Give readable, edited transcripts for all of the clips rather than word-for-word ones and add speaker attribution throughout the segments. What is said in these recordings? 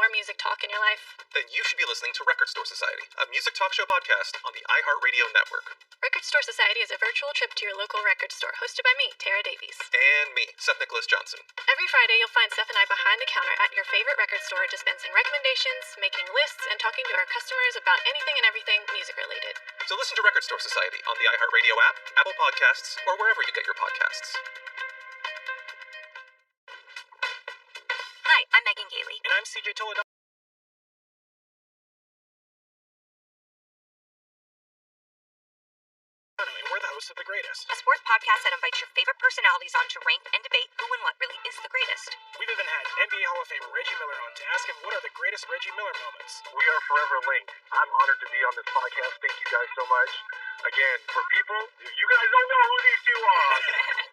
Speaker 1: more music talk in your life?
Speaker 2: Then you should be listening to Record Store Society, a music talk show podcast on the iHeartRadio network.
Speaker 1: Record Store Society is a virtual trip to your local record store, hosted by me, Tara Davies.
Speaker 2: And me, Seth Nicholas Johnson.
Speaker 1: Every Friday, you'll find Seth and I behind the counter at your favorite record store, dispensing recommendations, making lists, and talking to our customers about anything and everything music-related.
Speaker 2: So listen to Record Store Society on the iHeartRadio app, Apple Podcasts, or wherever you get your podcasts.
Speaker 3: Hi, I'm Megan Gailey.
Speaker 4: And I'm CJ Toledano. And we're the hosts of The Greatest,
Speaker 3: A sports podcast that invites your favorite personalities on to rank and debate who and what really is the greatest.
Speaker 4: We've even had NBA Hall of Famer Reggie Miller on to ask him what are the greatest Reggie Miller moments.
Speaker 5: We are forever linked. I'm honored to be on this podcast. Thank you guys so much. Again, for people, you guys don't know who these two are.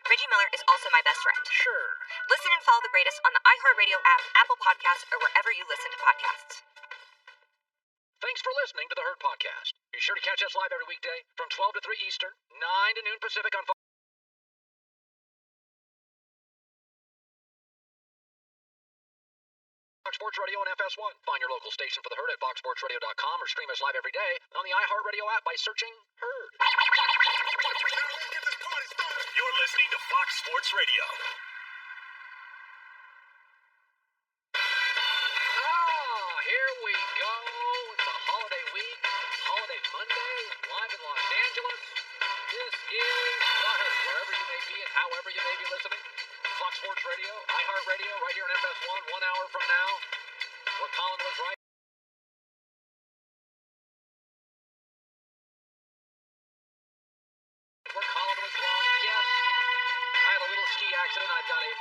Speaker 3: Reggie Miller is also my best friend.
Speaker 4: Sure.
Speaker 3: Listen and follow The Greatest on the iHeartRadio app, Apple Podcasts, or wherever you listen to podcasts.
Speaker 6: Thanks for listening to the Herd Podcast. Be sure to catch us live every weekday from 12 to 3 Eastern, 9 to noon Pacific on Fox Sports Radio and FS1. Find your local station for the Herd at foxsportsradio.com or stream us live every day on the iHeartRadio app by searching Herd.
Speaker 7: You're listening to Fox Sports Radio.
Speaker 6: Here we go. It's a holiday week, holiday Monday, live in Los Angeles. This is the Herd, wherever you may be and however you may be listening. Fox Sports Radio, iHeartRadio, right here on FS1, 1 hour from now, where Colin was right. Where Colin was wrong, yes. I had a little ski accident. I've got a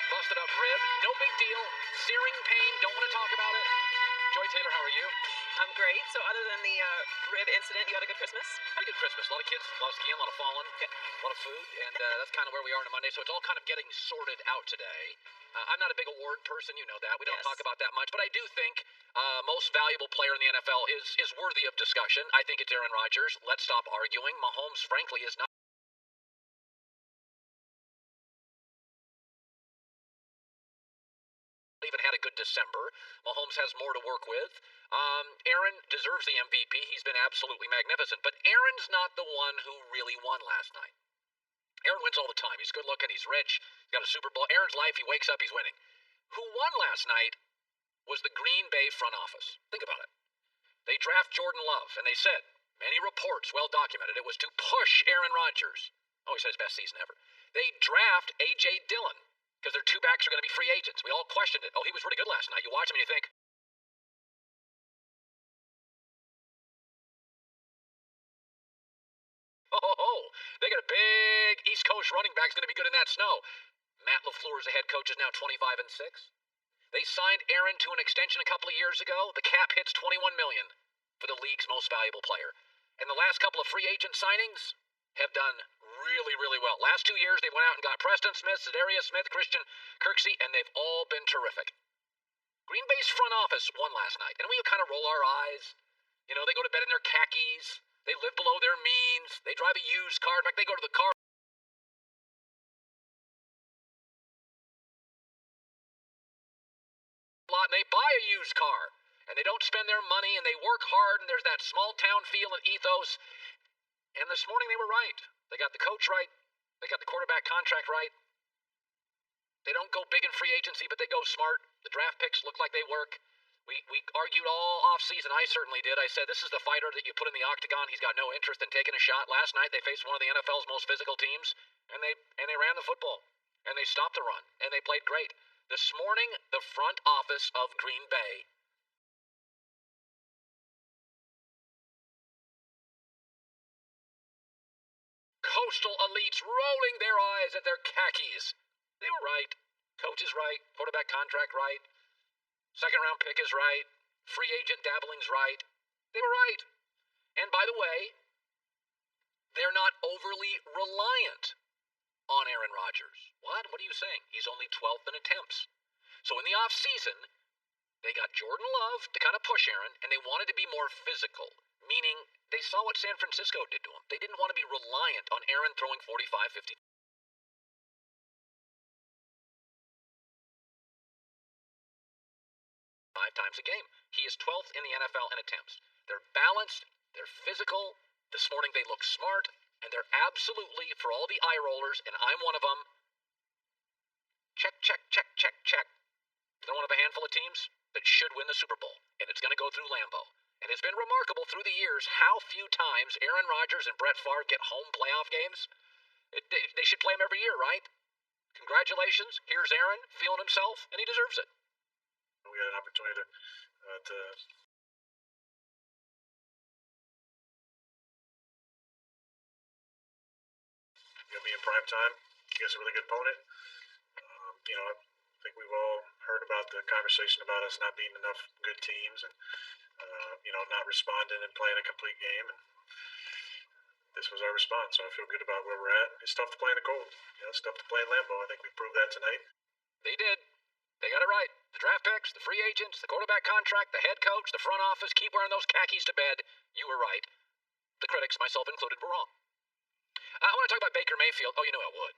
Speaker 6: busted up rib. No big deal. Searing pain. Don't want to talk about it. Joy Taylor, how are you?
Speaker 8: I'm great. So other than the rib incident, you had a good Christmas?
Speaker 6: Had a good Christmas. A lot of kids, a lot of skiing, a lot of falling, a lot of food, and that's kind of where we are on a Monday. So it's all kind of getting sorted out today. I'm not a big award person, you know that. We don't talk about that much, but I do think most valuable player in the NFL is worthy of discussion. I think it's Aaron Rodgers. Let's stop arguing. Mahomes, frankly, is not even had a good December. Mahomes has more to work with. Aaron deserves the MVP. He's been absolutely magnificent. But Aaron's not the one who really won last night. Aaron wins all the time. He's good looking. He's rich. He's got a Super Bowl. Aaron's life, he wakes up, he's winning. Who won last night was the Green Bay front office. Think about it. They draft Jordan Love, and they said, many reports, well documented, it was to push Aaron Rodgers. Oh, he said his best season ever. They draft A.J. Dillon, because their two backs are going to be free agents. We all questioned it. Oh, he was really good last night. You watch him and you think, they got a big East Coast running back's going to be good in that snow. Matt LaFleur is the head coach, is now 25-6. They signed Aaron to an extension a couple of years ago. The cap hits $21 million for the league's most valuable player. And the last couple of free agent signings have done really, really well. Last 2 years, they went out and got Preston Smith, Za'Darius Smith, Christian Kirksey, and they've all been terrific. Green Bay's front office won last night, and we kind of roll our eyes. You know, they go to bed in their khakis. They live below their means. They drive a used car. In fact, they go to the car lot and they buy a used car. And they don't spend their money, and they work hard, and there's that small town feel and ethos. And this morning they were right. They got the coach right. They got the quarterback contract right. They don't go big in free agency, but they go smart. The draft picks look like they work. We argued all offseason. I certainly did. I said, this is the fighter that you put in the octagon. He's got no interest in taking a shot. Last night they faced one of the NFL's most physical teams, and they ran the football. And they stopped the run. And they played great. This morning, the front office of Green Bay coastal elites rolling their eyes at their khakis. They were right. Coach is right. Quarterback contract right. Second round pick is right. Free agent dabbling's right. They were right. And by the way, they're not overly reliant on Aaron Rodgers. What? What are you saying? He's only 12th in attempts. So in the offseason, they got Jordan Love to kind of push Aaron, and they wanted to be more physical, meaning they saw what San Francisco did to him. They didn't want to be reliant on Aaron throwing 45, 50. times a game. He is 12th in the NFL in attempts. They're balanced, they're physical. This morning they look smart, and they're absolutely, for all the eye rollers, and I'm one of them, check, check, check, check, check. They're one of a handful of teams that should win the Super Bowl, and it's going to go through Lambeau. And it's been remarkable through the years how few times Aaron Rodgers and Brett Favre get home playoff games. They should play him every year, right? Congratulations. Here's Aaron feeling himself, and he deserves it.
Speaker 5: We had an opportunity to be in prime time against a really good opponent. I think we've all heard about the conversation about us not being enough good teams and not responding and playing a complete game. And this was our response, so I feel good about where we're at. It's tough to play in the cold. It's tough to play in Lambeau. I think we proved that tonight.
Speaker 6: They did. They got it right. The draft picks, the free agents, the quarterback contract, the head coach, the front office, keep wearing those khakis to bed. You were right. The critics, myself included, were wrong. I want to talk about Baker Mayfield. Oh, you knew I would.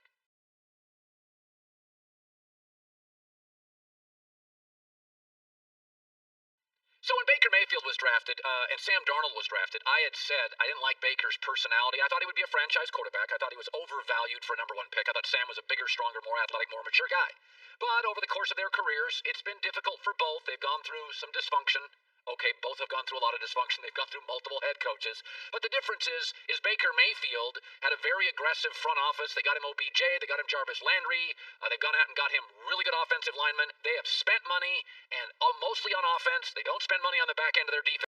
Speaker 6: So when Baker Mayfield was drafted and Sam Darnold was drafted, I had said I didn't like Baker's personality. I thought he would be a franchise quarterback. I thought he was overvalued for a number one pick. I thought Sam was a bigger, stronger, more athletic, more mature guy. But over the course of their careers, it's been difficult for both. They've gone through some dysfunction. Okay, both have gone through a lot of dysfunction. They've gone through multiple head coaches. But the difference is Baker Mayfield had a very aggressive front office. They got him OBJ. They got him Jarvis Landry. They've gone out and got him really good offensive linemen. They have spent money, and mostly on offense. They don't spend money on the back end of their defense.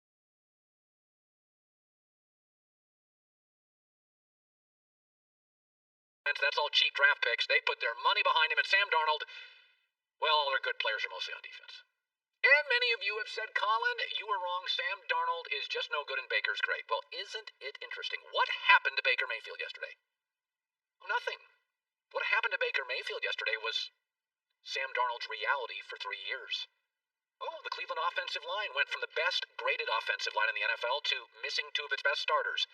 Speaker 6: That's all cheap draft picks. They put their money behind him. And Sam Darnold, well, all their good players are mostly on defense. And many of you have said, Colin, you were wrong. Sam Darnold is just no good and Baker's great. Well, isn't it interesting? What happened to Baker Mayfield yesterday? Oh, nothing. What happened to Baker Mayfield yesterday was Sam Darnold's reality for 3 years. Oh, the Cleveland offensive line went from the best graded offensive line in the NFL to missing 2 of its best starters.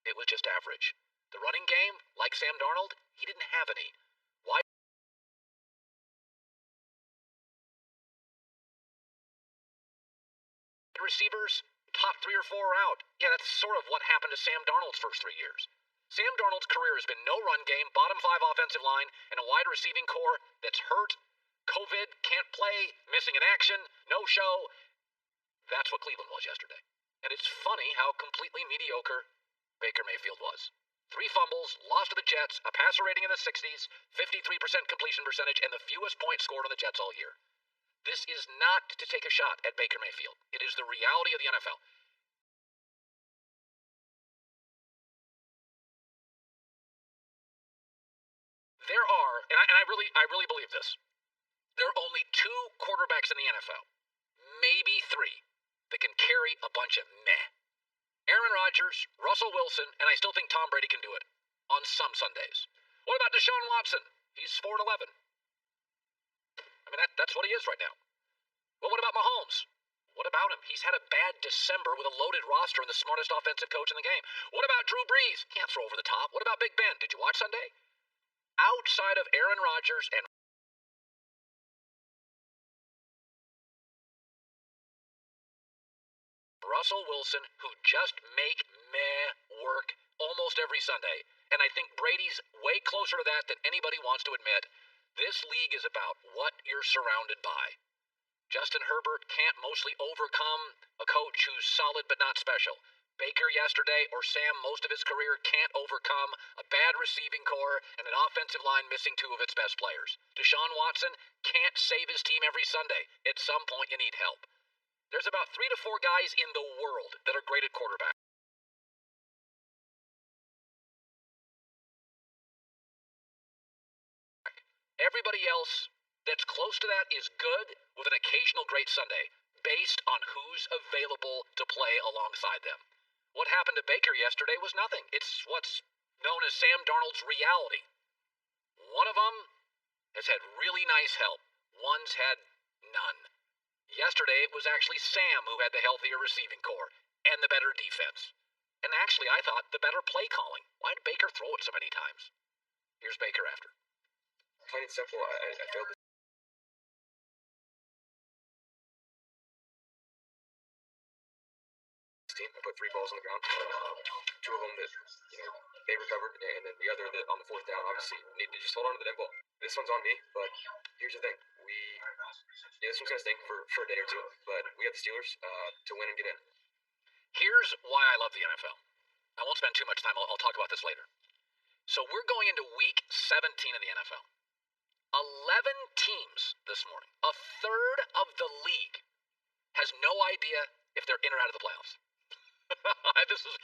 Speaker 6: It was just average. The running game, like Sam Darnold, he didn't have any. Why? Receivers, top 3 or 4 are out. Yeah, that's sort of what happened to Sam Darnold's first 3 years. Sam Darnold's career has been no run game, bottom 5 offensive line, and a wide receiving core that's hurt, COVID, can't play, missing in action, no show. That's what Cleveland was yesterday. And it's funny how completely mediocre Baker Mayfield was. 3 fumbles, lost to the Jets, a passer rating in the 60s, 53% completion percentage, and the fewest points scored on the Jets all year. This is not to take a shot at Baker Mayfield. It is the reality of the NFL. There are, and I really believe this, there are only 2 quarterbacks in the NFL, maybe 3, that can carry a bunch of meh. Aaron Rodgers, Russell Wilson, and I still think Tom Brady can do it on some Sundays. What about Deshaun Watson? He's 4-11. I mean, that's what he is right now. Well, what about Mahomes? What about him? He's had a bad December with a loaded roster and the smartest offensive coach in the game. What about Drew Brees? Can't throw over the top. What about Big Ben? Did you watch Sunday? Outside of Aaron Rodgers and Russell Wilson, who just make meh work almost every Sunday, and I think Brady's way closer to that than anybody wants to admit, this league is about what you're surrounded by. Justin Herbert can't mostly overcome a coach who's solid but not special. Baker yesterday, or Sam most of his career, can't overcome a bad receiving core and an offensive line missing 2 of its best players. Deshaun Watson can't save his team every Sunday. At some point you need help. There's about 3 to 4 guys in the world that are great at quarterback. Everybody else that's close to that is good with an occasional great Sunday, based on who's available to play alongside them. What happened to Baker yesterday was nothing. It's what's known as Sam Darnold's reality. One of them has had really nice help. One's had none. Yesterday, it was actually Sam who had the healthier receiving core and the better defense. And actually, I thought the better play calling. Why did Baker throw it so many times? Here's Baker after.
Speaker 9: Plain and simple, I failed team. I put 3 balls on the ground. 2 of them that, they recovered, and then the other that on the 4th down, obviously, needed to just hold on to the damn ball. This one's on me, but here's the thing. This one's going to stink for a day or two, but we got the Steelers to win and get in.
Speaker 6: Here's why I love the NFL. I won't spend too much time. I'll talk about this later. So we're going into week 17 of the NFL. 11 teams this morning. A third of the league has no idea if they're in or out of the playoffs. This is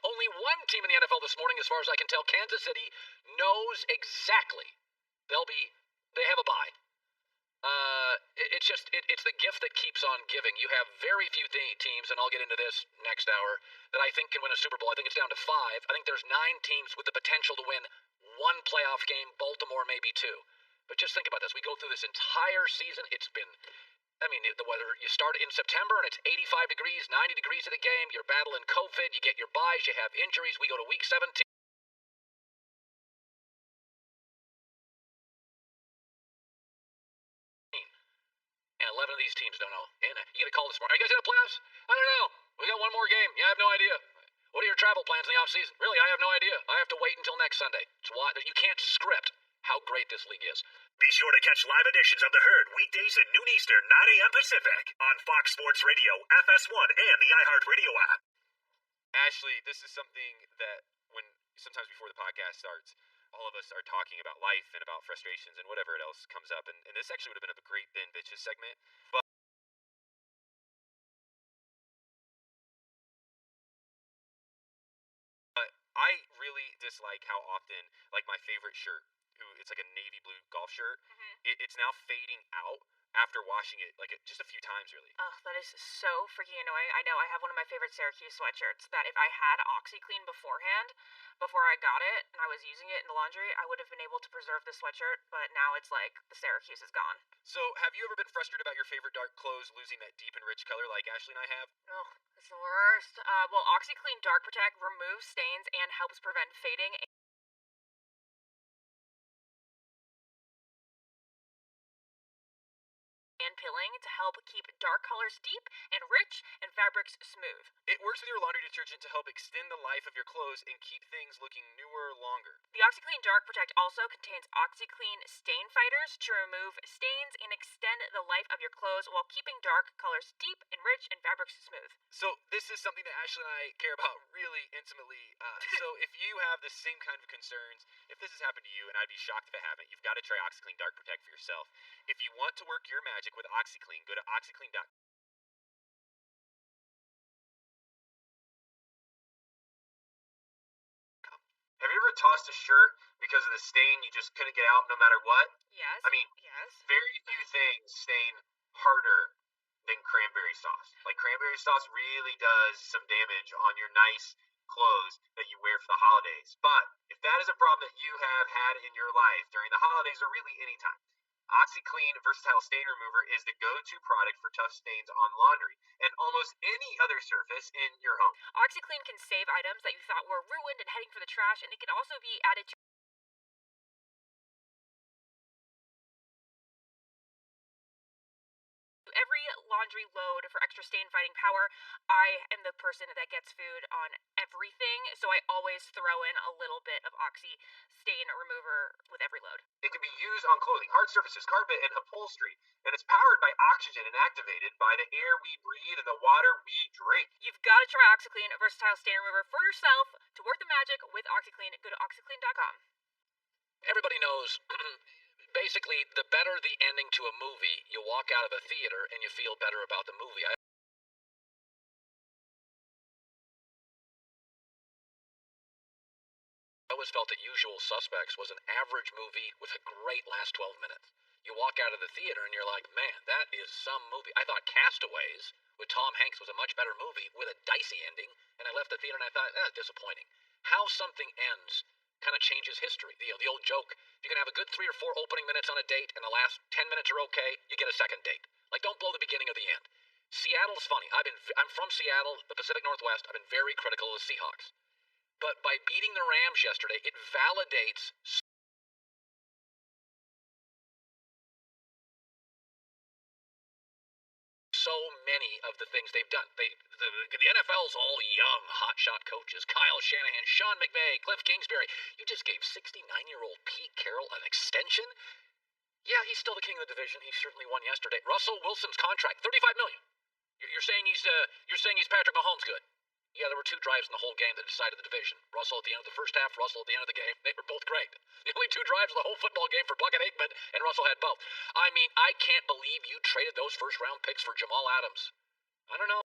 Speaker 6: only one team in the NFL this morning, as far as I can tell. Kansas City knows exactly they have a bye. It's the gift that keeps on giving. You have very few teams, and I'll get into this next hour, that I think can win a Super Bowl. I think it's down to 5. I think there's 9 teams with the potential to win 1 playoff game, Baltimore maybe 2. But just think about this. We go through this entire season. It's been, the weather, you start in September and it's 85 degrees, 90 degrees of the game. You're battling COVID. You get your byes. You have injuries. We go to week 17. And 11 of these teams don't know. And you get a call this morning. Are you guys in the playoffs? I don't know. We got 1 more game. Yeah, I have no idea. What are your travel plans in the offseason? Really, I have no idea. I have to wait until next Sunday. It's why you can't script how great this league is.
Speaker 7: Be sure to catch live editions of The Herd weekdays at noon Eastern, 9 a.m. Pacific on Fox Sports Radio, FS1, and the iHeartRadio app.
Speaker 10: Ashley, this is something that sometimes before the podcast starts, all of us are talking about life and about frustrations and whatever else comes up. And this actually would have been a great Ben Bitches segment. But I really dislike how often, like my favorite shirt, it's like a navy blue golf shirt, it's now fading out after washing it, just a few times, really.
Speaker 8: Ugh, that is so freaking annoying. I know, I have one of my favorite Syracuse sweatshirts that if I had OxyClean beforehand, before I got it, and I was using it in the laundry, I would have been able to preserve the sweatshirt, but now it's like, the Syracuse is gone.
Speaker 10: So, have you ever been frustrated about your favorite dark clothes losing that deep and rich color like Ashley and I have?
Speaker 8: Ugh, it's the worst. Well, OxyClean Dark Protect removes stains and helps prevent fading and pilling to help keep dark colors deep and rich and fabrics smooth.
Speaker 10: It works with your laundry detergent to help extend the life of your clothes and keep things looking newer longer.
Speaker 8: The OxyClean Dark Protect also contains OxyClean Stain Fighters to remove stains and extend the life of your clothes while keeping dark colors deep and rich and fabrics smooth.
Speaker 10: So this is something that Ashley and I care about really intimately. So if you have the same kind of concerns, if this has happened to you, and I'd be shocked if it haven't, you've got to try OxyClean Dark Protect for yourself. If you want to work your magic with OxyClean, go to OxyClean.com.
Speaker 9: Have you ever tossed a shirt because of the stain you just couldn't get out no matter what?
Speaker 8: Yes. Yes.
Speaker 9: Very few things stain harder than cranberry sauce. Like, cranberry sauce really does some damage on your nice clothes that you wear for the holidays. But if that is a problem that you have had in your life during the holidays or really any time, OxyClean Versatile Stain Remover is the go-to product for tough stains on laundry and almost any other surface in your home.
Speaker 8: OxyClean can save items that you thought were ruined and heading for the trash, and it can also be added to every laundry load for extra stain fighting power. I am the person that gets food on everything, so I always throw in a little bit of Oxy stain remover with every load.
Speaker 9: It can be used on clothing, hard surfaces, carpet, and upholstery, and it's powered by oxygen and activated by the air we breathe and the water we drink.
Speaker 8: You've got to try OxyClean Versatile Stain Remover for yourself. To work the magic with OxyClean, go to OxyClean.com.
Speaker 6: Everybody knows, basically, the better the ending to a movie, you walk out of a theater and you feel better about the movie. I always felt that Usual Suspects was an average movie with a great last 12 minutes. You walk out of the theater and you're like, man, that is some movie. I thought Castaways with Tom Hanks was a much better movie with a dicey ending, and I left the theater and I thought, that's disappointing. How something ends kind of changes history. The old joke, you can have a good 3 or 4 opening minutes on a date and the last 10 minutes are okay, you get a second date. Like, don't blow the beginning of the end. Seattle's funny. I'm from Seattle, the Pacific Northwest. I've been very critical of the Seahawks. But by beating the Rams yesterday, it validates so many of the things they've done. The NFL's all young, hotshot coaches. Kyle Shanahan, Sean McVay, Cliff Kingsbury. You just gave 69-year-old Pete Carroll an extension? Yeah, he's still the king of the division. He certainly won yesterday. Russell Wilson's contract, $35 million. You're saying he's Patrick Mahomes good? Yeah, there were 2 drives in the whole game that decided the division. Russell at the end of the first half, Russell at the end of the game. They were both great. The only 2 drives of the whole football game for Bucket Aikman, and Russell had both. I mean, I can't believe you traded those first-round picks for Jamal Adams. I don't know.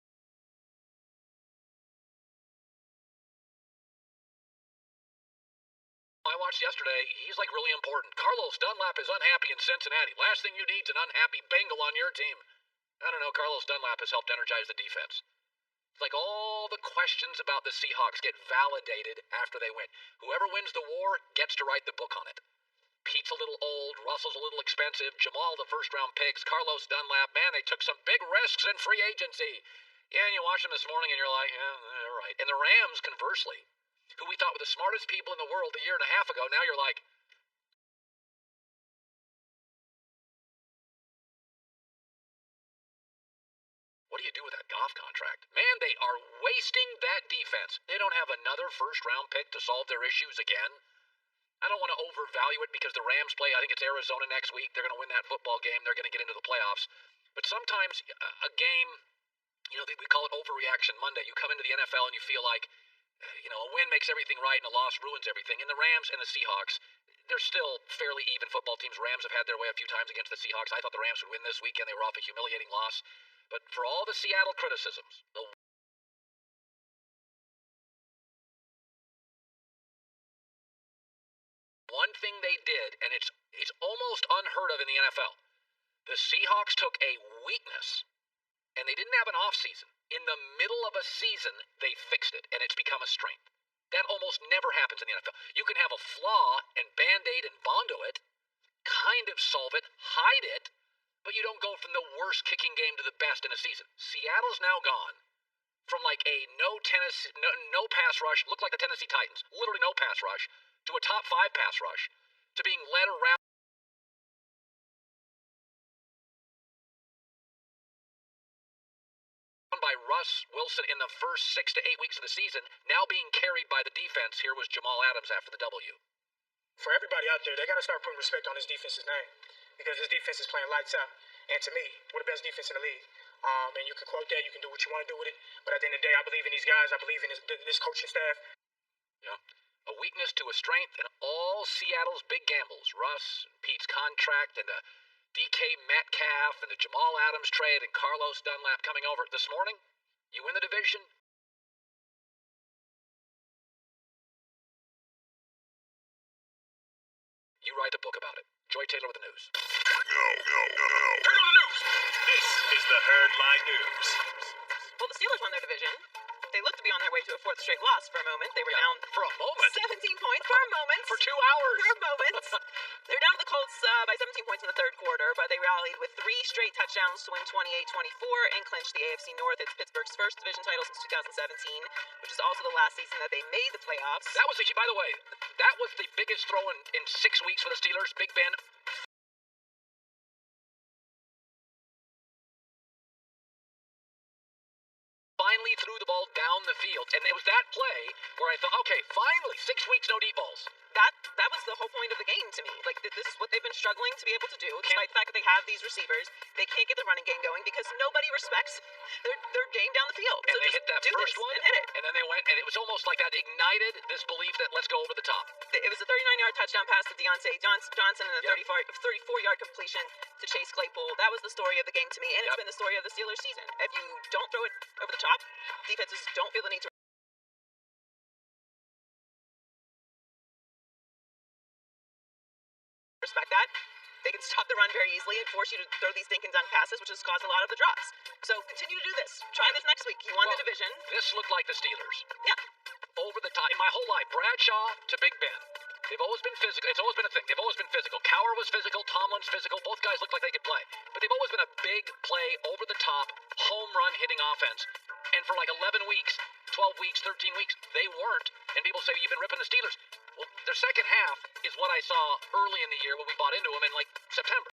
Speaker 6: I watched yesterday. He's like really important. Carlos Dunlap is unhappy in Cincinnati. Last thing you need is an unhappy Bengal on your team. I don't know. Carlos Dunlap has helped energize the defense. It's like all the questions about the Seahawks get validated after they win. Whoever wins the war gets to write the book on it. Pete's a little old. Russell's a little expensive. Jamal, the first-round picks. Carlos Dunlap, man, they took some big risks in free agency. Yeah, and you watch them this morning and you're like, yeah, they're right. And the Rams, conversely, who we thought were the smartest people in the world a year and a half ago, now you're like, what do you do with that Goff contract? Man, they are wasting that defense. They don't have another first-round pick to solve their issues again. I don't want to overvalue it because the Rams play, I think it's Arizona next week. They're going to win that football game. They're going to get into the playoffs. But sometimes a game, we call it overreaction Monday. You come into the NFL and you feel like, a win makes everything right and a loss ruins everything. And the Rams and the Seahawks, they're still fairly even football teams. Rams have had their way a few times against the Seahawks. I thought the Rams would win this weekend. They were off a humiliating loss. But for all the Seattle criticisms, one thing they did, and it's almost unheard of in the NFL, the Seahawks took a weakness, and they didn't have an offseason. In the middle of a season, they fixed it, and it's become a strength. That almost never happens in the NFL. You can have a flaw and Band-Aid and Bondo it, kind of solve it, hide it, but you don't go from the worst kicking game to the best in a season. Seattle's now gone from like a no pass rush, looked like the Tennessee Titans, literally no pass rush, to a top 5 pass rush, to being led around by Russ Wilson in the first 6 to 8 weeks of the season, now being carried by the defense. Here was Jamal Adams after the W.
Speaker 4: For everybody out there, they got to start putting respect on this defense's name because this defense is playing lights out. And to me, we're the best defense in the league. And you can quote that, you can do what you want to do with it. But at the end of the day, I believe in these guys. I believe in this coaching staff.
Speaker 6: Yeah. A weakness to a strength, and all Seattle's big gambles, Russ, and Pete's contract, and the DK Metcalf, and the Jamal Adams trade, and Carlos Dunlap coming over this morning. You win the division. You write a book about it. Joy Taylor with the news.
Speaker 7: Turn on the news. This is the Herd Line News.
Speaker 1: Well, the Steelers won their division. They looked to be on their way to a 4th straight loss for a moment. They were down
Speaker 6: for a moment.
Speaker 1: 17 points for a moment.
Speaker 6: For 2 hours.
Speaker 1: For a moment. They were down to the Colts by 17 points in the 3rd quarter, but they rallied with 3 straight touchdowns to win 28-24 and clinch the AFC North. It's Pittsburgh's first division title since 2017, which is also the last season that they made the playoffs.
Speaker 6: That was by the way, that was the biggest throw in 6 weeks for the Steelers. Big Ben finally threw the ball down the field, and it was that play where I thought, okay, finally, 6 weeks, no deep balls.
Speaker 1: That was the whole point of the game to me. Like, this is what they've been struggling to be able to do, despite the fact that they have these receivers. They can't get the running game going because nobody respects their game down the field.
Speaker 6: And
Speaker 1: so
Speaker 6: they hit that first one,
Speaker 1: and hit it.
Speaker 6: And then they went, and it was almost like that ignited this belief that let's go over the top.
Speaker 1: It was a 39-yard touchdown pass to Deontay Johnson and a 34-yard completion to Chase Claypool. That was the story of the game to me, and it's been the story of the Steelers season. If you don't throw it over the top, defenses don't feel the need to respect that. They can stop the run very easily and force you to throw these dink and dunk passes, which has caused a lot of the drops. So continue to do this. Try this next week. You won the division.
Speaker 6: This looked like the Steelers.
Speaker 1: Yeah.
Speaker 6: Over the top. In my whole life, Bradshaw to Big Ben. They've always been physical. It's always been a thing. They've always been physical. Cowher was physical. Tomlin's physical. Both guys looked like they could play. But they've always been a big play, over the top, home run hitting offense. And for like 11 weeks, 12 weeks, 13 weeks, they weren't. And people say, you've been ripping the Steelers. Well, their second half is what I saw early in the year when we bought into them in like September.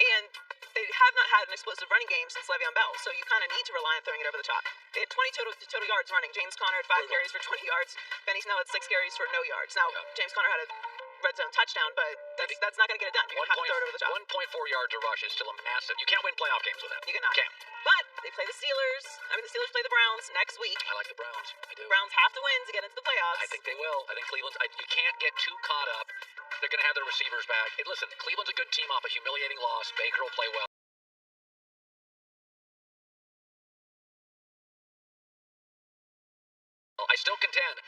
Speaker 1: And they have not had an explosive running game since Le'Veon Bell, so you kind of need to rely on throwing it over the top. They had 20 total yards running. James Conner had 5 carries for 20 yards. Benny Snell had 6 carries for no yards. Now, James Conner had a red zone touchdown, but that's not going to get it done. You're going to have to throw it over the top.
Speaker 6: 1.4 yards a rush is still a massive. You can't win playoff games with that.
Speaker 1: You cannot.
Speaker 6: Can't.
Speaker 1: But they play the Steelers. The Steelers play the Browns next week.
Speaker 6: I like the Browns. I do.
Speaker 1: Browns have to win to get into the playoffs.
Speaker 6: I think they will. I think Cleveland's. You can't get too caught up. They're going to have their receivers back. Hey, listen, Cleveland's a good team off a humiliating loss. Baker will play well. I still contend.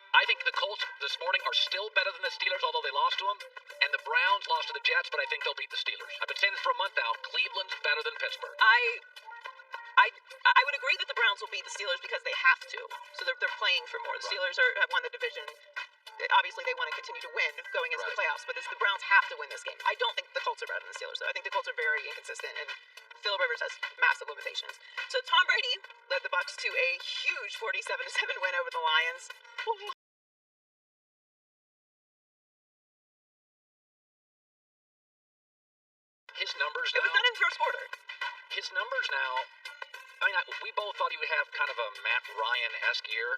Speaker 6: I think the Colts this morning are still better than the Steelers, although they lost to them. And the Browns lost to the Jets, but I think they'll beat the Steelers. I've been saying this for a month now. Cleveland's better than Pittsburgh.
Speaker 1: I would agree that the Browns will beat the Steelers because they have to. So they're playing for more. The Steelers have won the division. Obviously, they want to continue to win going into the playoffs, but the Browns have to win this game. I don't think the Colts are better than the Steelers, though. I think the Colts are very inconsistent, and Phil Rivers has massive limitations. So Tom Brady led the Bucs to a huge 47-7 win over the Lions.
Speaker 6: His numbers
Speaker 1: It
Speaker 6: now.
Speaker 1: was done in first quarter.
Speaker 6: His numbers now. We both thought he would have kind of a Matt Ryan-esque year.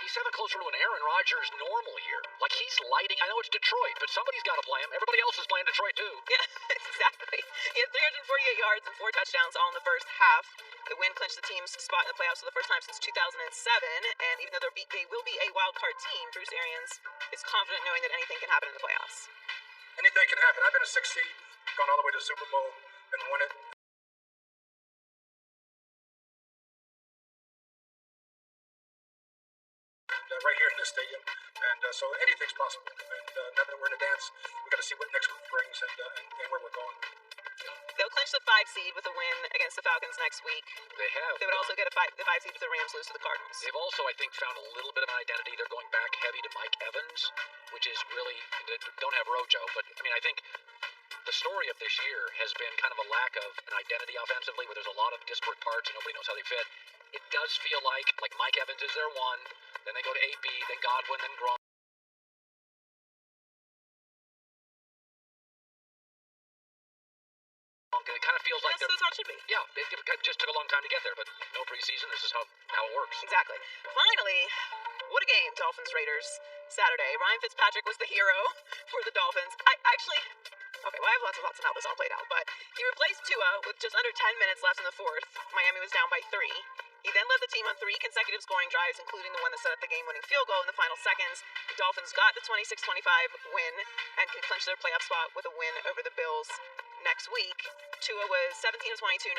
Speaker 6: He's having closer to an Aaron Rodgers normal year. Like, he's lighting. I know it's Detroit, but somebody's got to play him. Everybody else is playing Detroit, too.
Speaker 1: Yeah, exactly. He had 348 yards and 4 touchdowns all in the first half. The win clinched the team's spot in the playoffs for the first time since 2007. And even though they will be a wild card team, Bruce Arians is confident knowing that anything can happen in the playoffs.
Speaker 11: Anything can happen. I've been a 6 seed, gone all the way to the Super Bowl, and won it. Right here in this stadium, and so anything's possible. And now that we're in a dance, we got to see what next week brings and where we're going.
Speaker 1: They'll clinch the 5 seed with a win against the Falcons next week.
Speaker 6: They have.
Speaker 1: They would also get the 5 seed if the Rams lose to the Cardinals.
Speaker 6: They've also, I think, found a little bit of an identity. They're going back heavy to Mike Evans, which is really, they don't have Rojo, but I think the story of this year has been kind of a lack of an identity offensively, where there's a lot of disparate parts and nobody knows how they fit. It does feel like Mike Evans is their one, then they go to AB, then Godwin, then Gronk. It kind of feels like
Speaker 1: that's how it should be.
Speaker 6: Yeah, it just took a long time to get there, but no preseason. This is how it works.
Speaker 1: Exactly. Finally, what a game, Dolphins Raiders Saturday. Ryan Fitzpatrick was the hero for the Dolphins. I have lots of thoughts on how this all played out, but he replaced Tua with just under 10 minutes left in the fourth. Miami was down by 3. He then led the team on 3 consecutive scoring drives, including the one that set up the game-winning field goal in the final seconds. The Dolphins got the 26-25 win and can clinch their playoff spot with a win over the Bills next week. Tua was 17 of 22.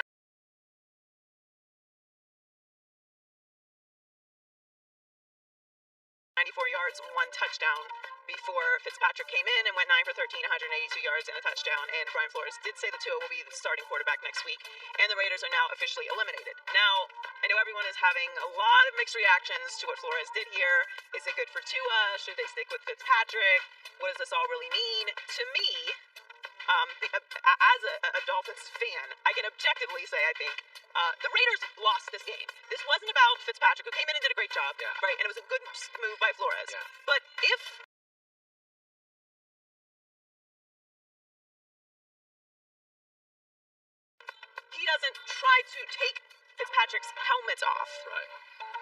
Speaker 1: 94 yards, 1 touchdown before Fitzpatrick came in and went 9 for 13, 182 yards and a touchdown. And Brian Flores did say that Tua will be the starting quarterback next week, and the Raiders are now officially eliminated. Now, I know everyone is having a lot of mixed reactions to what Flores did here. Is it good for Tua? Should they stick with Fitzpatrick? What does this all really mean? To me, as a Dolphins fan, I can objectively say I think the Raiders lost this game. This wasn't about Fitzpatrick, who came in and did a great job, right? And it was a good move by Flores.
Speaker 6: Yeah.
Speaker 1: But if he doesn't try to take Fitzpatrick's helmet off,
Speaker 6: Right.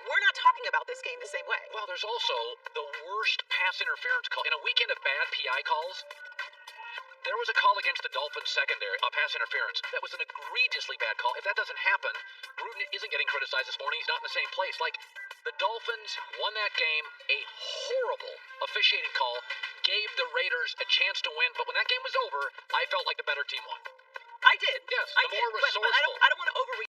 Speaker 1: we're not talking about this game the same way.
Speaker 6: Well, there's also the worst pass interference call. In a weekend of bad PI calls, there was a call against the Dolphins secondary, pass interference. That was an egregiously bad call. If that doesn't happen, Gruden isn't getting criticized this morning. He's not in the same place. The Dolphins won that game. A horrible officiating call gave the Raiders a chance to win. But when that game was over, I felt like the better team won.
Speaker 1: I did.
Speaker 6: Yes,
Speaker 1: I
Speaker 6: the
Speaker 1: did,
Speaker 6: more
Speaker 1: but
Speaker 6: resourceful.
Speaker 1: I don't want to overreact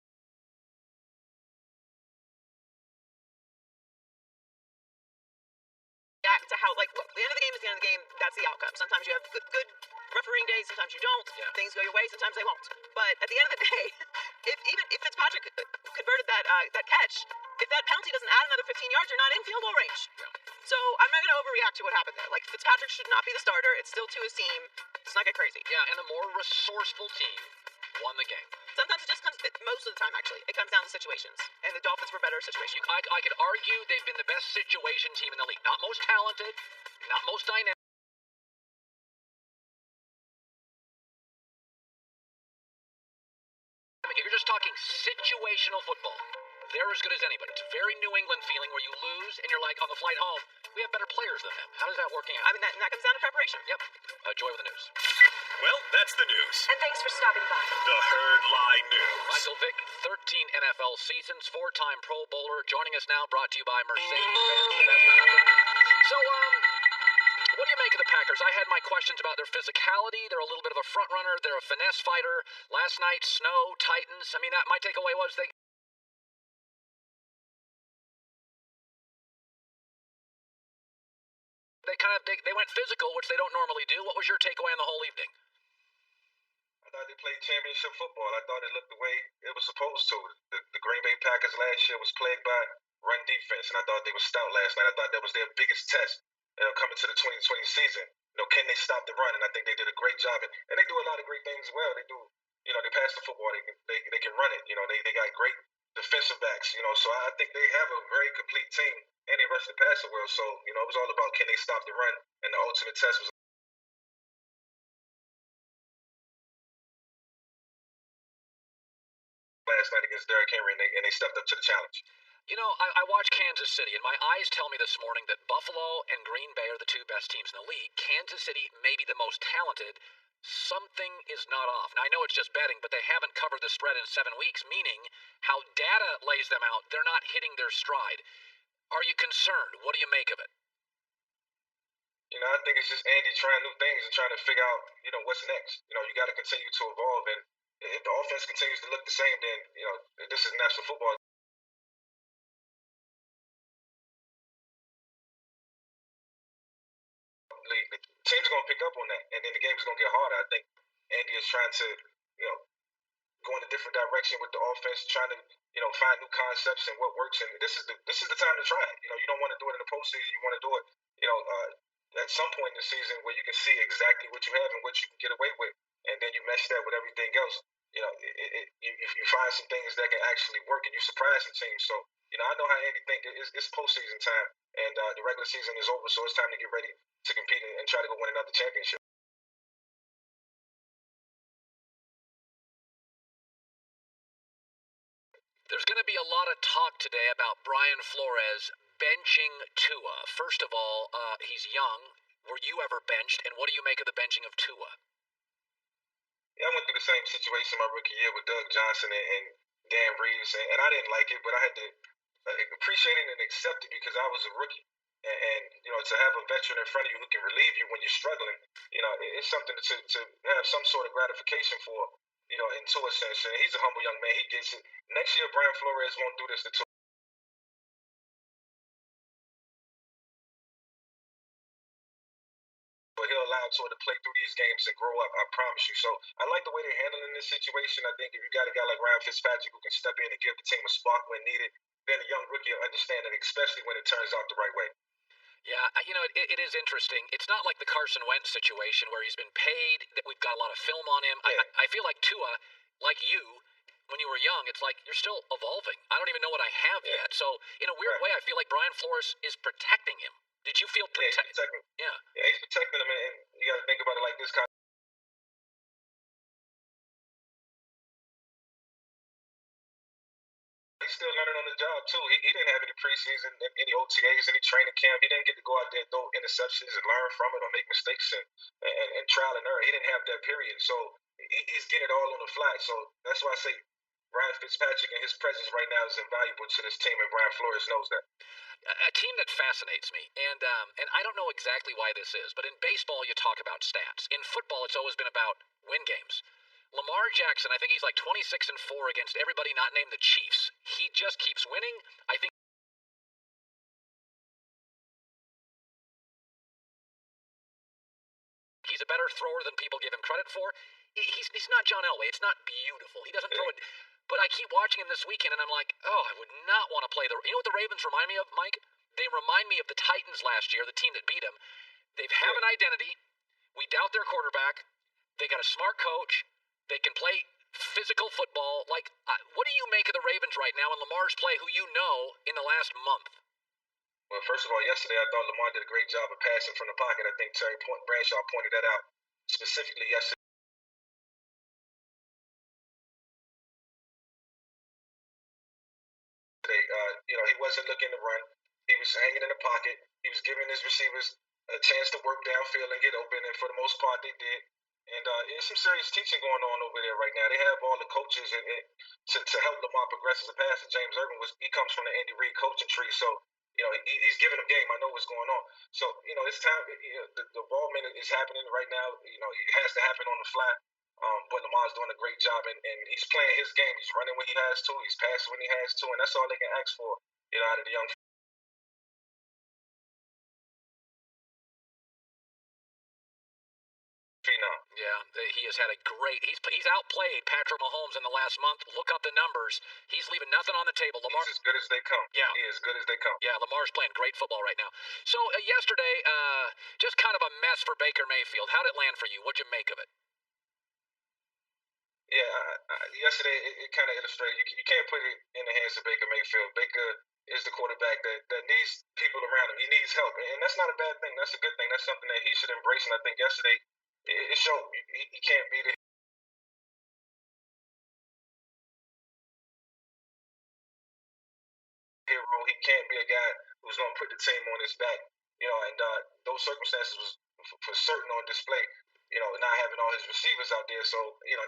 Speaker 1: to how, look, the end of the game is the end of the game. That's the outcome. Sometimes you have good refereeing days, sometimes you don't.
Speaker 6: Yeah.
Speaker 1: Things go your way, sometimes they won't. But at the end of the day, if Fitzpatrick converted that catch, if that penalty doesn't add another 15 yards, you're not in field goal range.
Speaker 6: Yeah.
Speaker 1: So I'm not going to overreact to what happened there. Fitzpatrick should not be the starter. It's still to his team. Let's not get crazy.
Speaker 6: Yeah, and the more resourceful team won the game.
Speaker 1: Sometimes it just comes, most of the time actually, it comes down to situations. And the Dolphins were better situations.
Speaker 6: I could argue they've been the best situation team in the league. Not most talented, not most dynamic. situational football. They're as good as anybody. It's a very New England feeling where you lose and you're like, on the flight home, we have better players than them. How is that working out?
Speaker 1: I mean, that comes down to preparation.
Speaker 6: Yep. Joy with the news.
Speaker 7: Well, that's the news.
Speaker 3: And thanks for stopping by.
Speaker 7: The Herd Lie News.
Speaker 6: Michael Vick, 13 NFL seasons, 4-time Pro Bowler, joining us now, brought to you by Mercedes-Benz. So, what do you make of the Packers? I had my questions about their physicality. They're a little bit of a front runner. They're a finesse fighter. Last night, snow, Titans. I mean, my takeaway was they they went physical, which they don't normally do. What was your takeaway on the whole evening?
Speaker 11: I thought they played championship football. I thought it looked the way it was supposed to. The Green Bay Packers last year was plagued by run defense, and I thought they were stout last night. I thought that was their biggest test coming to the 2020 season. Can they stop the run? And I think they did a great job. And they do a lot of great things well. They do, they pass the football. They can run it. They got great defensive backs. So I think they have a very complete team, and they rush the passer well. So, it was all about can they stop the run, and the ultimate test was last night against Derrick Henry, and they stepped up to the challenge.
Speaker 6: I watch Kansas City, and my eyes tell me this morning that Buffalo and Green Bay are the two best teams in the league. Kansas City may be the most talented. Something is not off. Now, I know it's just betting, but they haven't covered the spread in 7 weeks, meaning how data lays them out, they're not hitting their stride. Are you concerned? What do you make of it?
Speaker 11: I think it's just Andy trying new things and trying to figure out, what's next. You got to continue to evolve, and if the offense continues to look the same, then, this is national football. League. The team's going to pick up on that, and then the game's going to get harder. I think Andy is trying to, go in a different direction with the offense, trying to, find new concepts and what works. And this is the time to try it. You don't want to do it in the postseason. You want to do it, at some point in the season where you can see exactly what you have and what you can get away with, and then you mesh that with everything else. You find some things that can actually work, and you surprise some teams. So, I know how Andy thinks. It's postseason time, and the regular season is over, so it's time to get ready to compete and try to go win another championship.
Speaker 6: There's going to be a lot of talk today about Brian Flores benching Tua. First of all, he's young. Were you ever benched, and what do you make of the benching of Tua?
Speaker 11: Yeah, I went through the same situation my rookie year with Doug Johnson and Dan Reeves, and I didn't like it, but I had to appreciate it and accept it because I was a rookie. And to have a veteran in front of you who can relieve you when you're struggling, it's something to have some sort of gratification for, into a sense. And he's a humble young man. He gets it. Next year, Brian Flores won't do this to Tua. He'll allow Tua to play through these games and grow up, I promise you. So I like the way they're handling this situation. I think if you got a guy like Ryan Fitzpatrick who can step in and give the team a spark when needed, then a young rookie will understand it, especially when it turns out the right way.
Speaker 6: Yeah, it is interesting. It's not like the Carson Wentz situation where he's been paid, that we've got a lot of film on him.
Speaker 11: Yeah.
Speaker 6: I feel like Tua, like you, when you were young, it's like you're still evolving. I don't even know what I have yet. So in a weird way, I feel like Brian Flores is protecting him. Did you feel protected?
Speaker 11: Yeah, he's protecting him, and you got to think about it like this. He's still learning on the job too. He didn't have any preseason, any OTAs, any training camp. He didn't get to go out there and throw interceptions and learn from it or make mistakes and trial and error. He didn't have that period, so he's getting it all on the fly. So that's why I say Ryan Fitzpatrick and his presence right now is invaluable to this team, and Brian Flores knows that.
Speaker 6: A team that fascinates me, and I don't know exactly why this is, but in baseball you talk about stats. In football, it's always been about win games. Lamar Jackson, I think he's like 26-4 against everybody not named the Chiefs. He just keeps winning. I think he's a better thrower than people give him credit for. He's not John Elway. It's not beautiful. He doesn't throw it. But I keep watching him this weekend, and I'm like, oh, I would not want to play the... You know what the Ravens remind me of, Mike? They remind me of the Titans last year, the team that beat them. They have an identity. We doubt their quarterback. They got a smart coach. They can play physical football. Like, what do you make of the Ravens right now and Lamar's play, who you know, in the last month?
Speaker 11: Well, first of all, yesterday I thought Lamar did a great job of passing from the pocket. I think Terry Bradshaw pointed that out specifically yesterday. He wasn't looking to run. He was hanging in the pocket. He was giving his receivers a chance to work downfield and get open, and for the most part, they did. And there's some serious teaching going on over there right now. They have all the coaches to help Lamar progress as a passer. James Irvin he comes from the Andy Reid coaching tree, so he's giving them game. I know what's going on. So it's time. The involvement is happening right now. It has to happen on the fly. But Lamar's doing a great job, and he's playing his game. He's running when he has to. He's passing when he has to, and that's all they can ask for. Out of the young.
Speaker 6: Yeah, he has had a great. He's outplayed Patrick Mahomes in the last month. Look up the numbers. He's leaving nothing on the table. Lamar,
Speaker 11: he's as good as they come.
Speaker 6: Yeah,
Speaker 11: he is as good as they come.
Speaker 6: Yeah, Lamar's playing great football right now. So yesterday, just kind of a mess for Baker Mayfield. How'd it land for you? What'd you make of it?
Speaker 11: Yeah, yesterday it kind of illustrated you can't put it in the hands of Baker Mayfield. Baker is the quarterback that needs people around him. He needs help, and that's not a bad thing. That's a good thing. That's something that he should embrace. And I think yesterday it showed. He can't be the hero. He can't be a guy who's going to put the team on his back. And those circumstances was for certain on display. Not having all his receivers out there. So,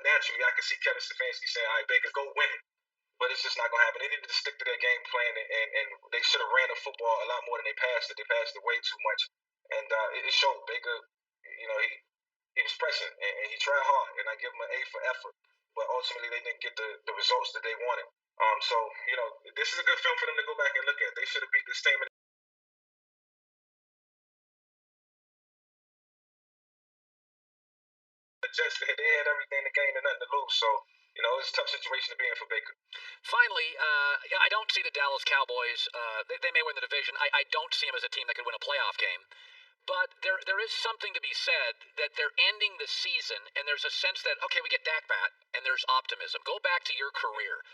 Speaker 11: naturally, I can see Kevin Stefanski saying, all right, Baker, go win it. But it's just not going to happen. They needed to stick to their game plan, and they should have ran the football a lot more than they passed it. They passed it way too much. And it showed. Baker, he was pressing, and he tried hard, and I give him an A for effort. But ultimately, they didn't get the results that they wanted. So, this is a good film for them to go back and look at. They should have beat this team. The Jets, they had everything to gain and nothing to lose. So, it's a tough situation to be in for Baker.
Speaker 6: Finally, I don't see the Dallas Cowboys. They may win the division. I don't see them as a team that could win a playoff game. But there is something to be said that they're ending the season, and there's a sense that, okay, we get Dak back, and there's optimism. Go back to your career.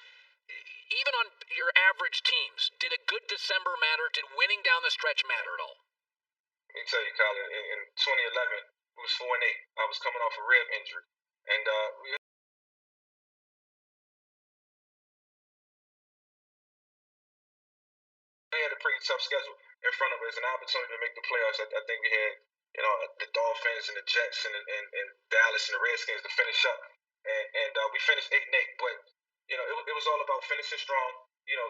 Speaker 6: Even on your average teams, did a good December matter? Did winning down the stretch matter at all?
Speaker 11: Let me tell you, Colin, in 2011, we was 4-8. I was coming off a rib injury, and we had a pretty tough schedule in front of us, an opportunity to make the playoffs. I think we had, the Dolphins and the Jets and Dallas and the Redskins to finish up, and we finished 8-8. But it was all about finishing strong,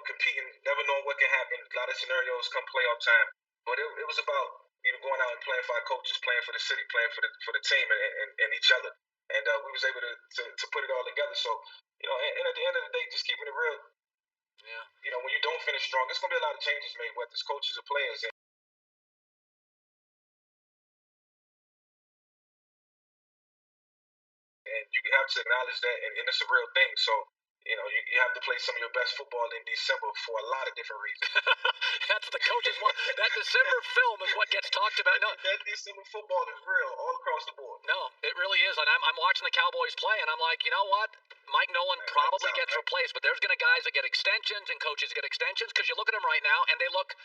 Speaker 11: competing, never knowing what can happen. A lot of scenarios come playoff time, but it was about going out and playing for our coaches, playing for the city, playing for the team and each other, and we was able to put it all together. So and at the end of the day, just keeping it real.
Speaker 6: Yeah.
Speaker 11: When you don't finish strong, there's gonna be a lot of changes made, whether it's coaches or players. And you have to acknowledge that, and it's a real thing. So, you have to play some of your best football in December for a lot of different reasons.
Speaker 6: That's what the coaches want. That December film is what gets talked about. No,
Speaker 11: that December football is real all across the board.
Speaker 6: No, it really is. And I'm watching the Cowboys play, and I'm like, you know what? Mike Nolan probably gets replaced, but there's going to guys that get extensions and coaches that get extensions because you look at them right now, and they look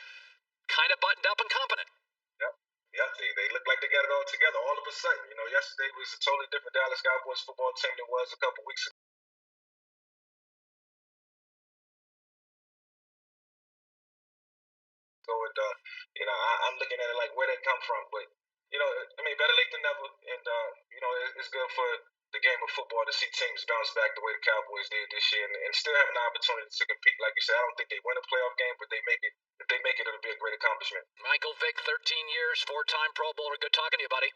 Speaker 6: kind of buttoned up and competent.
Speaker 11: Yep, they look like they got it all together all of a sudden. Yesterday was a totally different Dallas Cowboys football team than it was a couple weeks ago. And I'm looking at it like where they come from, but better late than never. And it's good for the game of football to see teams bounce back the way the Cowboys did this year, and still have an opportunity to compete. Like you said, I don't think they win a playoff game, but they make it. If they make it, it'll be a great accomplishment.
Speaker 6: Michael Vick, 13 years, 4-time Pro Bowler. Good talking to you, buddy.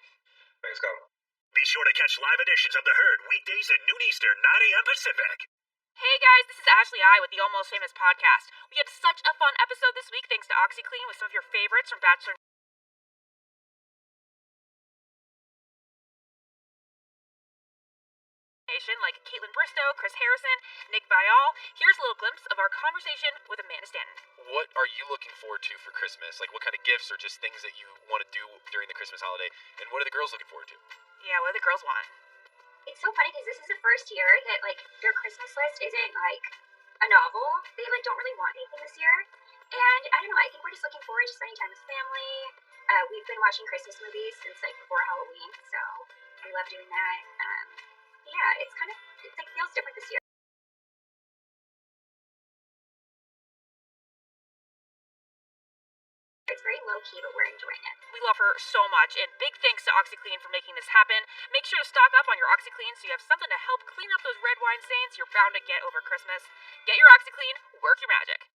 Speaker 11: Thanks, Colin.
Speaker 7: Be sure to catch live editions of The Herd weekdays at noon Eastern, 9 a.m. Pacific.
Speaker 8: Hey guys, this is Ashley I with the Almost Famous podcast. We had such a fun episode this week thanks to OxyClean with some of your favorites from Bachelor Nation like Caitlin Bristow, Chris Harrison, Nick Viall. Here's a little glimpse of our conversation with Amanda Stanton.
Speaker 10: What are you looking forward to for Christmas? Like what kind of gifts or just things that you want to do during the Christmas holiday? And what are the girls looking forward to?
Speaker 8: Yeah, what do the girls want?
Speaker 12: It's so funny because this is the first year that their Christmas list isn't a novel. They don't really want anything this year, and I don't know. I think we're just looking forward to spending time with family. We've been watching Christmas movies since before Halloween, so I love doing that. Yeah, it's feels different this year. It's very low key, but we're enjoying it.
Speaker 8: We love her so much, and big thanks to OxyClean for making this happen. Make sure to stock up on your OxyClean so you have something to help clean up those red wine stains you're bound to get over Christmas. Get your OxyClean, work your magic.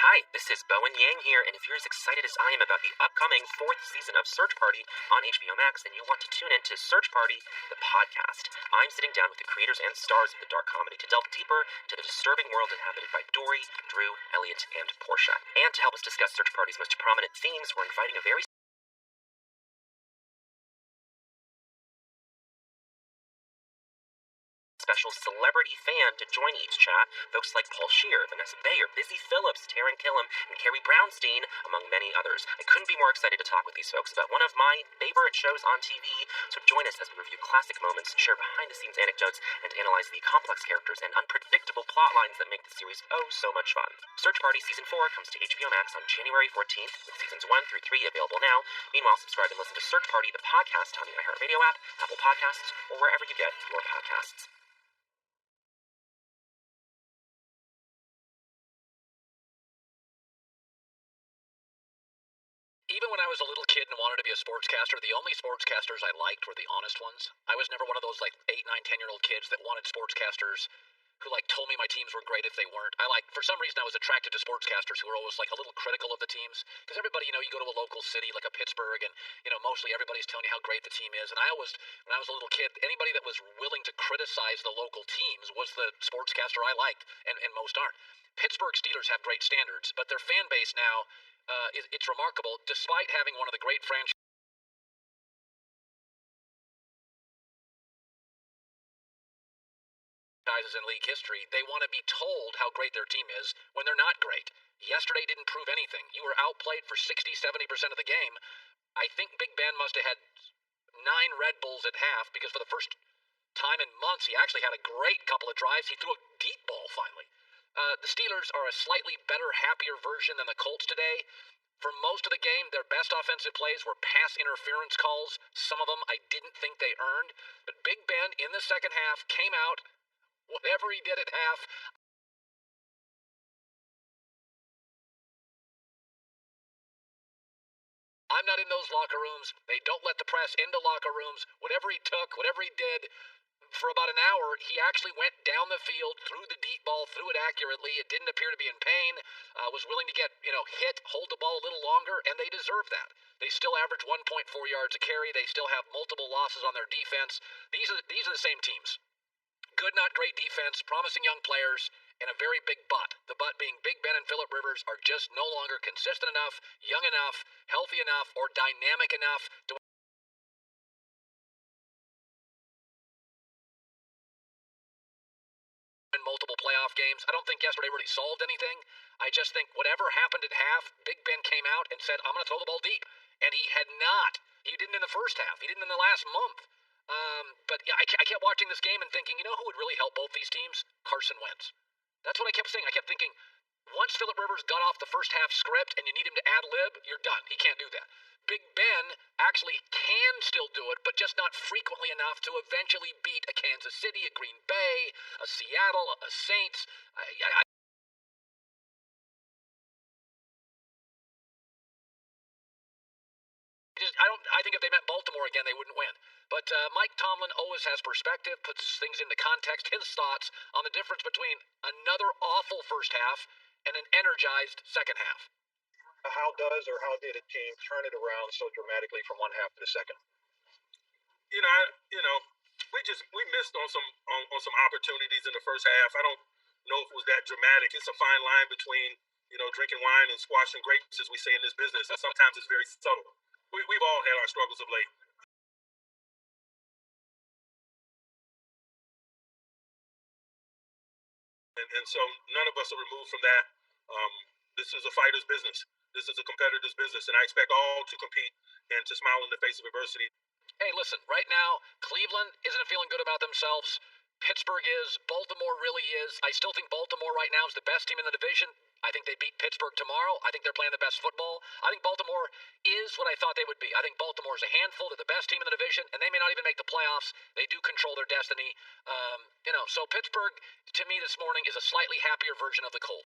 Speaker 2: Hi, this is Bowen Yang here, and if you're as excited as I am about the upcoming 4th season of Search Party on HBO Max, then you'll want to tune in to Search Party, the podcast. I'm sitting down with the creators and stars of the dark comedy to delve deeper into the disturbing world inhabited by Dory, Drew, Elliot, and Portia. And to help us discuss Search Party's most prominent themes, we're inviting a very special celebrity fan to join each chat. Folks like Paul Scheer, Vanessa Bayer, Busy Phillips, Taryn Killam, and Carrie Brownstein, among many others. I couldn't be more excited to talk with these folks about one of my favorite shows on TV. So join us as we review classic moments, share behind-the-scenes anecdotes, and analyze the complex characters and unpredictable plot lines that make the series oh so much fun. Search Party Season 4 comes to HBO Max on January 14th, with Seasons 1 through 3 available now. Meanwhile, subscribe and listen to Search Party, the podcast, on the iHeartRadio app, Apple Podcasts, or wherever you get your podcasts.
Speaker 6: Even when I was a little kid and wanted to be a sportscaster, the only sportscasters I liked were the honest ones. I was never one of those 8, 9, 10-year-old kids that wanted sportscasters who told me my teams were great if they weren't. For some reason I was attracted to sportscasters who were always a little critical of the teams. Because everybody, you go to a local city like a Pittsburgh and, mostly everybody's telling you how great the team is. And I always, when I was a little kid, anybody that was willing to criticize the local teams was the sportscaster I liked, and most aren't. Pittsburgh Steelers have great standards, but their fan base now, it's remarkable. Despite having one of the great franchises in league history, they want to be told how great their team is when they're not great. Yesterday didn't prove anything. You were outplayed for 60-70% of the game. I think Big Ben must have had 9 Red Bulls at half, because for the first time in months he actually had a great couple of drives. He threw a deep ball finally. The Steelers are a slightly better, happier version than the Colts today. For most of the game, their best offensive plays were pass interference calls. Some of them I didn't think they earned. But Big Ben in the second half came out. Whatever he did at half, I'm not in those locker rooms. They don't let the press into locker rooms. Whatever he took, whatever he did, for about an hour, he actually went down the field, threw the deep ball, threw it accurately. It didn't appear to be in pain. Was willing to get, hit, hold the ball a little longer, and they deserve that. They still average 1.4 yards a carry. They still have multiple losses on their defense. These are the same teams. Good, not great defense, promising young players, and a very big but. The but being Big Ben and Phillip Rivers are just no longer consistent enough, young enough, healthy enough, or dynamic enough to win multiple playoff games. I don't think yesterday really solved anything. I just think whatever happened at half, Big Ben came out and said, I'm going to throw the ball deep. And he had not. He didn't in the first half. He didn't in the last month. But yeah, I kept watching this game and thinking, who would really help both these teams? Carson Wentz. That's what I kept saying. I kept thinking, once Phillip Rivers got off the first half script and you need him to ad-lib, you're done. He can't do that. Big Ben actually can still do it, but just not frequently enough to eventually beat a Kansas City, a Green Bay, a Seattle, a Saints. I think if they met Baltimore again, they wouldn't win. But Mike Tomlin always has perspective, puts things into context, his thoughts on the difference between another awful first half and an energized second half.
Speaker 13: How did a team turn it around so dramatically from one half to the second?
Speaker 11: We missed on some opportunities in the first half. I don't know if it was that dramatic. It's a fine line between drinking wine and squashing grapes, as we say in this business, and sometimes it's very subtle. We've all had our struggles of late. And so none of us are removed from that. This is a fighter's business. This is a competitor's business, and I expect all to compete and to smile in the face of adversity.
Speaker 6: Hey, listen, right now, Cleveland isn't feeling good about themselves. Pittsburgh is. Baltimore really is. I still think Baltimore right now is the best team in the division. I think they beat Pittsburgh tomorrow. I think they're playing the best football. I think Baltimore is what I thought they would be. I think Baltimore is a handful. They're the best team in the division, and they may not even make the playoffs. They do control their destiny. So Pittsburgh, to me this morning, is a slightly happier version of the Colts.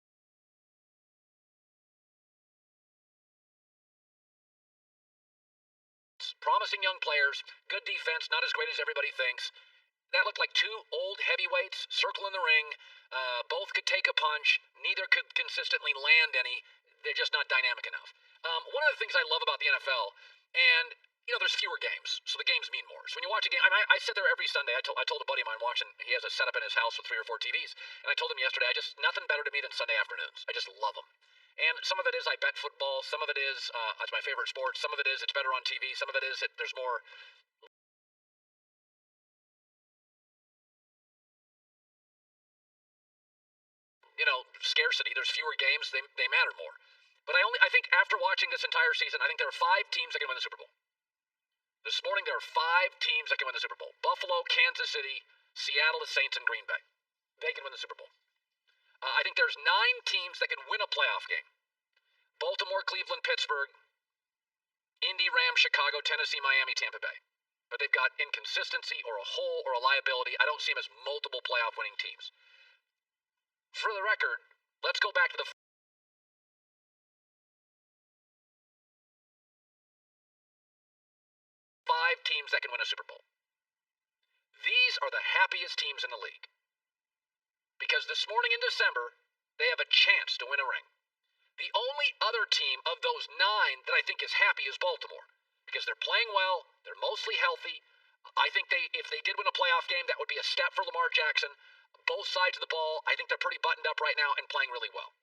Speaker 6: promising young players, good defense, not as great as everybody thinks. That looked like two old heavyweights circling the ring. Both could take a punch. Neither could consistently land any. They're just not dynamic enough. One of the things I love about the NFL, and there's fewer games, so the games mean more. So when you watch a game, I sit there every Sunday. I told a buddy of mine watching. He has a setup in his house with 3 or 4 TVs, and I told him yesterday, nothing better to me than Sunday afternoons. I just love them. And some of it is I bet football. Some of it is it's my favorite sport. Some of it is it's better on TV. Some of it is there's more. Scarcity. There's fewer games. They matter more. But I think after watching this entire season, I think there are 5 teams that can win the Super Bowl. This morning, there are 5 teams that can win the Super Bowl. Buffalo, Kansas City, Seattle, the Saints, and Green Bay. They can win the Super Bowl. I think there's 9 teams that can win a playoff game. Baltimore, Cleveland, Pittsburgh, Indy, Rams, Chicago, Tennessee, Miami, Tampa Bay. But they've got inconsistency or a hole or a liability. I don't see them as multiple playoff winning teams. For the record, let's go back to the 5 teams that can win a Super Bowl. These are the happiest teams in the league. Because this morning in December, they have a chance to win a ring. The only other team of those 9 that I think is happy is Baltimore. Because they're playing well, they're mostly healthy. I think if they did win a playoff game, that would be a step for Lamar Jackson. Both sides of the ball, I think they're pretty buttoned up right now and playing really well.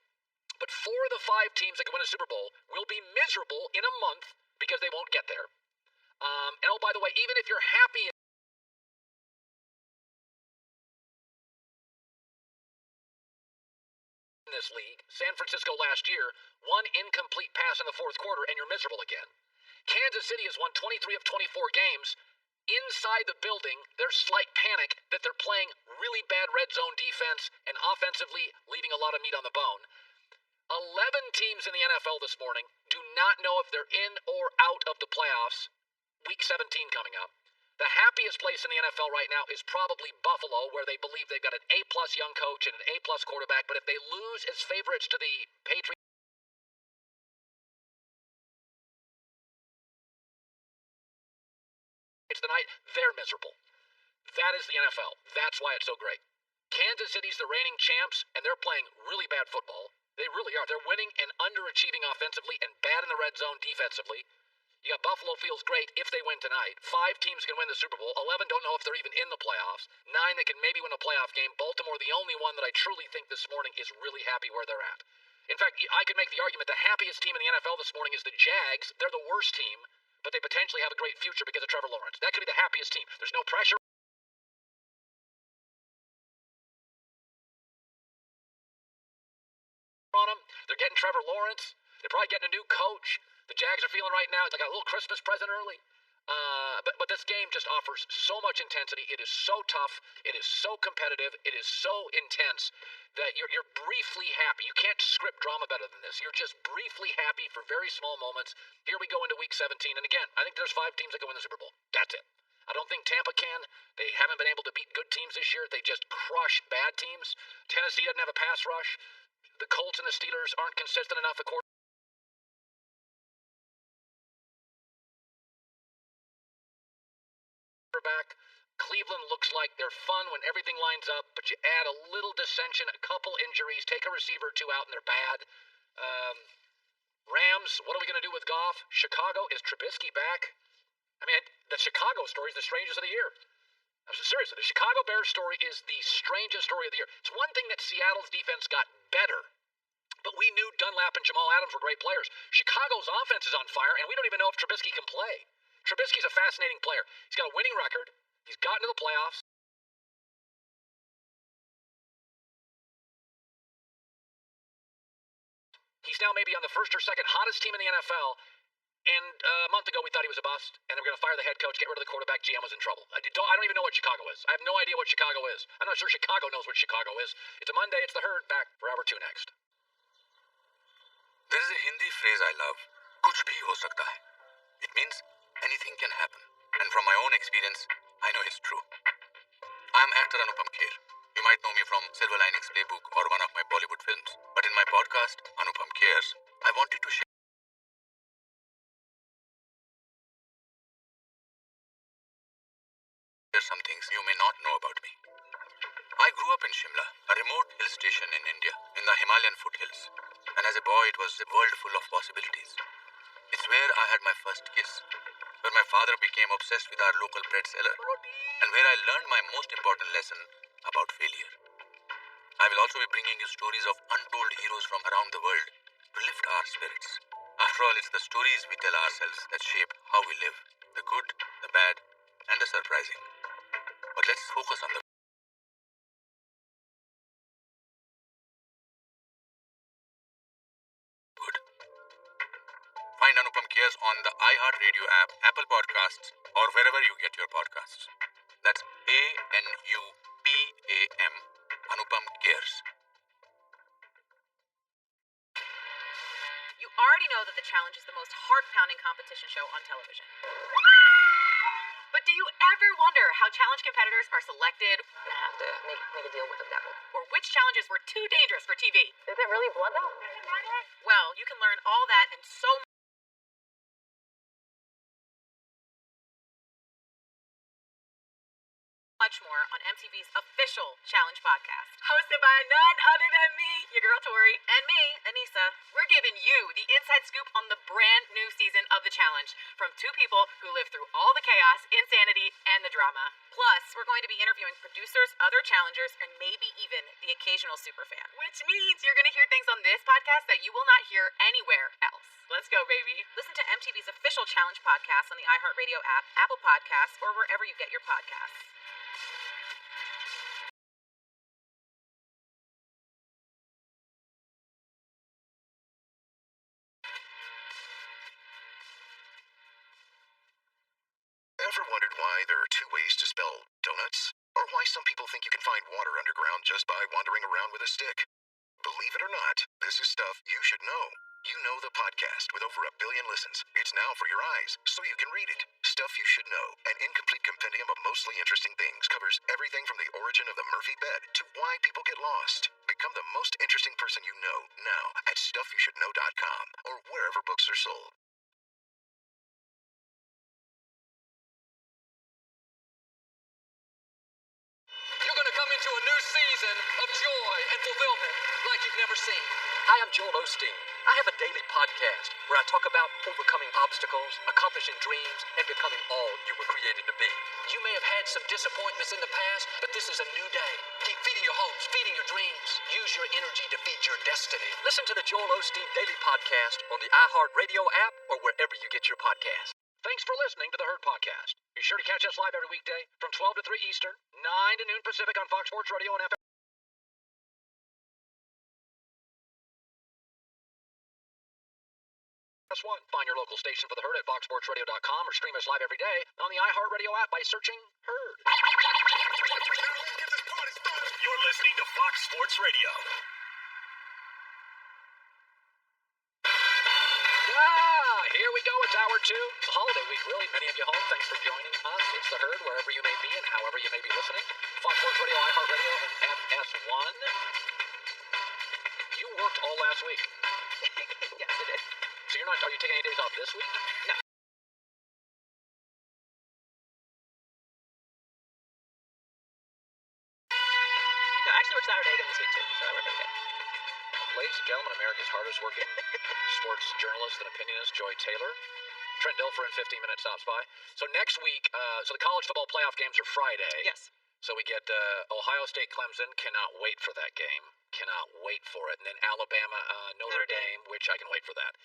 Speaker 6: But 4 of the 5 teams that can win a Super Bowl will be miserable in a month because they won't get there. And oh, by the way, even if you're happy in this league, San Francisco last year, 1 incomplete pass in the 4th quarter, and you're miserable again. Kansas City has won 23 of 24 games. Inside the building, there's slight panic that they're playing really bad red zone defense and offensively leaving a lot of meat on the bone. 11 teams in the NFL this morning do not know if they're in or out of the playoffs. Week 17 coming up. The happiest place in the NFL right now is probably Buffalo, where they believe they've got an A-plus young coach and an A-plus quarterback, but if they lose as favorites to the Patriots tonight, they're miserable. That is the NFL. That's why it's so great. Kansas City's the reigning champs, and they're playing really bad football. They really are. They're winning and underachieving offensively and bad in the red zone defensively. You got Buffalo feels great if they win tonight. 5 teams can win the Super Bowl. 11 don't know if they're even in the playoffs. 9 that can maybe win a playoff game. Baltimore, the only one that I truly think this morning is really happy where they're at. In fact, I could make the argument the happiest team in the NFL this morning is the Jags. They're the worst team, but they potentially have a great future because of Trevor Lawrence. That could be the happiest team. There's no pressure on them. They're getting Trevor Lawrence. They're probably getting a new coach. The Jags are feeling right now it's like a little Christmas present early. But this game just offers so much intensity. It is so tough. It is so competitive. It is so intense that you're briefly happy. You can't script drama better than this. You're just briefly happy for very small moments. Here we go into Week 17. And again, I think there's 5 teams that can win the Super Bowl. That's it. I don't think Tampa can. They haven't been able to beat good teams this year. They just crush bad teams. Tennessee doesn't have a pass rush. The Colts and the Steelers aren't consistent enough at quarterback. Cleveland looks like they're fun when everything lines up, but you add a little dissension, a couple injuries, take a receiver or 2 out, and they're bad. Rams, what are we going to do with Goff? Chicago, is Trubisky back? I mean, the Chicago story is the strangest of the year. Seriously, the Chicago Bears story is the strangest story of the year. It's one thing that Seattle's defense got better, but we knew Dunlap and Jamal Adams were great players. Chicago's offense is on fire, and we don't even know if Trubisky can play. Trubisky's a fascinating player. He's got a winning record. He's gotten to the playoffs. He's now maybe on the first or second hottest team in the NFL. And a month ago, we thought he was a bust, and they were going to fire the head coach, get rid of the quarterback. GM was in trouble. I don't even know what Chicago is. I have no idea what Chicago is. I'm not sure Chicago knows what Chicago is. It's a Monday. It's the Herd. Back for Hour 2 next.
Speaker 14: There is a Hindi phrase I love. Kuch bhi ho sakta hai. It means anything can happen. And from my own experience, I know it's true. I am actor Anupam Kher. You might know me from Silver Linings Playbook or one of my Bollywood films. But in my podcast, Anupam Cares, I wanted to share you may not know about me. I grew up in Shimla, a remote hill station in India, in the Himalayan foothills. And as a boy, it was a world full of possibilities. It's where I had my first kiss, where my father became obsessed with our local bread seller, and where I learned my most important lesson about failure. I will also be bringing you stories of untold heroes from around the world to lift our spirits. After all, it's the stories we tell ourselves that shape how we live, the good, the bad, and the surprising. But let's focus on the good. Find Anupam Cares on the iHeartRadio app, Apple Podcasts, or wherever you get your podcasts. That's ANUPAM, Anupam Cares.
Speaker 1: You already know that The Challenge is the most heart-pounding competition show on television. But do you ever wonder how challenge competitors are selected? I have to make a deal with the devil. Or which challenges were too dangerous for TV? Is it really blood though? Well, you can learn all that and so much more on MTV's official Challenge podcast. Hosted by none other than me, your girl Tori, and me, Anissa. We're giving you the inside scoop on the brand new season of The Challenge from two people who live through all the chaos, insanity, and the drama. Plus, we're going to be interviewing producers, other challengers, and maybe even the occasional superfan. Which means you're going to hear things on this podcast that you will not hear anywhere else. Let's go, baby. Listen to MTV's official Challenge podcast on the iHeartRadio app, Apple Podcasts, or wherever you get your podcasts.
Speaker 15: Ever wondered why there are two ways to spell donuts? Or why some people think you can find water underground just by wandering around with a stick? Believe it or not, this is stuff you should know. You Know the podcast with over 1 billion listens. It's now for your eyes, so you can read it. Stuff You Should Know, an incomplete compendium of mostly interesting things, covers everything from the origin of the Murphy bed to why people get lost. Become the most interesting person you know now at StuffYouShouldKnow.com or wherever books are sold.
Speaker 6: You're going to come into a new season of joy and fulfillment like you've never seen. Hi, I'm Joel Osteen. I have a daily podcast where I talk about overcoming obstacles, accomplishing dreams, and becoming all you were created to be. You may have had some disappointments in the past, but this is a new day. Keep feeding your hopes, feeding your dreams. Use your energy to feed your destiny. Listen to the Joel Osteen Daily Podcast on the iHeartRadio app or wherever you get your podcasts. Thanks for listening to the Herd Podcast. Be sure to catch us live every weekday from 12 to 3 Eastern, 9 to noon Pacific on Fox Sports Radio and FM. One. Find your local station for the Herd at foxsportsradio.com or stream us live every day on the iHeartRadio app by searching Herd.
Speaker 7: You're listening to Fox Sports Radio.
Speaker 6: Here we go. It's hour 2. Holiday week, really. Many of you home. Thanks for joining us. It's the Herd, wherever you may be and however you may be listening. Fox Sports Radio, iHeartRadio, and FS1. You worked all last week.
Speaker 1: Yes, it is.
Speaker 6: So are you taking any days off this week?
Speaker 1: No. No, I actually work Saturday again this week too, so I work every day.
Speaker 6: Ladies and gentlemen, America's hardest working sports journalist and opinionist, Joy Taylor. Trent Dilfer in 15 minutes stops by. So next week, so the college football playoff games are Friday.
Speaker 1: Yes.
Speaker 6: So we get Ohio State, Clemson. Cannot wait for that game. Cannot wait for it. And then Alabama, Notre Dame, which I can wait for that.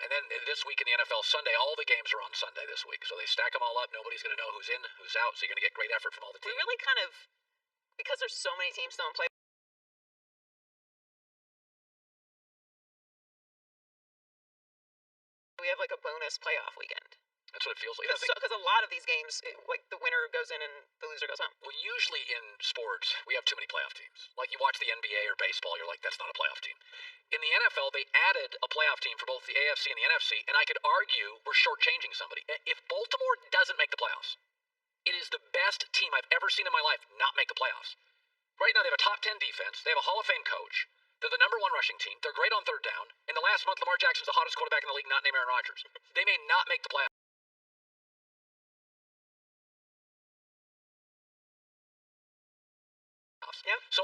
Speaker 6: And then this week in the NFL, Sunday, all the games are on Sunday this week. So they stack them all up. Nobody's going to know who's in, who's out. So you're going to get great effort from all the teams.
Speaker 1: We really kind of, because there's so many teams still in play, we have like a bonus playoff weekend.
Speaker 6: That's what it feels like.
Speaker 1: Because a lot of these games, like the winner goes in and the loser goes home.
Speaker 6: Well, usually in sports, we have too many playoff teams. Like you watch the NBA or baseball, you're like, that's not a playoff team. In the NFL, they added a playoff team for both the AFC and the NFC, and I could argue we're shortchanging somebody. If Baltimore doesn't make the playoffs, it is the best team I've ever seen in my life not make the playoffs. Right now, they have a top 10 defense. They have a Hall of Fame coach. They're the number 1 rushing team. They're great on third down. In the last month, Lamar Jackson's the hottest quarterback in the league, not named Aaron Rodgers. They may not make the playoffs. playoffs.
Speaker 1: Yep.
Speaker 6: So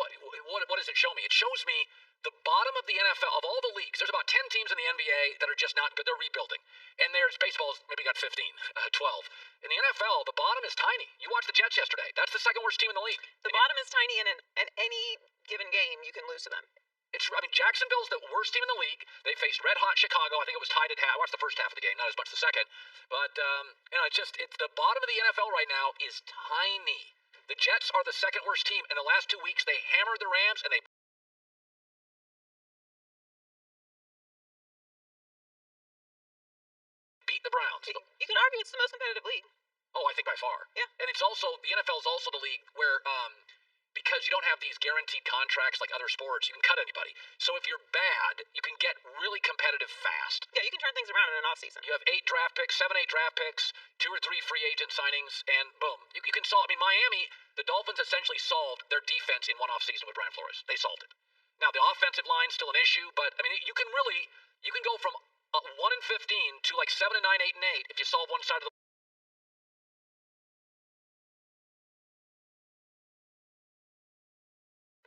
Speaker 6: what does it show me? It shows me the bottom of the NFL, of all the leagues, there's about 10 teams in the NBA that are just not good. They're rebuilding. And there's baseball's maybe got 15, 12. In the NFL, the bottom is tiny. You watched the Jets yesterday. That's the second worst team in the league.
Speaker 1: The bottom is tiny, and in any given game, you can lose to them.
Speaker 6: Jacksonville's the worst team in the league. They faced red-hot Chicago. I think it was tied at half. I watched the first half of the game, not as much the second. But, it's the bottom of the NFL right now is tiny. The Jets are the second worst team. In the last 2 weeks, they hammered the Rams, and they beat the Browns.
Speaker 1: You can argue it's the most competitive league.
Speaker 6: Oh, I think by far.
Speaker 1: Yeah.
Speaker 6: And it's also, the NFL is also the league where, because you don't have these guaranteed contracts like other sports, you can cut anybody. So if you're bad, you can get really competitive fast.
Speaker 1: Yeah, you can turn things around in an offseason.
Speaker 6: You have 8 draft picks, 7, 8 draft picks, 2 or 3 free agent signings, and boom. You can solve. Miami, the Dolphins essentially solved their defense in one offseason with Brian Flores. They solved it. Now, the offensive line's still an issue, but, you can go from 1-15 to like 7-9, 8-8 if you solve one side of the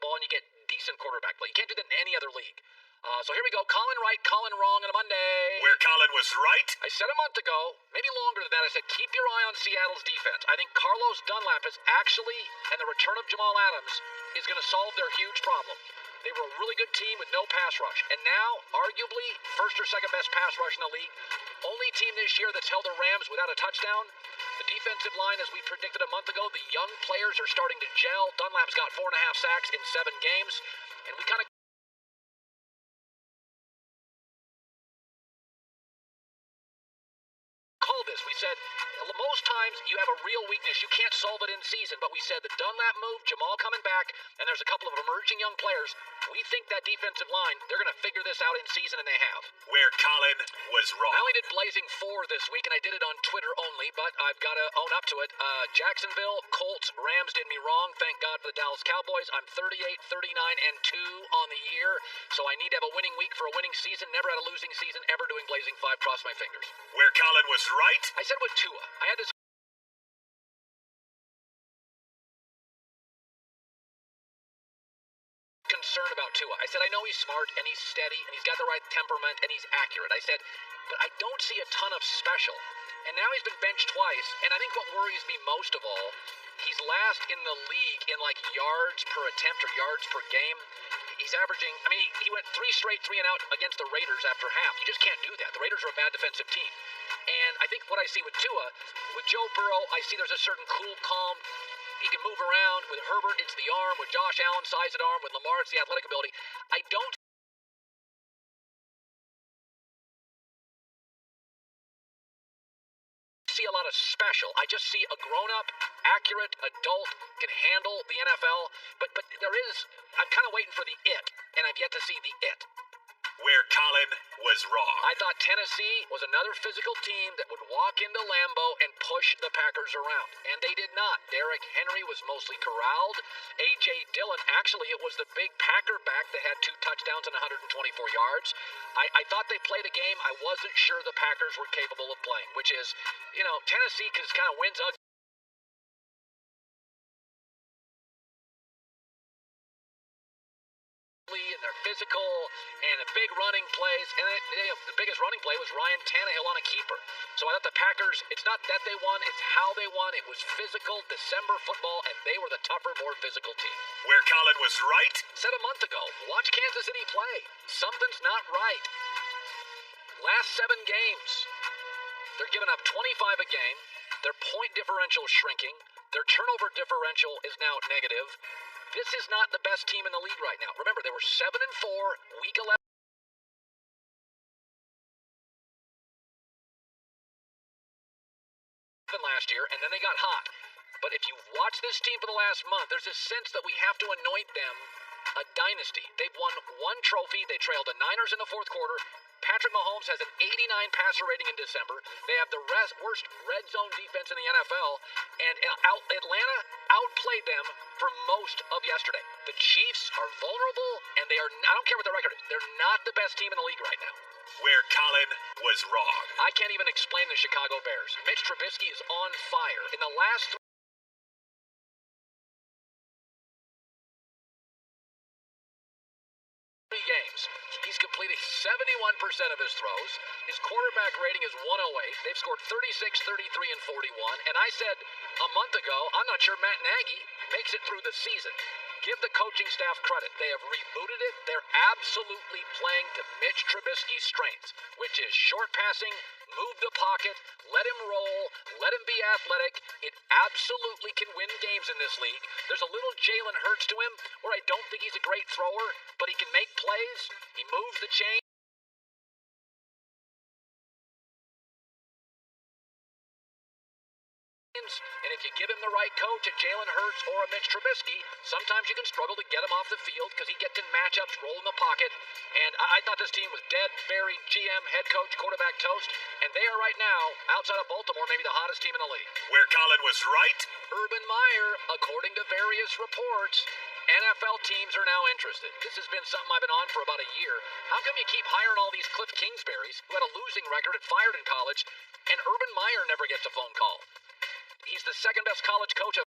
Speaker 6: ball and you get decent quarterback play. You can't do that in any other league. So here we go. Colin right, Colin wrong on a Monday.
Speaker 7: Where Colin was right?
Speaker 6: I said a month ago, maybe longer than that, I said keep your eye on Seattle's defense. I think Carlos Dunlap is actually, and the return of Jamal Adams, is going to solve their huge problem. They were a really good team with no pass rush. And now, arguably, first or second best pass rush in the league. Only team this year that's held the Rams without a touchdown. The defensive line, as we predicted a month ago, the young players are starting to gel. Dunlap's got 4.5 sacks in 7 games. And we kind of called this. We said, most times you have a real weakness. You can't solve it in season. But we said the Dunlap move, Jamal coming back, and there's a couple of emerging young players. We think that defensive line, they're going to figure this out in season, and they have.
Speaker 7: Where Colin was wrong.
Speaker 6: I only did Blazing 4 this week, and I did it on Twitter only, but I've got to own up to it. Jacksonville, Colts, Rams did me wrong. Thank God for the Dallas Cowboys. I'm 38, 39, and 2 on the year, so I need to have a winning week for a winning season. Never had a losing season ever doing Blazing 5. Cross my fingers.
Speaker 7: Where Colin was right.
Speaker 6: I said with Tua. I had this concern about Tua. I said, I know he's smart and he's steady and he's got the right temperament and he's accurate. I said, but I don't see a ton of special. And now he's been benched twice, and I think what worries me most of all, he's last in the league in like yards per attempt or yards per game. He's averaging, he went 3 straight 3 and out against the Raiders after half. You just can't do that. The Raiders are a bad defensive team. And I think what I see with Tua, with Joe Burrow, I see there's a certain cool, calm, he can move around. With Herbert, it's the arm. With Josh Allen, size at arm. With Lamar, it's the athletic ability. I don't see a lot of special. I just see a grown-up, accurate adult, can handle the NFL. But there is, I'm kind of waiting for the it, and I've yet to see the it.
Speaker 7: Where Colin was wrong.
Speaker 6: I thought Tennessee was another physical team that would walk into Lambeau and push the Packers around. And they did not. Derrick Henry was mostly corralled. A.J. Dillon, actually, it was the big Packer back that had 2 touchdowns and 124 yards. I thought they played a game I wasn't sure the Packers were capable of playing, which is, Tennessee just kind of wins ugly. And they're physical, and the big running plays, and the biggest running play was Ryan Tannehill on a keeper. So I thought the Packers, it's not that they won, it's how they won. It was physical December football, and they were the tougher, more physical team.
Speaker 7: Where Colin was right.
Speaker 6: Said a month ago, watch Kansas City play. Something's not right. Last 7 games, they're giving up 25 a game. Their point differential is shrinking. Their turnover differential is now negative. This is not the best team in the league right now. Remember, they were 7-4, week 11. Last year, and then they got hot. But if you've watched this team for the last month, there's this sense that we have to anoint them a dynasty. They've won 1 trophy. They trailed the Niners in the 4th quarter. Patrick Mahomes has an 89 passer rating in December. They have the worst red zone defense in the NFL. And Atlanta outplayed them for most of yesterday. The Chiefs are vulnerable, and they are, I don't care what their record is, they're not the best team in the league right now.
Speaker 7: Where Colin was wrong.
Speaker 6: I can't even explain the Chicago Bears. Mitch Trubisky is on fire. In the last completing 71% of his throws. His quarterback rating is 108. They've scored 36, 33, and 41. And I said a month ago, I'm not sure Matt Nagy makes it through the season. Give the coaching staff credit. They have rebooted it. They're absolutely playing to Mitch Trubisky's strengths, which is short passing, move the pocket, let him roll, let him be athletic. It absolutely can win games in this league. There's a little Jalen Hurts to him, where I don't think he's a great thrower, but he can make plays. He moves the chain. And if you give him the right coach, a Jalen Hurts or a Mitch Trubisky, sometimes you can struggle to get him off the field because he gets in matchups, roll in the pocket. And I thought this team was dead, buried, GM, head coach, quarterback toast. And they are right now, outside of Baltimore, maybe the hottest team in the league.
Speaker 7: Where Colin was right?
Speaker 6: Urban Meyer, according to various reports, NFL teams are now interested. This has been something I've been on for about a year. How come you keep hiring all these Cliff Kingsburys who had a losing record and fired in college, and Urban Meyer never gets a phone call? He's the second best college coach of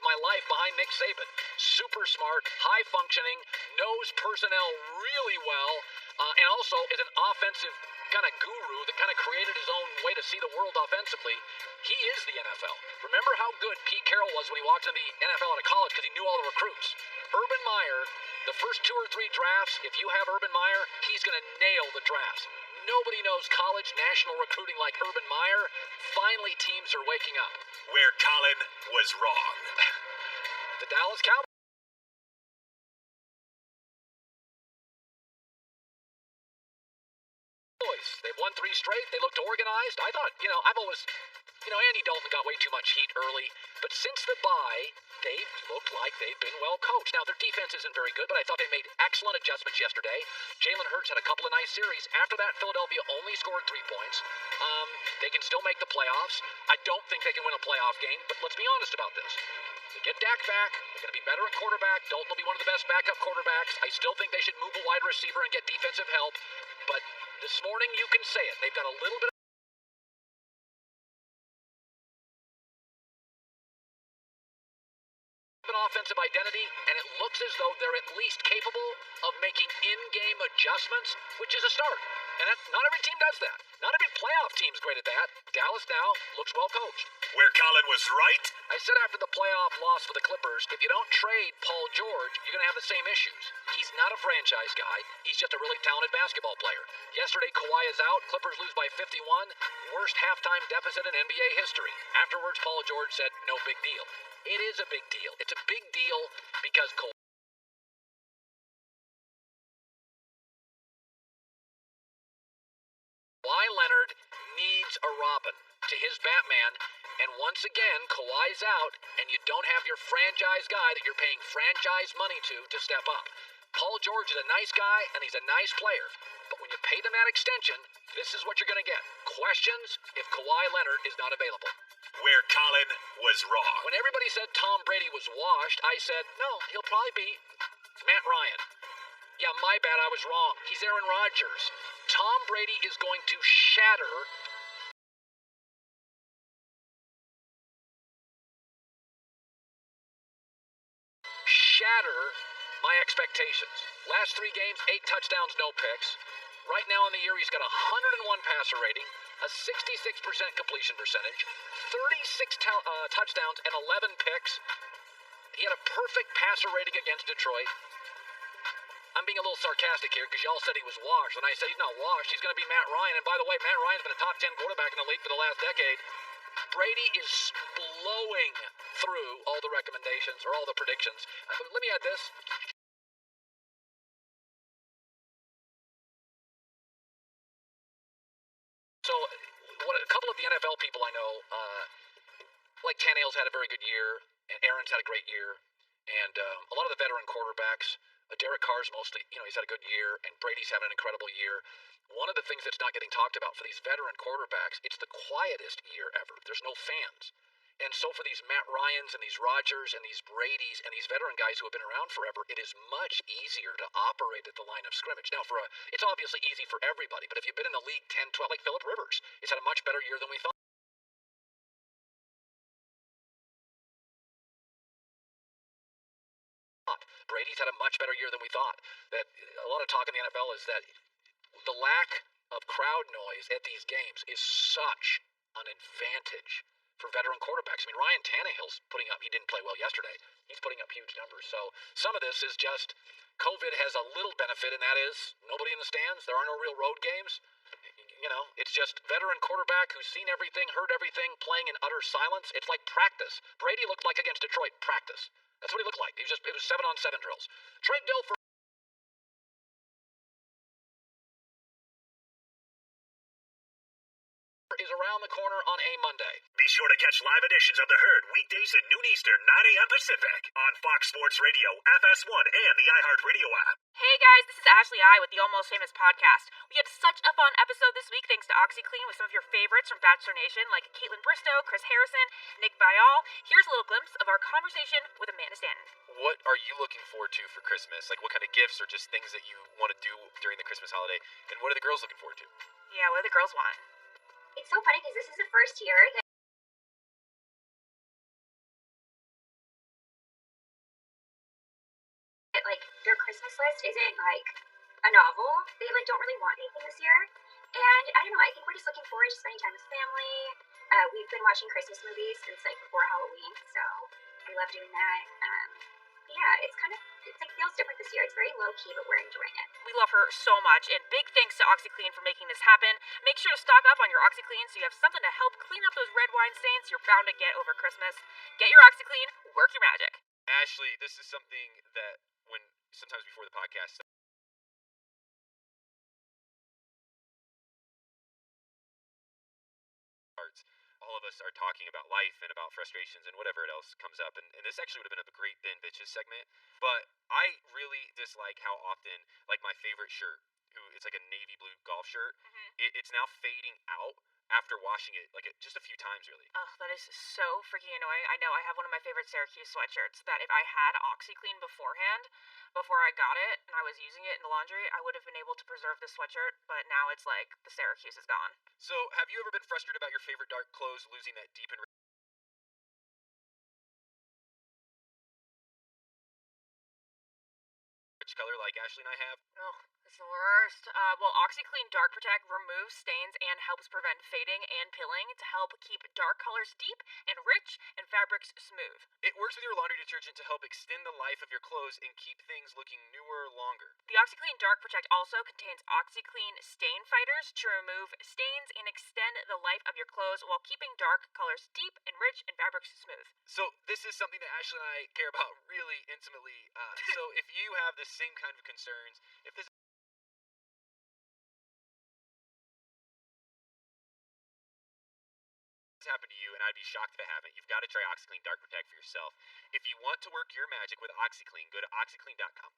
Speaker 6: my life behind Nick Saban. Super smart, high functioning, knows personnel really well, and also is an offensive kind of guru that kind of created his own way to see the world offensively. He is the NFL. Remember how good Pete Carroll was when he walked into the NFL out of college because he knew all the recruits. Urban Meyer, the first 2 or 3 drafts, if you have Urban Meyer, he's going to nail the drafts. Nobody knows college national recruiting like Urban Meyer. Finally, teams are waking up.
Speaker 7: Where Colin was wrong.
Speaker 6: The Dallas Cowboys. They've won 3 straight. They looked organized. I thought, I've always, Andy Dalton got way too much heat early. But since the bye, they've looked like they've been well coached. Now, their defense isn't very good, but I thought they made excellent adjustments yesterday. Jalen Hurts had a couple of nice series. After that, Philadelphia only scored 3 points. They can still make the playoffs. I don't think they can win a playoff game, but let's be honest about this. They get Dak back. They're going to be better at quarterback. Dalton will be one of the best backup quarterbacks. I still think they should move a wide receiver and get defensive help. But this morning, you can say it. They've got a little bit of an offensive identity, and it looks as though they're at least capable of making in-game adjustments, which is a start. And not every team does that. Not every playoff team's great at that. Dallas now looks well coached.
Speaker 7: Where Colin was right?
Speaker 6: I said after the playoff loss for the Clippers, if you don't trade Paul George, you're going to have the same issues. He's not a franchise guy. He's just a really talented basketball player. Yesterday, Kawhi is out. Clippers lose by 51. Worst halftime deficit in NBA history. Afterwards, Paul George said, no big deal. It is a big deal. It's a big deal because Kawhi Leonard needs a Robin to his Batman, and once again, Kawhi's out, and you don't have your franchise guy that you're paying franchise money to step up. Paul George is a nice guy, and he's a nice player, but when you pay them that extension, this is what you're going to get. Questions if Kawhi Leonard is not available.
Speaker 7: Where Colin was wrong.
Speaker 6: When everybody said Tom Brady was washed, I said, no, he'll probably be Matt Ryan. Yeah, my bad, I was wrong. He's Aaron Rodgers. Tom Brady is going to shatter my expectations. Last 3 games, 8 touchdowns, no picks. Right now in the year, he's got 101 passer rating, a 66% completion percentage, 36 touchdowns, and 11 picks. He had a perfect passer rating against Detroit. I'm being a little sarcastic here because y'all said he was washed, and I said he's not washed. He's going to be Matt Ryan. And by the way, Matt Ryan's been a top 10 quarterback in the league for the last decade. Brady is blowing through all the recommendations or all the predictions. Let me add this. So, a couple of the NFL people I know, like Tannehill's had a very good year, and Aaron's had a great year, and a lot of the veteran quarterbacks, Derek Carr's mostly, he's had a good year, and Brady's having an incredible year. One of the things that's not getting talked about for these veteran quarterbacks, it's the quietest year ever. There's no fans. And so for these Matt Ryans and these Rodgers and these Bradys and these veteran guys who have been around forever, it is much easier to operate at the line of scrimmage. Now, it's obviously easy for everybody, but if you've been in the league 10, 12, like Phillip Rivers, it's had a much better year than we thought. thought. Brady's had a much better year than we thought. That a lot of talk in the NFL is that the lack of crowd noise at these games is such an advantage for veteran quarterbacks. I mean, Ryan Tannehill's putting up, he didn't play well yesterday, he's putting up huge numbers. So some of this is just COVID has a little benefit, and that is nobody in the stands. There are no real road games. You know, it's just veteran quarterback who's seen everything, heard everything, playing in utter silence. It's like practice. Brady looked like against Detroit, practice. That's what he looked like. It was 7-on-7 drills. Trent Dilfer is around the corner on a Monday.
Speaker 7: Be sure to catch live editions of The Herd weekdays at noon Eastern, 9 a.m. Pacific on Fox Sports Radio, FS1, and the iHeartRadio app.
Speaker 8: Hey guys, this is Ashley I with the Almost Famous podcast. We had such a fun episode this week thanks to OxyClean with some of your favorites from Bachelor Nation like Caitlin Bristow, Chris Harrison, Nick Viall. Here's a little glimpse of our conversation with Amanda Stanton.
Speaker 10: What are you looking forward to for Christmas? Like, what kind of gifts or just things that you want to do during the Christmas holiday? And what are the girls looking forward to?
Speaker 8: Yeah, what do the girls want?
Speaker 12: It's so funny because this is the first year that like their Christmas list isn't like a novel. They like don't really want anything this year, and I don't know. I think we're just looking forward to spending time with family. We've been watching Christmas movies since like before Halloween, so we love doing that. Yeah, it's like feels different this year. It's very low key, but we're enjoying it.
Speaker 8: We love her so much, and big thanks to OxyClean for making this happen. Make sure to stock up on your OxyClean so you have something to help clean up those red wine stains you're bound to get over Christmas. Get your OxyClean, work your magic.
Speaker 10: Ashley, this is something that when sometimes before the podcast starts, all of us are talking about life and about frustrations and whatever else comes up. And this actually would have been a great Ben Bitches segment. But I really dislike how often, like my favorite shirt, it's like a navy blue golf shirt, it's now fading out after washing it, like just a few times, really.
Speaker 8: Ugh, that is so freaking annoying. I know, I have one of my favorite Syracuse sweatshirts that if I had OxyClean beforehand, before I got it, and I was using it in the laundry, I would have been able to preserve the sweatshirt, but now it's like the Syracuse is gone.
Speaker 10: So, have you ever been frustrated about your favorite dark clothes losing that deep and rich color like Ashley and I have?
Speaker 8: Oh, it's the worst. Well, OxyClean Dark Protect removes stains and helps prevent fading and pilling to help keep dark colors deep and rich and fabrics smooth.
Speaker 10: It works with your laundry detergent to help extend the life of your clothes and keep things looking newer longer.
Speaker 8: The OxyClean Dark Protect also contains OxyClean Stain Fighters to remove stains and extend the life of your clothes while keeping dark colors deep and rich and fabrics smooth.
Speaker 10: So this is something that Ashley and I care about really intimately. So if you have the same kind of concerns, if this happened to you, and I'd be shocked if it haven't, you've got to try OxyClean Dark Protect for yourself. If you want to work your magic with OxyClean, go to oxyclean.com.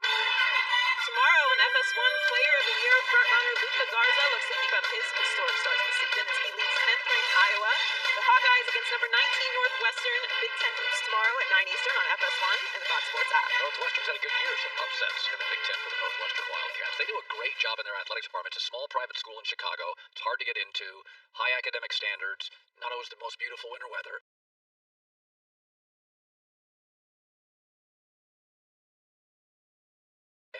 Speaker 1: Tomorrow, an FS1 Player of the Year frontrunner Luka Garza looks to keep up his historic start to the season as he leads 10th ranked Iowa. The Hawkeyes against number 19 Northwestern. Big Ten hoops tomorrow at 9 Eastern on FS1 and the Fox Sports app.
Speaker 6: Northwestern's had a good year, some upsets in the Big Ten for the Northwestern Wildcats. They do a great job in their athletics department. It's a small private school in Chicago. It's hard to get into, high academic standards, not always the most beautiful winter weather.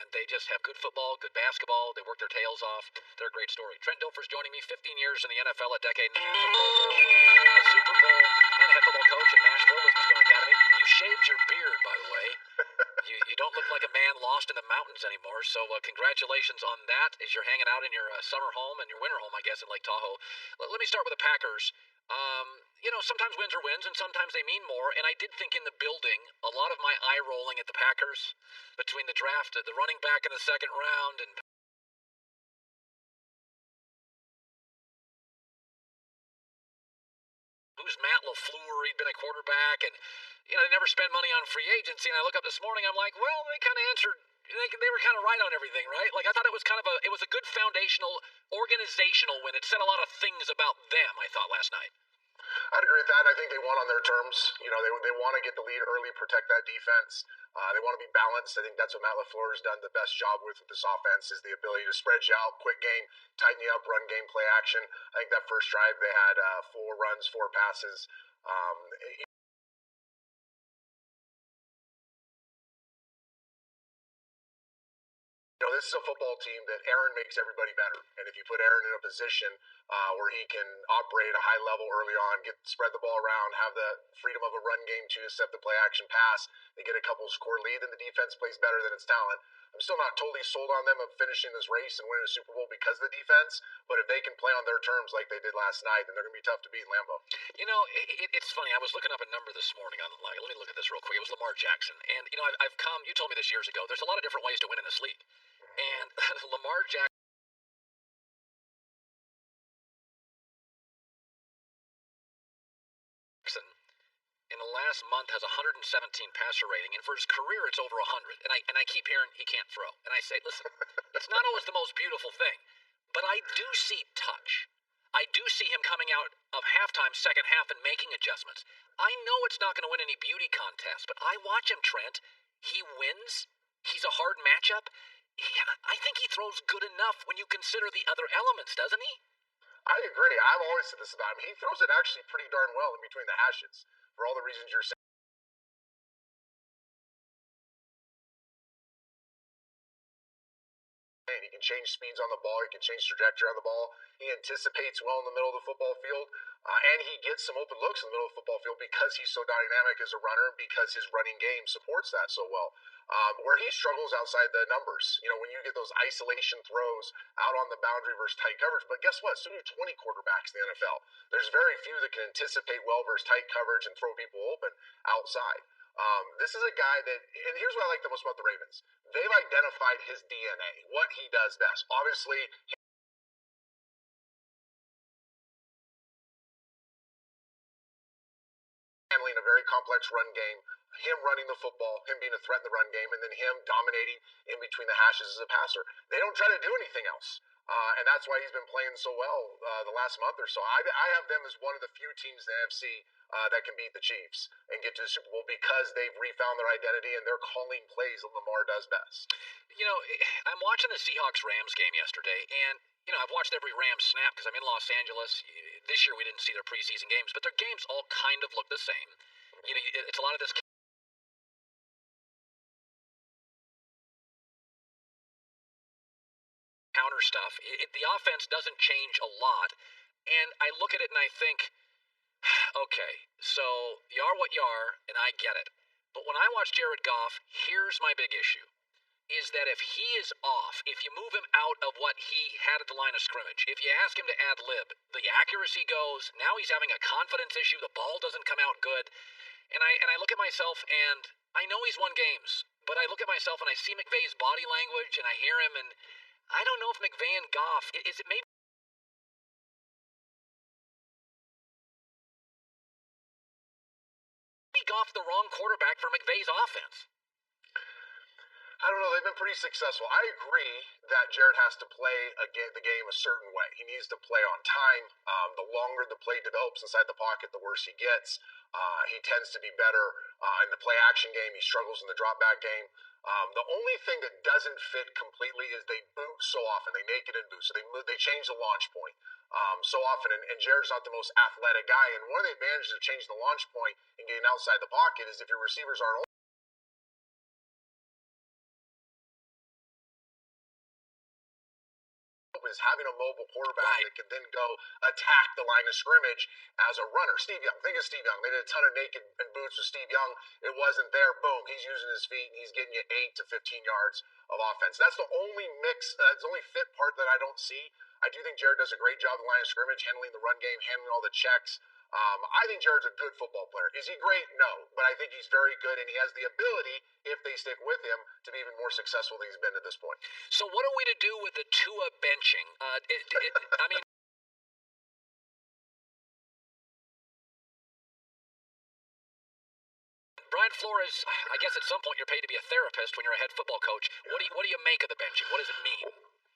Speaker 6: And they just have good football, good basketball. They work their tails off. They're a great story. Trent Dilfer's joining me, 15 years in the NFL, a decade in the a Super Bowl, and a head football coach in Nashville with the Academy. You shaved your beard, by the way. You don't look like a man lost in the mountains anymore, so congratulations on that as you're hanging out in your summer home and your winter home, I guess, in Lake Tahoe. Let me start with the Packers. Sometimes wins are wins, and sometimes they mean more. And I did think in the building, a lot of my eye rolling at the Packers between the draft, the running back in the second round, and who's Matt LaFleur? He'd been a quarterback, and they never spend money on free agency. And I look up this morning, I'm like, well, they kind of answered. They were kind of right on everything, right? Like I thought it was it was a good foundational, organizational win. It said a lot of things about them. I thought last night.
Speaker 16: I'd agree with that. I think they won on their terms. They want to get the lead early, protect that defense. They want to be balanced. I think that's what Matt LaFleur has done the best job with this offense is the ability to spread you out, quick game, tighten you up, run game, play action. I think that first drive they had 4 runs, 4 passes. This is a football team that Aaron makes everybody better. And if you put Aaron in a position where he can operate at a high level early on, spread the ball around, have the freedom of a run game to accept the play action pass, they get a couple score lead, and the defense plays better than its talent. I'm still not totally sold on them of finishing this race and winning a Super Bowl because of the defense, but if they can play on their terms like they did last night, then they're going to be tough to beat in Lambeau.
Speaker 6: It's funny. I was looking up a number this morning on let me look at this real quick. It was Lamar Jackson. And, you told me this years ago, there's a lot of different ways to win in this league. And Lamar Jackson in the last month has 117 passer rating, and for his career it's over 100. And I keep hearing he can't throw. And I say, listen, it's not always the most beautiful thing, but I do see touch. I do see him coming out of halftime, second half, and making adjustments. I know it's not going to win any beauty contest, but I watch him, Trent. He wins. He's a hard matchup. I think he throws good enough when you consider the other elements, doesn't he?
Speaker 16: I agree. I've always said this about him. He throws it actually pretty darn well in between the hashes for all the reasons you're saying. He can change speeds on the ball. He can change trajectory on the ball. He anticipates well in the middle of the football field. And he gets some open looks in the middle of the football field because he's so dynamic as a runner, because his running game supports that so well. Where he struggles outside the numbers, when you get those isolation throws out on the boundary versus tight coverage. But guess what? So do 20 quarterbacks in the NFL. There's very few that can anticipate well versus tight coverage and throw people open outside. This is a guy that, and here's what I like the most about the Ravens. They've identified his DNA, what he does best. Obviously, handling a very complex run game, him running the football, him being a threat in the run game, and then him dominating in between the hashes as a passer. They don't try to do anything else. And that's why he's been playing so well the last month or so. I have them as one of the few teams in the NFC that can beat the Chiefs and get to the Super Bowl because they've refound their identity and they're calling plays that Lamar does best.
Speaker 6: I'm watching the Seahawks-Rams game yesterday, and, I've watched every Rams snap because I'm in Los Angeles. This year we didn't see their preseason games, but their games all kind of look the same. It's a lot of this counter stuff. The offense doesn't change a lot, and I look at it and I think, okay, so you are what you are, and I get it. But when I watch Jared Goff, here's my big issue, is that if he is off, if you move him out of what he had at the line of scrimmage, if you ask him to ad lib, the accuracy goes, now he's having a confidence issue, the ball doesn't come out good, and I look at myself, and I know he's won games, but I look at myself and I see McVay's body language, and I hear him, and I don't know if McVay and Goff, is it maybe Goff the wrong quarterback for McVay's offense?
Speaker 16: I don't know. They've been pretty successful. I agree that Jared has to play the game a certain way. He needs to play on time. The longer the play develops inside the pocket, the worse he gets. He tends to be better in the play action game. He struggles in the drop back game. The only thing that doesn't fit completely is they boot so often. They make it in boot. So they change the launch point so often. And Jared's not the most athletic guy. And one of the advantages of changing the launch point and getting outside the pocket is if your receivers aren't is having a mobile quarterback that can then go attack the line of scrimmage as a runner. Steve Young, think of Steve Young. They did a ton of naked boots with Steve Young. It wasn't there. Boom. He's using his feet and he's getting you 8 to 15 yards of offense. That's the only that's the only fit part that I don't see. I do think Jared does a great job in the line of scrimmage, handling the run game, handling all the checks. I think Jared's a good football player. Is he great? No. But I think he's very good, and he has the ability, if they stick with him, to be even more successful than he's been at this point.
Speaker 6: So what are we to do with the Tua benching? I mean, Brian Flores, I guess at some point you're paid to be a therapist when you're a head football coach. What do you make of the benching? What does it mean?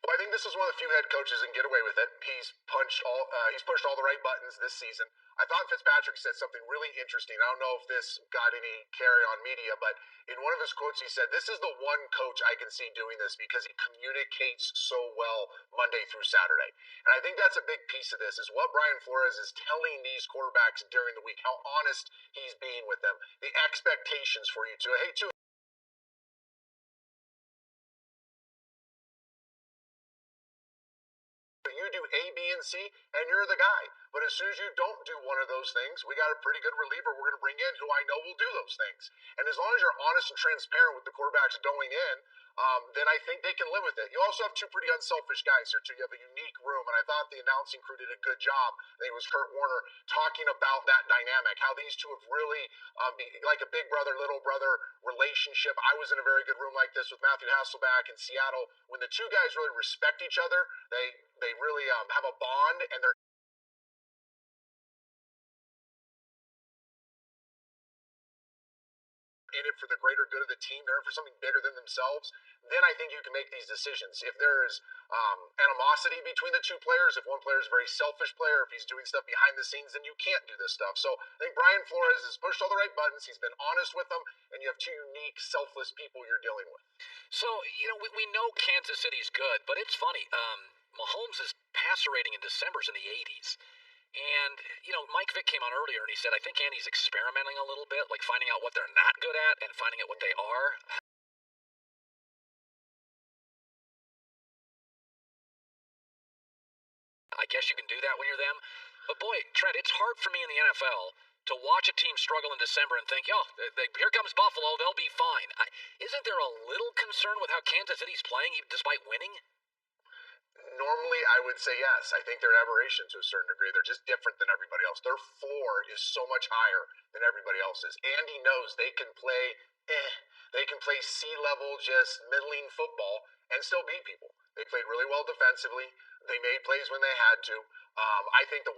Speaker 16: Well, I think this is one of the few head coaches that can get away with it. He's pushed all the right buttons this season. I thought Fitzpatrick said something really interesting. I don't know if this got any carry on media, but in one of his quotes he said, "This is the one coach I can see doing this because he communicates so well Monday through Saturday." And I think that's a big piece of this is what Brian Flores is telling these quarterbacks during the week, how honest he's being with them, the expectations for you to, hey, you do A, B, and C, and you're the guy. But as soon as you don't do one of those things, we got a pretty good reliever we're going to bring in who I know will do those things. And as long as you're honest and transparent with the quarterbacks going in, then I think they can live with it. You also have two pretty unselfish guys here, too. You have a unique room, and I thought the announcing crew did a good job. I think it was Kurt Warner talking about that dynamic, how these two have really like a big brother, little brother relationship. I was in a very good room like this with Matthew Hasselback in Seattle. When the two guys really respect each other, they really have a bond, and they're in it for the greater good of the team. They're in for something bigger than themselves. Then I think you can make these decisions. If there is animosity between the two players, if one player is a very selfish player, if he's doing stuff behind the scenes, then you can't do this stuff. So I think Brian Flores has pushed all the right buttons. He's been honest with them, and you have two unique, selfless people you're dealing with.
Speaker 6: So, we know Kansas City's good, but it's funny. Mahomes' passer rating in December is in the 80s. And, Mike Vick came on earlier and he said, I think Andy's experimenting a little bit, like finding out what they're not good at and finding out what they are. I guess you can do that when you're them. But boy, Trent, it's hard for me in the NFL to watch a team struggle in December and think, here comes Buffalo, they'll be fine. Isn't there a little concern with how Kansas City's playing despite winning?
Speaker 16: Normally, I would say yes. I think they're an aberration to a certain degree. They're just different than everybody else. Their floor is so much higher than everybody else's. Andy knows they can play C-level, just middling football and still beat people. They played really well defensively. They made plays when they had to. I think the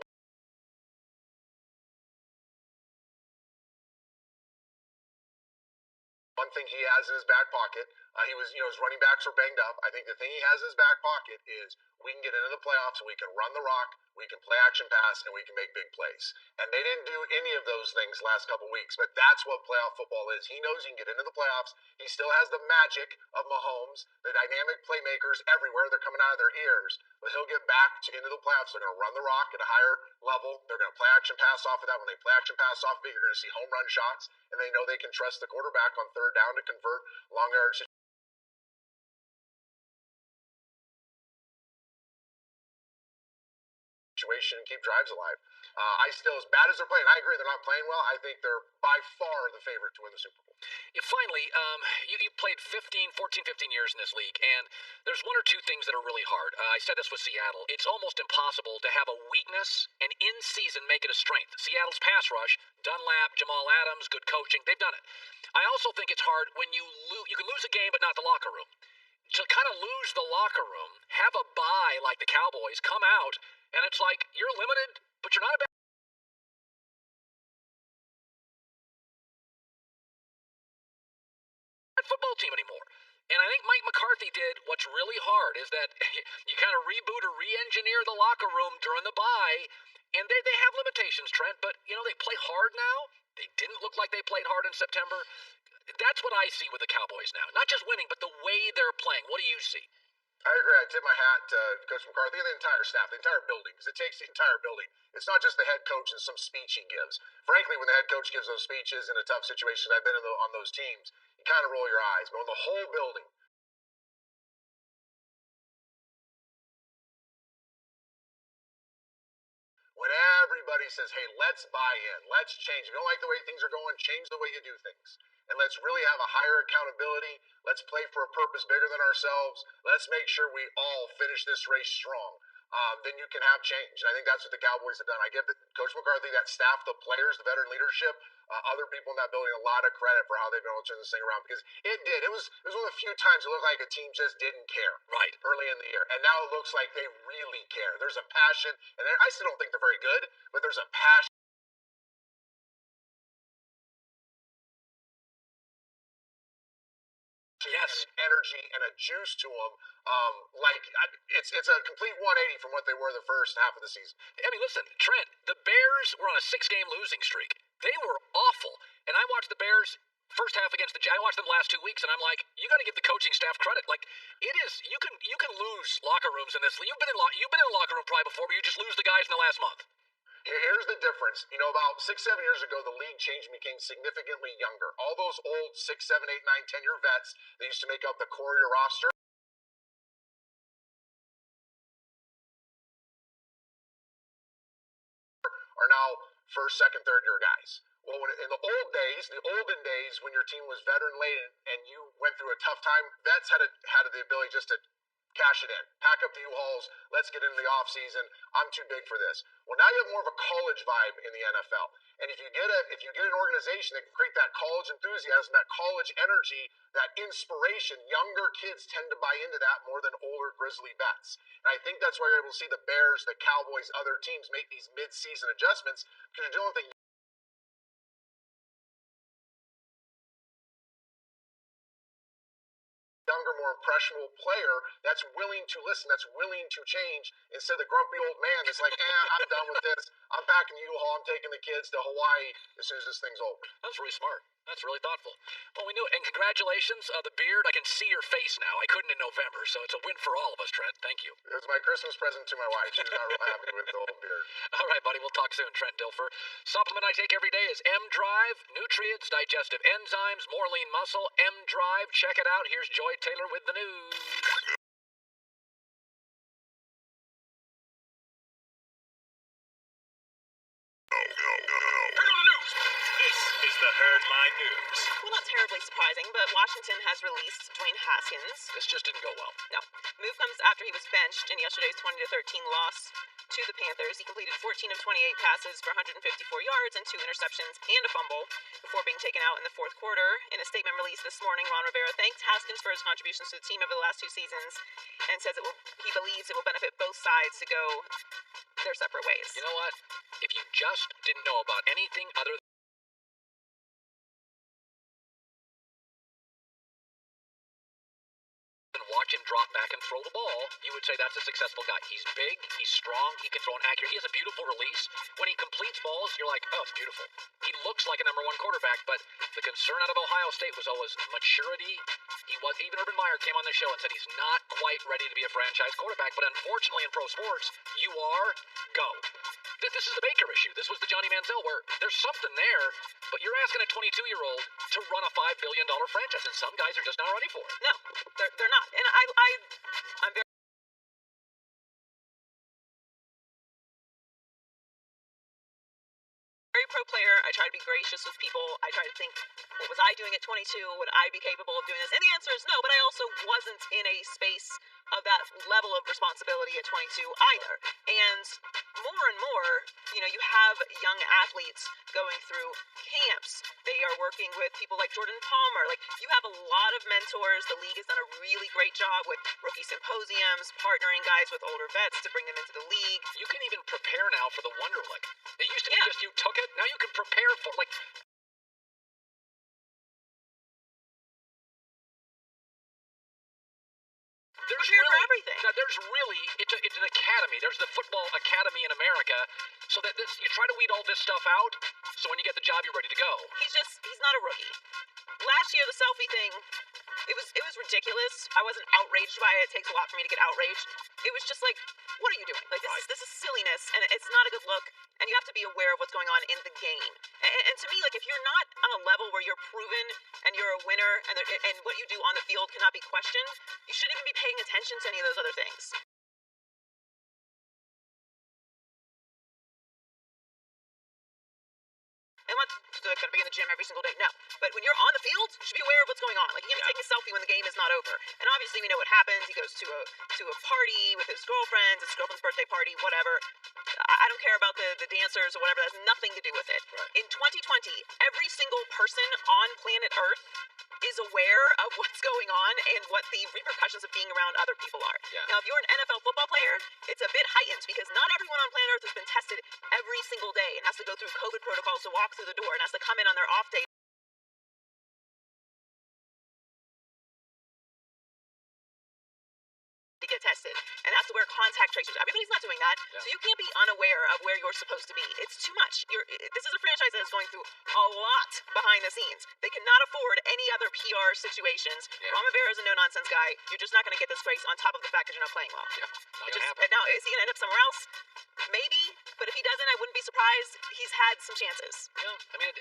Speaker 16: one thing he has in his back pocket, his running backs are banged up. I think the thing he has in his back pocket is we can get into the playoffs and we can run the rock, we can play action pass, and we can make big plays. And they didn't do any of those things last couple weeks, but that's what playoff football is. He knows he can get into the playoffs. He still has the magic of Mahomes, the dynamic playmakers everywhere. They're coming out of their ears. But he'll get back into the playoffs. They're going to run the rock at a higher level. They're going to play action pass off of that. When they play action pass off of it, you're going to see home run shots, and they know they can trust the quarterback on third down to convert long yard situation and keep drives alive. I still, as bad as they're playing, I agree they're not playing well. I think they're by far the favorite to win the Super Bowl.
Speaker 6: Finally, you played 14, 15 years in this league, and there's one or two things that are really hard. I said this with Seattle. It's almost impossible to have a weakness and in season make it a strength. Seattle's pass rush, Dunlap, Jamal Adams, good coaching, they've done it. I also think it's hard when you can lose a game but not the locker room. To kind of lose the locker room, have a bye like the Cowboys, come out, and it's like you're limited, but you're not a bad football team anymore. And I think Mike McCarthy did what's really hard is that you kind of reboot or re-engineer the locker room during the bye, and they have limitations, Trent, but, they play hard now. They didn't look like they played hard in September. That's what I see with the Cowboys now. Not just winning, but the way they're playing. What do you see?
Speaker 16: I agree. I tip my hat to Coach McCarthy and the entire staff, the entire building, because it takes the entire building. It's not just the head coach and some speech he gives. Frankly, when the head coach gives those speeches in a tough situation, I've been on those teams, you kind of roll your eyes. But when the whole building, when everybody says, hey, let's buy in, let's change. If you don't like the way things are going, change the way you do things. And let's really have a higher accountability. Let's play for a purpose bigger than ourselves. Let's make sure we all finish this race strong. Then you can have change. And I think that's what the Cowboys have done. I give Coach McCarthy, that staff, the players, the veteran leadership, other people in that building a lot of credit for how they've been able to turn this thing around, because it did. It was one of the few times it looked like a team just didn't care early in the year. And now it looks like they really care. There's a passion. And I still don't think they're very good, but there's a passion.
Speaker 6: Yes,
Speaker 16: energy and a juice to them. It's a complete 180 from what they were the first half of the season.
Speaker 6: I mean, listen, Trent, the Bears were on a 6-game losing streak. They were awful. And I watched the Bears first half against the Giants. I watched them the last 2 weeks, and I'm like, you got to give the coaching staff credit. Like, it is, you can lose locker rooms in this. You've been in a locker room probably before, but you just lose the guys in the last month.
Speaker 16: Here's the difference. About 6-7 years ago, the league changed and became significantly younger. All those old 6, 7, 8, 9, 10-year vets that used to make up the core of your roster are now first, second, third year guys. Well, in the olden days, when your team was veteran laden and you went through a tough time, vets had the ability just to cash it in, pack up the U-Hauls, let's get into the offseason. I'm too big for this. Well, now you have more of a college vibe in the NFL. And if you get an organization that can create that college enthusiasm, that college energy, that inspiration, younger kids tend to buy into that more than older grizzly vets. And I think that's why you're able to see the Bears, the Cowboys, other teams make these mid-season adjustments, because you're dealing with a younger, more impressionable player that's willing to listen, that's willing to change, instead of the grumpy old man that's like, I'm done with this. I'm packing the U-Haul. I'm taking the kids to Hawaii as soon as this thing's over.
Speaker 6: That's really smart. That's really thoughtful. Well, we knew it. And congratulations. The beard, I can see your face now. I couldn't in November, so it's a win for all of us, Trent. Thank you.
Speaker 16: It was my Christmas present to my wife. She was not real happy with the old beard.
Speaker 6: All right, buddy. We'll talk soon, Trent Dilfer. Supplement I take every day is M-Drive. Nutrients, digestive enzymes, more lean muscle. M-Drive. Check it out. Here's Joy Taylor with the news.
Speaker 7: This is the Herdline News.
Speaker 1: Well, not terribly surprising, but Washington has released Dwayne Haskins.
Speaker 6: This just didn't go well.
Speaker 1: No. Move comes after he was benched in yesterday's 20-13 loss to the Panthers. He completed 14 of 28 passes for 154 yards and 2 interceptions and a fumble before being taken out in the fourth quarter. In a statement released this morning, Ron Rivera thanked Haskins for his contributions to the team over the last 2 seasons and says he believes it will benefit both sides to go their separate ways.
Speaker 6: You know what? If you just didn't know about anything other than watch him drop back and throw the ball, you would say that's a successful guy. He's big, he's strong, he can throw an accurate. He has a beautiful release. When he completes balls, you're like, oh, it's beautiful. He looks like a number 1 quarterback, but the concern out of Ohio State was always maturity. Even Urban Meyer came on the show and said he's not quite ready to be a franchise quarterback, but unfortunately in pro sports, you are, go. This is the Baker issue. This was the Johnny Manziel, where there's something there, but you're asking a 22-year-old to run a $5 billion franchise, and some guys are just not ready for it.
Speaker 1: No, they're not. And I'm very pro player. I try to be gracious with people. I try to think, what was I doing at 22? Would I be capable of doing this? And the answer is no, but I also wasn't in a space of that level of responsibility at 22 either. And more and more, you have young athletes going through camps. They are working with people like Jordan Palmer. Like, you have a lot of mentors. The league has done a really great job with rookie symposiums, partnering guys with older vets to bring them into the league.
Speaker 6: You can even prepare now for the Wonderlic. It used to be just you took it. Now you can prepare for, there's really it's an academy. There's the football academy in America, so that you try to weed all this stuff out, so when you get the job, you're ready to go.
Speaker 1: He's not a rookie. Last year, the selfie thing, it was ridiculous. I wasn't outraged by it. It takes a lot for me to get outraged. It was just like, what are you doing? Like, this is silliness, and it's not a good look, and you have to be aware of what's going on in the game. And to me, like, if you're not on a level where you're proven and you're a winner and what you do on the field cannot be questioned, you shouldn't even be paying attention to any of those other things. I'm not going to be in the gym every single day. No. But when you're on the field, you should be aware of what's going on. Like, you can't be taking a selfie when the game is not over. And obviously, we know what happens. He goes to a party with his girlfriends. It's his girlfriend's birthday party, whatever. I don't care about the dancers or whatever. That has nothing to do with it. Right. In 2020, every single person on planet Earth is aware of what's going on and what the repercussions of being around other people are. Yeah. Now, if you're an NFL football player, it's a bit heightened because not everyone on planet Earth has been tested every single day and has to go through COVID protocols to walk through the door and has to come in on their off day to get tested and has to wear contact tracers. Everybody's not doing that. Yeah. So you can't be unaware of where you're supposed to be. It's too much. This is a franchise that is going through a lot behind the scenes. They cannot afford any other PR situations. Yeah. Ron Rivera is a no-nonsense guy. You're just not going to get this grace on top of the fact that you're not playing well. Yeah, not gonna happen. Now, is he going to end up somewhere else? Maybe. But if he doesn't, I wouldn't be surprised. He's had some chances. Yeah, I mean,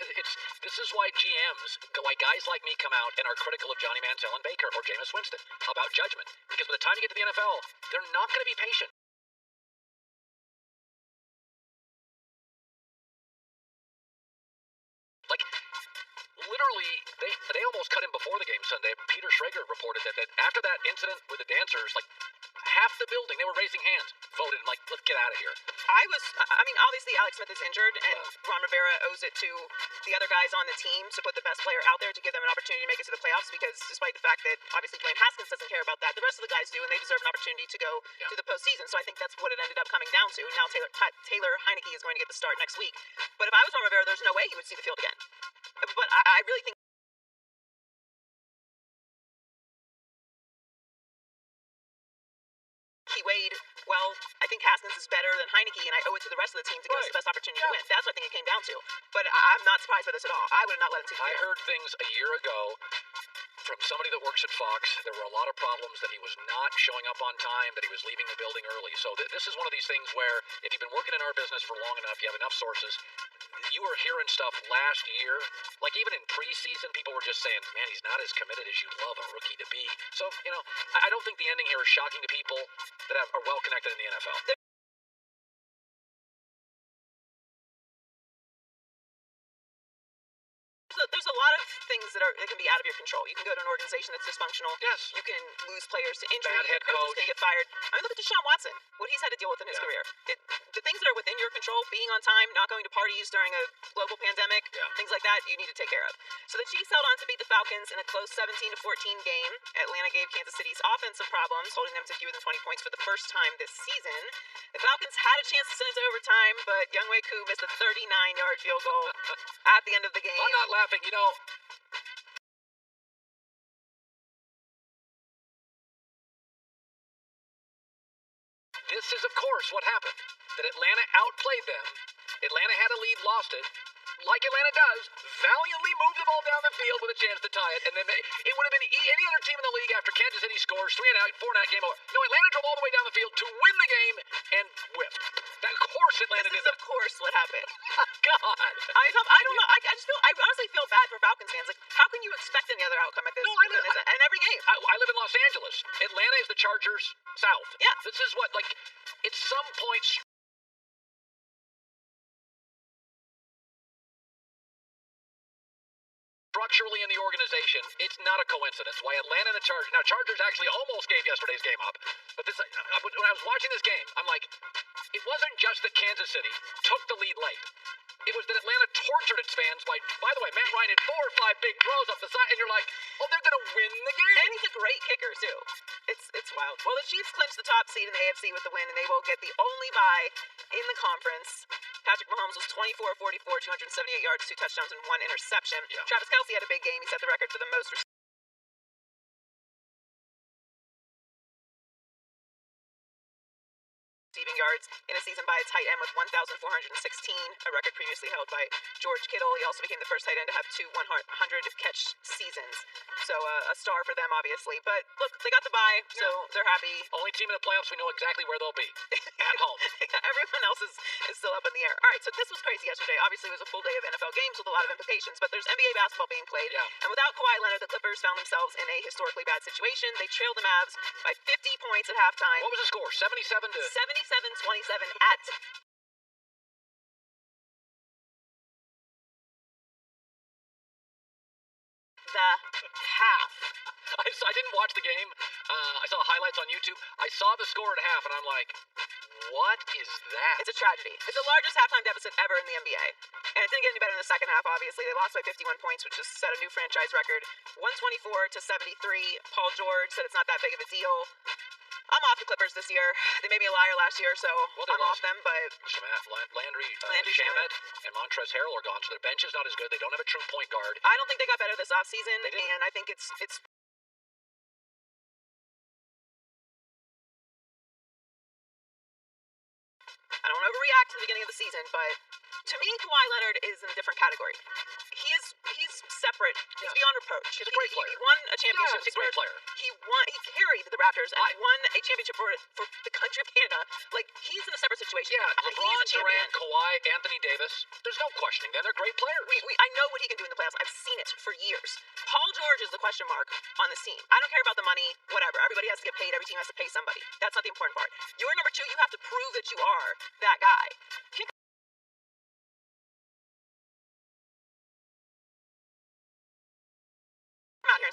Speaker 1: this is why GMs, like guys like me, come out and are critical of Johnny Manziel and Baker or Jameis Winston about judgment. Because by the time you get to the NFL, they're not going to be patient.
Speaker 6: Like, literally, they almost cut him before the game Sunday. Peter Schrager reported that after that incident with the dancers, like, half the building, they were raising hands, voted, like, let's get out of here.
Speaker 1: I mean, obviously Alex Smith is injured, and Ron Rivera owes it to the other guys on the team to put the best player out there to give them an opportunity to make it to the playoffs, because despite the fact that obviously Dwayne Haskins doesn't care about that, the rest of the guys do, and they deserve an opportunity to go to the postseason. So I think that's what it ended up coming down to. Now Taylor Heineke is going to get the start next week. But if I was Ron Rivera, there's no way he would see the field again. But I really think he weighed, well, I think Haskins is better than Heineke, and I owe it to the rest of the team to give us the best opportunity to win. That's what I think it came down to. But I'm not surprised by this at all. I would have not let him see the field.
Speaker 6: I heard things a year ago from somebody that works at Fox. There were a lot of problems that he was not showing up on time, that he was leaving the building early. So this is one of these things where if you've been working in our business for long enough, you have enough sources, you were hearing stuff last year. Like, even in preseason, people were just saying, man, he's not as committed as you love a rookie to be. So, you know, I don't think the ending here is shocking to people that are well connected in the NFL.
Speaker 1: There's a lot of things that can be out of your control. You can go to an organization that's dysfunctional.
Speaker 6: Yes.
Speaker 1: You can lose players to injury.
Speaker 6: Bad head
Speaker 1: Your coach is
Speaker 6: coach.
Speaker 1: going to get fired. I mean, look at Deshaun Watson. What he's had to deal with in his career. The things that are within your control, being on time, not going to parties during a global pandemic, things like that, you need to take care of. So the Chiefs held on to beat the Falcons in a close 17-14 game. Atlanta gave Kansas City's offense some problems, holding them to fewer than 20 points for the first time this season. The Falcons had a chance to send it to overtime, but Younghoe Koo missed a 39-yard field goal at the end of the game.
Speaker 6: I'm not laughing, you know. This is, of course, what happened. That Atlanta outplayed them. Atlanta had a lead, lost it. Like Atlanta does, valiantly moved the ball down the field with a chance to tie it, and then it would have been any other team in the league after Kansas City scores 3 and out, 4 and out, game over. No, Atlanta drove all the way down the field to win the game and whipped. Of course Atlanta did that.
Speaker 1: Of course what happened.
Speaker 6: God.
Speaker 1: I don't know. I honestly feel bad for Falcons fans. Like, how can you expect any other outcome at this? In every game.
Speaker 6: I live in Los Angeles. Atlanta is the Chargers South.
Speaker 1: Yeah.
Speaker 6: This is what, like, at some point, structurally in the organization, it's not a coincidence why Atlanta and the Chargers. Now, Chargers actually almost gave yesterday's game up, but this, when I was watching this game, I'm like, it wasn't just that Kansas City took the lead late. It was that Atlanta tortured its fans by the way, Matt Ryan had 4 or 5 big throws up the side, and you're like, oh, they're going to win the game.
Speaker 1: And he's a great kicker, too. It's wild. Well, the Chiefs clinched the top seed in the AFC with the win, and they will get the only bye in the conference. Patrick Mahomes was 24-44, 278 yards, 2 touchdowns, and 1 interception.
Speaker 6: Yeah.
Speaker 1: Travis Kelce had a big game. He set the record for the most receiving yards in a season by a tight end with 1,416, a record previously held by George Kittle. He also became the first tight end to have 2 100-catch seasons. So a star for them, obviously. But look, they got the bye, so they're happy.
Speaker 6: Only team in the playoffs we know exactly where they'll be. At home.
Speaker 1: Everyone else is still up in the air. All right, so this was crazy yesterday. Obviously, it was a full day of NFL games with a lot of implications, but there's NBA basketball being played.
Speaker 6: Yeah.
Speaker 1: And without Kawhi Leonard, the Clippers found themselves in a historically bad situation. They trailed the Mavs by 50 points at halftime.
Speaker 6: What was the score? 77 to
Speaker 1: 77-27 at the half.
Speaker 6: I didn't watch the game. I saw highlights on YouTube. I saw the score at half, and I'm like, what is that?
Speaker 1: It's a tragedy. It's the largest halftime deficit ever in the NBA. And it didn't get any better in the second half, obviously. They lost by 51 points, which just set a new franchise record. 124-73. Paul George said it's not that big of a deal. I'm off the Clippers this year. They made me a liar last year, so I'm off them, but
Speaker 6: Landry Shamet and Montrezl Harrell are gone, so their bench is not as good. They don't have a true point guard.
Speaker 1: I don't think they got better this offseason, and I think it's I don't want to overreact to the beginning of the season, but to me, Kawhi Leonard is in a different category. He's separate. He's beyond reproach.
Speaker 6: He's a great player.
Speaker 1: He won a championship.
Speaker 6: Yeah, he's a great player.
Speaker 1: He carried the Raptors and won a championship for the country of Canada. Like, he's in a separate situation.
Speaker 6: Yeah, LeBron, Durant, Kawhi, Anthony Davis. There's no questioning them. They're great players.
Speaker 1: I know what he can do in the playoffs. I've seen it for years. Paul George is the question mark on this team. I don't care about the money, whatever. Everybody has to get paid. Every team has to pay somebody. That's not the important part. You're number 2. You have to prove that you are that guy.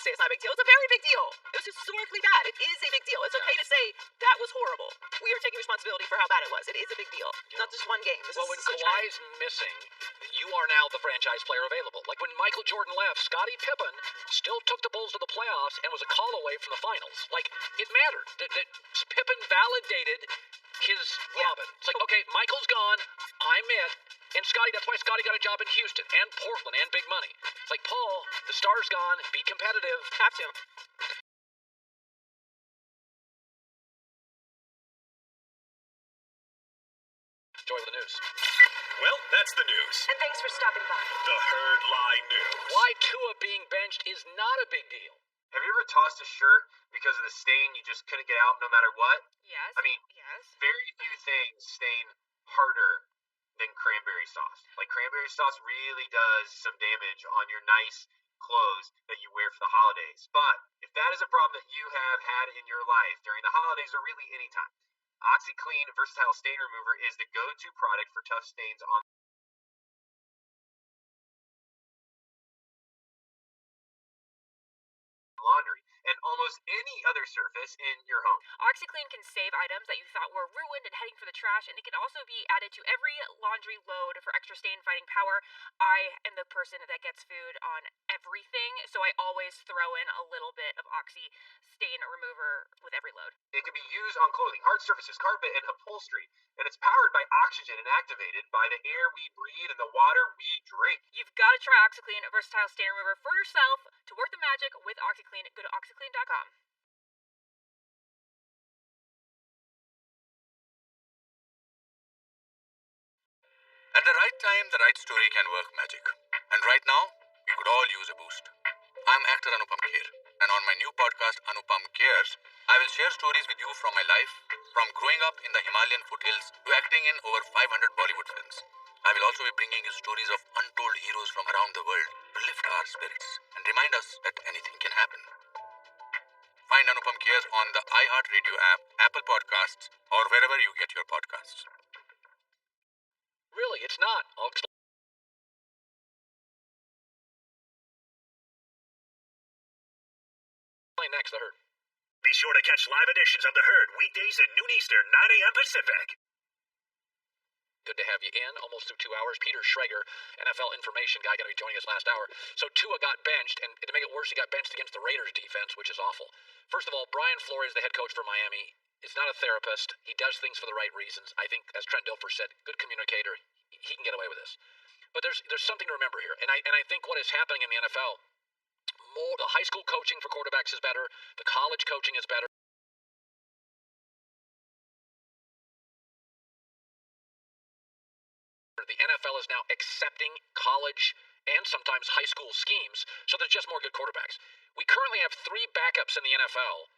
Speaker 1: say it's not a big deal. It's a very big deal. It was historically bad. It is a big deal. It's okay to say that was horrible. We are taking responsibility for how bad it was. It is a big deal. It's not just one game.
Speaker 6: Well, when Kawhi's missing, you are now the franchise player available. Like when Michael Jordan left, Scottie Pippen still took the Bulls to the playoffs and was a call away from the finals. Like, it mattered. That Pippen validated his Robin. It's like, okay, Michael's gone. I'm it. And Scottie, that's why Scottie got a job in Houston and Portland and big money. It's like, Paul, the star's gone. Be competitive.
Speaker 1: Have to.
Speaker 6: Enjoy the news.
Speaker 7: Well, that's the news.
Speaker 3: And thanks for stopping by.
Speaker 7: The Herd Lie News.
Speaker 6: Why Tua being benched is not a big deal.
Speaker 9: Have you ever tossed a shirt because of the stain you just couldn't get out no matter what?
Speaker 8: Yes.
Speaker 9: I mean, very few things stain harder than cranberry sauce. Like, cranberry sauce really does some damage on your nice clothes that you wear for the holidays. But if that is a problem that you have had in your life during the holidays or really any time, OxyClean Versatile Stain Remover is the go-to product for tough stains on laundry and almost any other surface in your home.
Speaker 8: OxyClean can save items that you thought were ruined and heading for the trash, and it can also be added to every laundry load for extra stain-fighting power. I am the person that gets food on everything, so I always throw in a little bit of Oxy stain remover with every load.
Speaker 9: It can be used on clothing, hard surfaces, carpet, and upholstery, and it's powered by oxygen and activated by the air we breathe and the water we drink.
Speaker 8: You've got to try OxyClean Versatile Stain Remover for yourself. To work the magic with OxyClean, go to OxyClean.com.
Speaker 14: At the right time, the right story can work magic. And right now, we could all use a boost. I'm actor Anupam Kher, and on my new podcast, Anupam Cares, I will share stories with you from my life, from growing up in the Himalayan foothills to acting in over 500 Bollywood films. I will also be bringing you stories of untold heroes from around the world to lift our spirits and remind us that anything can happen. Find Anupam Cares on the iHeartRadio app, Apple Podcasts, or wherever you get your podcasts.
Speaker 6: Really, it's not. I'll explain next, The Herd.
Speaker 7: Be sure to catch live editions of The Herd weekdays at noon Eastern, 9 a.m. Pacific.
Speaker 6: Good to have you in, almost through 2 hours. Peter Schrager, NFL information guy, going to be joining us last hour. So Tua got benched, and to make it worse, he got benched against the Raiders defense, which is awful. First of all, Brian Flores, the head coach for Miami, is not a therapist. He does things for the right reasons. I think, as Trent Dilfer said, good communicator. He can get away with this. But there's something to remember here, and I think what is happening in the NFL, the high school coaching for quarterbacks is better. The college coaching is better. The NFL is now accepting college and sometimes high school schemes, so there's just more good quarterbacks. We currently have 3 backups in the NFL.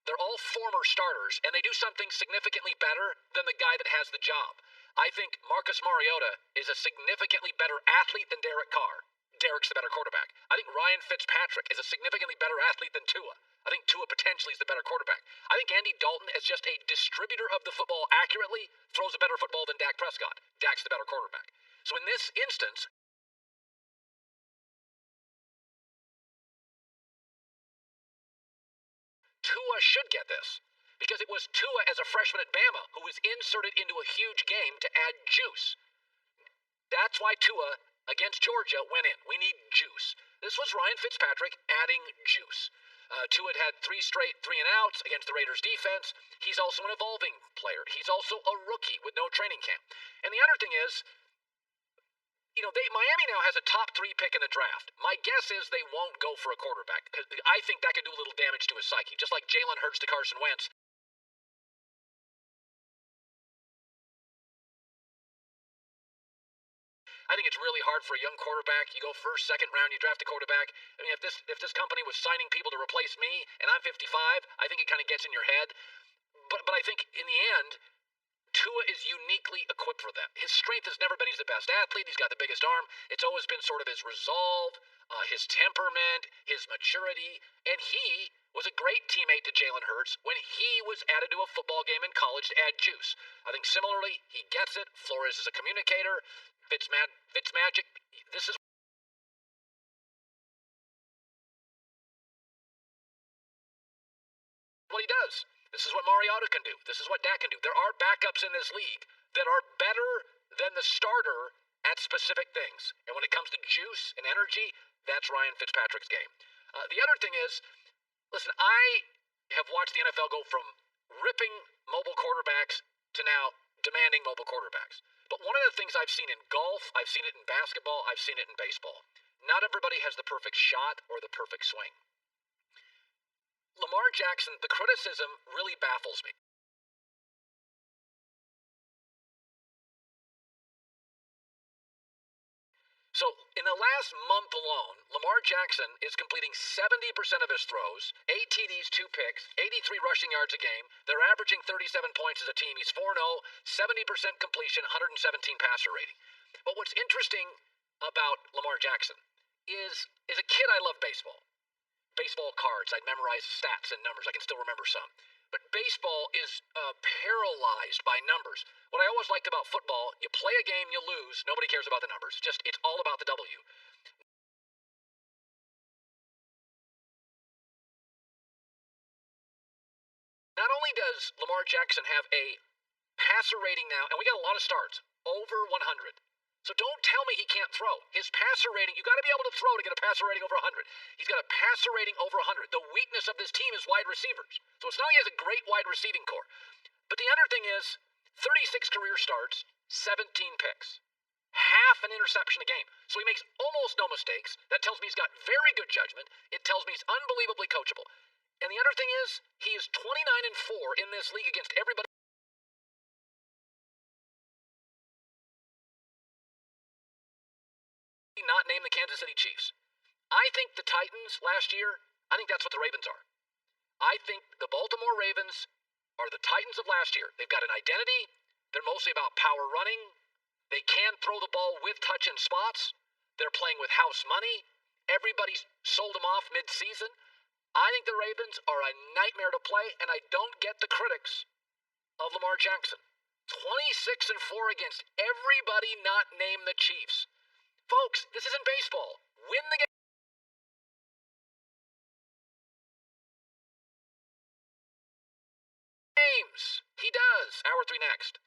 Speaker 6: They're all former starters, and they do something significantly better than the guy that has the job. I think Marcus Mariota is a significantly better athlete than Derek Carr. Derek's the better quarterback. I think Ryan Fitzpatrick is a significantly better athlete than Tua. I think Tua potentially is the better quarterback. I think Andy Dalton, as just a distributor of the football accurately, throws a better football than Dak Prescott. Dak's the better quarterback. So in this instance, Tua should get this, because it was Tua as a freshman at Bama who was inserted into a huge game to add juice. That's why Tua against Georgia went in. We need juice. This was Ryan Fitzpatrick adding juice. Tua had 3 straight 3-and-outs against the Raiders defense. He's also an evolving player. He's also a rookie with no training camp. And the other thing is, Miami now has a top 3 pick in the draft. My guess is they won't go for a quarterback. I think that could do a little damage to his psyche, just like Jalen Hurts to Carson Wentz. I think it's really hard for a young quarterback. You go first, second round, you draft a quarterback. I mean, if this company was signing people to replace me, and I'm 55, I think it kind of gets in your head. But I think in the end, Tua is uniquely equipped for that. His strength has never been he's the best athlete. He's got the biggest arm. It's always been sort of his resolve, his temperament, his maturity. And he was a great teammate to Jalen Hurts when he was added to a football game in college to add juice. I think similarly, he gets it. Flores is a communicator. Fitzmagic, this is does. This is what Mariota can do. This is what Dak can do. There are backups in this league that are better than the starter at specific things. And when it comes to juice and energy, that's Ryan Fitzpatrick's game. The other thing is, listen, I have watched the NFL go from ripping mobile quarterbacks to now demanding mobile quarterbacks. But one of the things I've seen in golf, I've seen it in basketball, I've seen it in baseball. Not everybody has the perfect shot or the perfect swing. Lamar Jackson, the criticism really baffles me. So, in the last month alone, Lamar Jackson is completing 70% of his throws, 8 TDs, 2 picks, 83 rushing yards a game. They're averaging 37 points as a team. He's 4-0, 70% completion, 117 passer rating. But what's interesting about Lamar Jackson is, as a kid, I loved baseball. Baseball cards. I'd memorize stats and numbers. I can still remember some. But baseball is paralyzed by numbers. What I always liked about football, you play a game, you lose, nobody cares about the numbers. It's all about the W. Not only does Lamar Jackson have a passer rating now, and we got a lot of starts, over 100. So don't tell me he can't throw. His passer rating, you got to be able to throw to get a passer rating over 100. He's got a passer rating over 100. The weakness of this team is wide receivers. So it's not like he has a great wide receiving core. But the other thing is, 36 career starts, 17 picks. Half an interception a game. So he makes almost no mistakes. That tells me he's got very good judgment. It tells me he's unbelievably coachable. And the other thing is, he is 29-4 in this league against everybody. Not name the Kansas City Chiefs. I think the Titans last year, I think that's what the Ravens are. I think the Baltimore Ravens are the Titans of last year. They've got an identity. They're mostly about power running. They can throw the ball with touch and spots. They're playing with house money. Everybody's sold them off mid-season. I think the Ravens are a nightmare to play, and I don't get the critics of Lamar Jackson. 26-4 against everybody not named the Chiefs. Folks, this isn't baseball. Win the games. He does. Hour 3 next.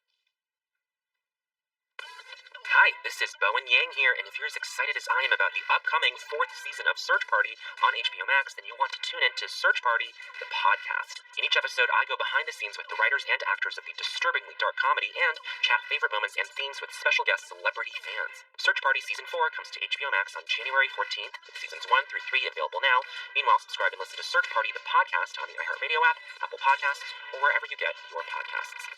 Speaker 2: Hi, this is Bowen Yang here, and if you're as excited as I am about the upcoming 4th season of Search Party on HBO Max, then you want to tune in to Search Party, the podcast. In each episode, I go behind the scenes with the writers and actors of the disturbingly dark comedy and chat favorite moments and themes with special guest celebrity fans. Search Party Season 4 comes to HBO Max on January 14th, with Seasons 1 through 3 available now. Meanwhile, subscribe and listen to Search Party, the podcast on the iHeartRadio app, Apple Podcasts, or wherever you get your podcasts.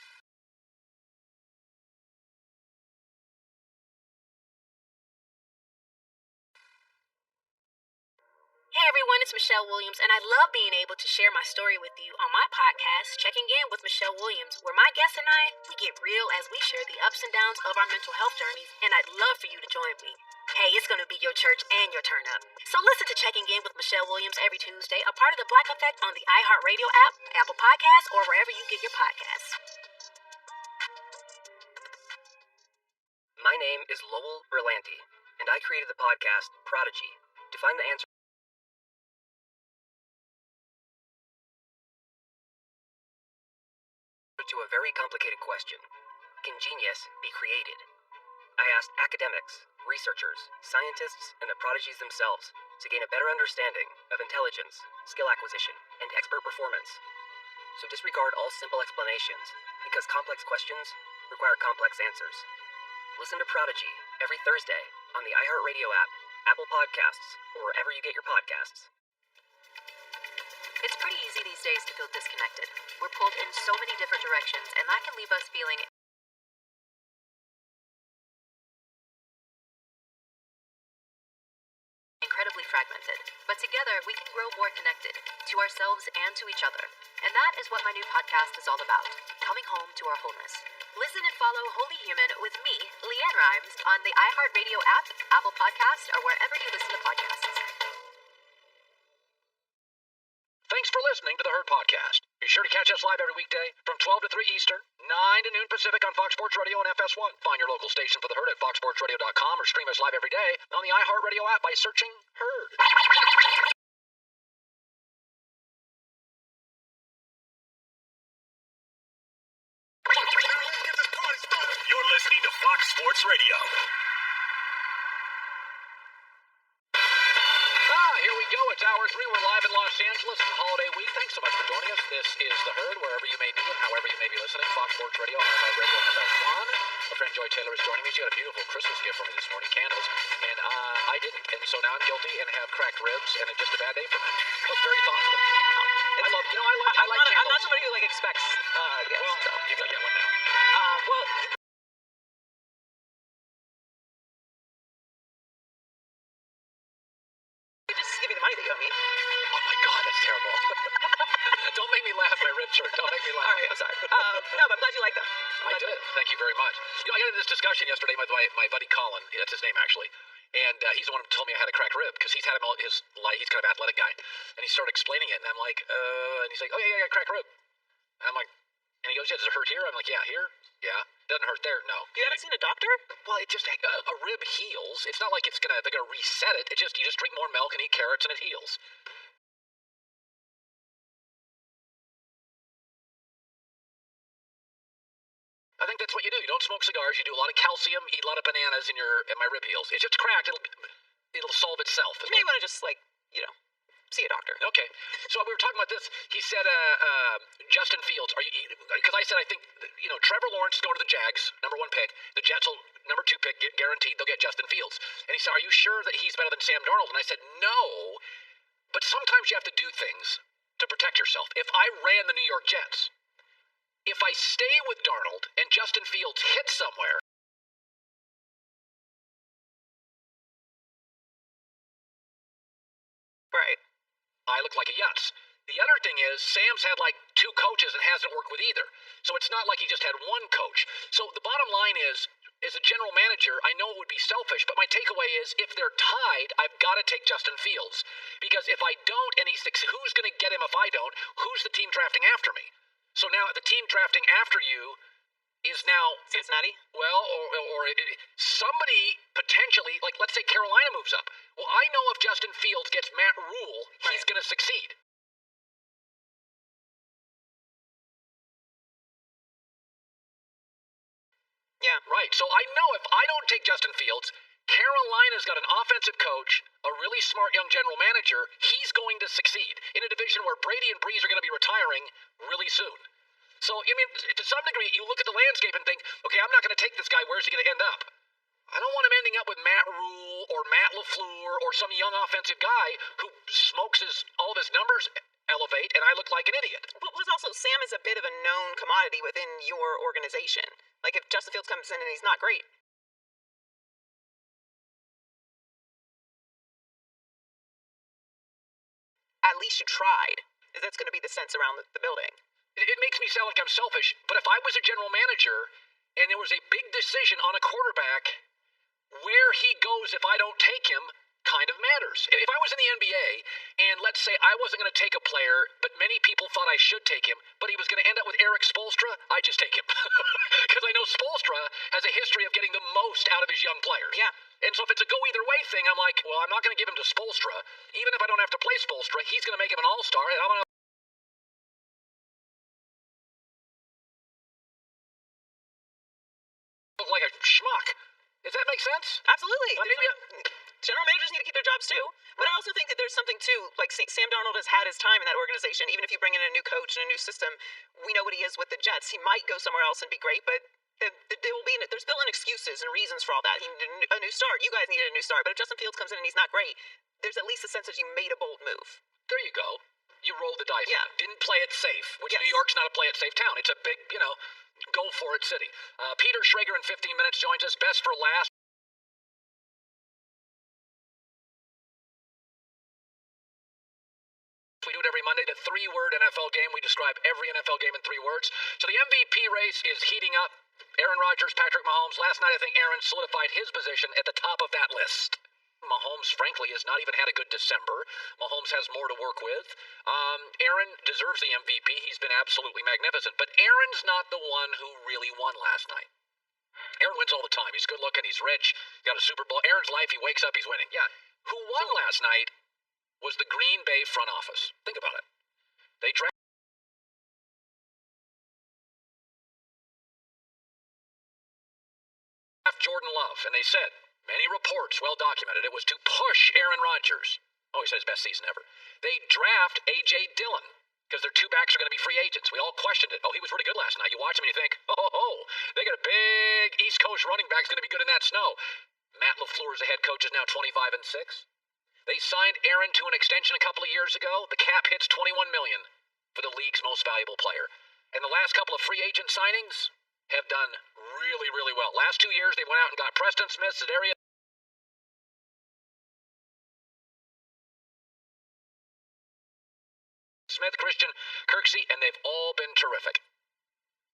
Speaker 17: Hey everyone, it's Michelle Williams, and I love being able to share my story with you on my podcast, Checking In with Michelle Williams, where my guests and I, we get real as we share the ups and downs of our mental health journeys, and I'd love for you to join me. Hey, it's going to be your church and your turn up. So listen to Checking In with Michelle Williams every Tuesday, a part of the Black Effect on the iHeartRadio app, Apple Podcasts, or wherever you get your podcasts.
Speaker 18: My name is Lowell Berlanti, and I created the podcast Prodigy to find the answer to a very complicated question. Can genius be created? I asked academics, researchers, scientists, and the prodigies themselves to gain a better understanding of intelligence, skill acquisition, and expert performance. So disregard all simple explanations, because complex questions require complex answers. Listen to Prodigy every Thursday on the iHeartRadio app, Apple Podcasts, or wherever you get your podcasts.
Speaker 19: It's pretty easy these days to feel disconnected. We're pulled in so many different directions, and that can leave us feeling incredibly fragmented. But together, we can grow more connected to ourselves and to each other. And that is what my new podcast is all about, coming home to our wholeness. Listen and follow Holy Human with me, Leanne Rhymes, on the iHeartRadio app, Apple Podcasts, or wherever you listen to podcasts.
Speaker 6: Thanks for listening to the Herd Podcast. Be sure to catch us live every weekday from 12 to 3 Eastern, 9 to noon Pacific on Fox Sports Radio and FS1. Find your local station for the Herd at foxsportsradio.com or stream us live every day on the iHeartRadio app by searching Herd.
Speaker 7: Fox Sports Radio.
Speaker 6: Here we go. It's hour 3. We're live in Los Angeles. Holiday week. Thanks so much for joining us. This is The Herd, wherever you may be and however you may be listening. Fox Sports Radio, iHeart Radio, FS1. My friend Joy Taylor is joining me. She got a beautiful Christmas gift for me this morning, candles. And I didn't. And so now I'm guilty and have cracked ribs, and it's just a bad day for me. That was very thoughtful of you. I love, I like candles.
Speaker 1: I'm not somebody who, expects gifts.
Speaker 6: Well,
Speaker 1: so.
Speaker 6: you gotta get one now.
Speaker 1: Well... just give me the money that you owe me.
Speaker 6: Oh my God, that's terrible. Don't make me laugh. My ribs hurt. Don't make me laugh.
Speaker 1: All right, I'm sorry. No, but I'm glad you like them.
Speaker 6: I did. Thank you very much. I got into this discussion yesterday with my buddy Colin. That's his name, actually. And he's the one who told me I had a cracked rib because he's had him all his life. He's kind of an athletic guy. And he started explaining it, and I'm like, and he's like, oh, yeah, I got a cracked rib. And I'm like, and he goes, yeah, does it hurt here? I'm like, yeah, here? Yeah. Doesn't hurt there? No.
Speaker 1: You haven't seen a doctor?
Speaker 6: Well, it just, a rib heals. It's not like they're gonna reset it. It's just, you just drink more milk and eat carrots and it heals. I think that's what you do. You don't smoke cigars. You do a lot of calcium, eat a lot of bananas, and my rib heals. It's just cracked. It'll solve itself.
Speaker 1: You may want to just, see a doctor.
Speaker 6: Okay. So we were talking about this. He said, Justin Fields, because I said, I think, Trevor Lawrence is going to the Jags, number 1 pick. The Jets will, number 2 pick, guaranteed they'll get Justin Fields. And he said, are you sure that he's better than Sam Darnold? And I said, no, but sometimes you have to do things to protect yourself. If I ran the New York Jets, if I stay with Darnold and Justin Fields hits somewhere,
Speaker 1: right,
Speaker 6: I look like a yutz. The other thing is, Sam's had 2 coaches and hasn't worked with either. So it's not like he just had one coach. So the bottom line is, as a general manager, I know it would be selfish, but my takeaway is, if they're tied, I've got to take Justin Fields. Because if I don't, and who's going to get him if I don't? Who's the team drafting after me? So now the team drafting after you is now
Speaker 1: Cincinnati.
Speaker 6: Well, or somebody potentially, let's say Carolina moves up. Well, I know if Justin Fields gets Matt Rule, he's going to succeed.
Speaker 1: Yeah.
Speaker 6: Right. So I know if I don't take Justin Fields, Carolina's got an offensive coach, a really smart young general manager. He's going to succeed in a division where Brady and Breeze are going to be retiring really soon. So, to some degree, you look at the landscape and think, okay, I'm not going to take this guy. Where's he going to end up? I don't want him ending up with Matt Rule or Matt LaFleur or some young offensive guy who smokes all of his numbers elevate, and I look like an idiot.
Speaker 1: But plus also, Sam is a bit of a known commodity within your organization. If Justin Fields comes in and he's not great. At least you tried. That's going to be the sense around the building.
Speaker 6: It makes me sound like I'm selfish, but if I was a general manager and there was a big decision on a quarterback, where he goes if I don't take him kind of matters. If I was in the NBA and let's say I wasn't going to take a player, but many people thought I should take him, but he was going to end up with Eric Spoelstra, I just take him. Because I know Spoelstra has a history of getting the most out of his young players.
Speaker 1: Yeah.
Speaker 6: And so if it's a go-either-way thing, I'm like, well, I'm not going to give him to Spoelstra. Even if I don't have to play Spoelstra, he's going to make him an all-star, and I'm going to look like a schmuck. Does that make sense?
Speaker 1: Absolutely. General managers need to keep their jobs too. But I also think that there's something too, Sam Darnold has had his time in that organization. Even if you bring in a new coach and a new system, we know what he is with the Jets. He might go somewhere else and be great, but there's built-in excuses and reasons for all that. He needed a new start. You guys needed a new start. But if Justin Fields comes in and he's not great, there's at least a sense that you made a bold move.
Speaker 6: There you go. You rolled the dice.
Speaker 1: Yeah.
Speaker 6: Didn't play it safe, which New York's not a play it safe town. It's a big, go for it city. Peter Schrager in 15 minutes joins us. Best for last. We do it every Monday, the 3-word NFL game. We describe every NFL game in 3 words. So the MVP race is heating up. Aaron Rodgers, Patrick Mahomes. Last night, I think Aaron solidified his position at the top of that list. Mahomes, frankly, has not even had a good December. Mahomes has more to work with. Aaron deserves the MVP. He's been absolutely magnificent. But Aaron's not the one who really won last night. Aaron wins all the time. He's good looking. He's rich. Got a Super Bowl. Aaron's life, he wakes up, he's winning. Yeah. Who won last night was the Green Bay front office. Think about it. They drafted draft Jordan Love, and they said, many reports, well documented, it was to push Aaron Rodgers. Oh, he said his best season ever. They draft A.J. Dillon because their two backs are going to be free agents. We all questioned it. Oh, he was really good last night. You watch him and you think, they got a big East Coast running back going to be good in that snow. Matt LaFleur as the head coach is now 25-6. They signed Aaron to an extension a couple of years ago. The cap hits $21 million for the league's most valuable player. And the last couple of free agent signings have done really, really well. Last 2 years, they went out and got Preston Smith, Za'Darius Smith, Christian Kirksey, and they've all been terrific.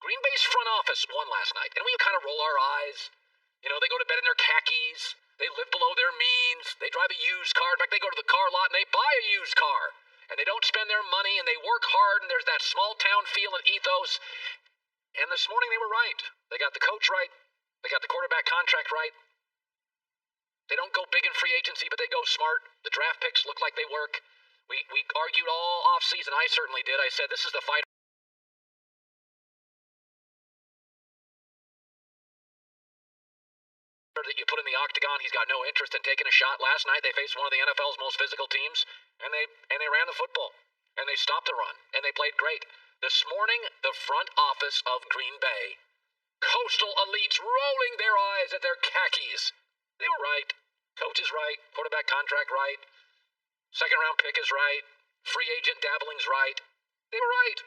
Speaker 6: Green Bay's front office won last night, and we kind of roll our eyes. You know, they go to bed in their khakis. They live below their means. They drive a used car. In fact, they go to the car lot and they buy a used car. And they don't spend their money, and they work hard, and there's that small-town feel and ethos. And this morning they were right. They got the coach right. They got the quarterback contract right. They don't go big in free agency, but they go smart. The draft picks look like they work. We argued all off-season. I certainly did. I said, this is the fighter that you put in the octagon. He's got no interest in taking a shot. Last night, they faced one of the NFL's most physical teams, and they ran the football. And they stopped the run, and they played great. This morning, the front office of Green Bay, coastal elites rolling their eyes at their khakis. They were right. Coach is right. Quarterback contract right. Second-round pick is right. Free agent dabbling's right. They were right.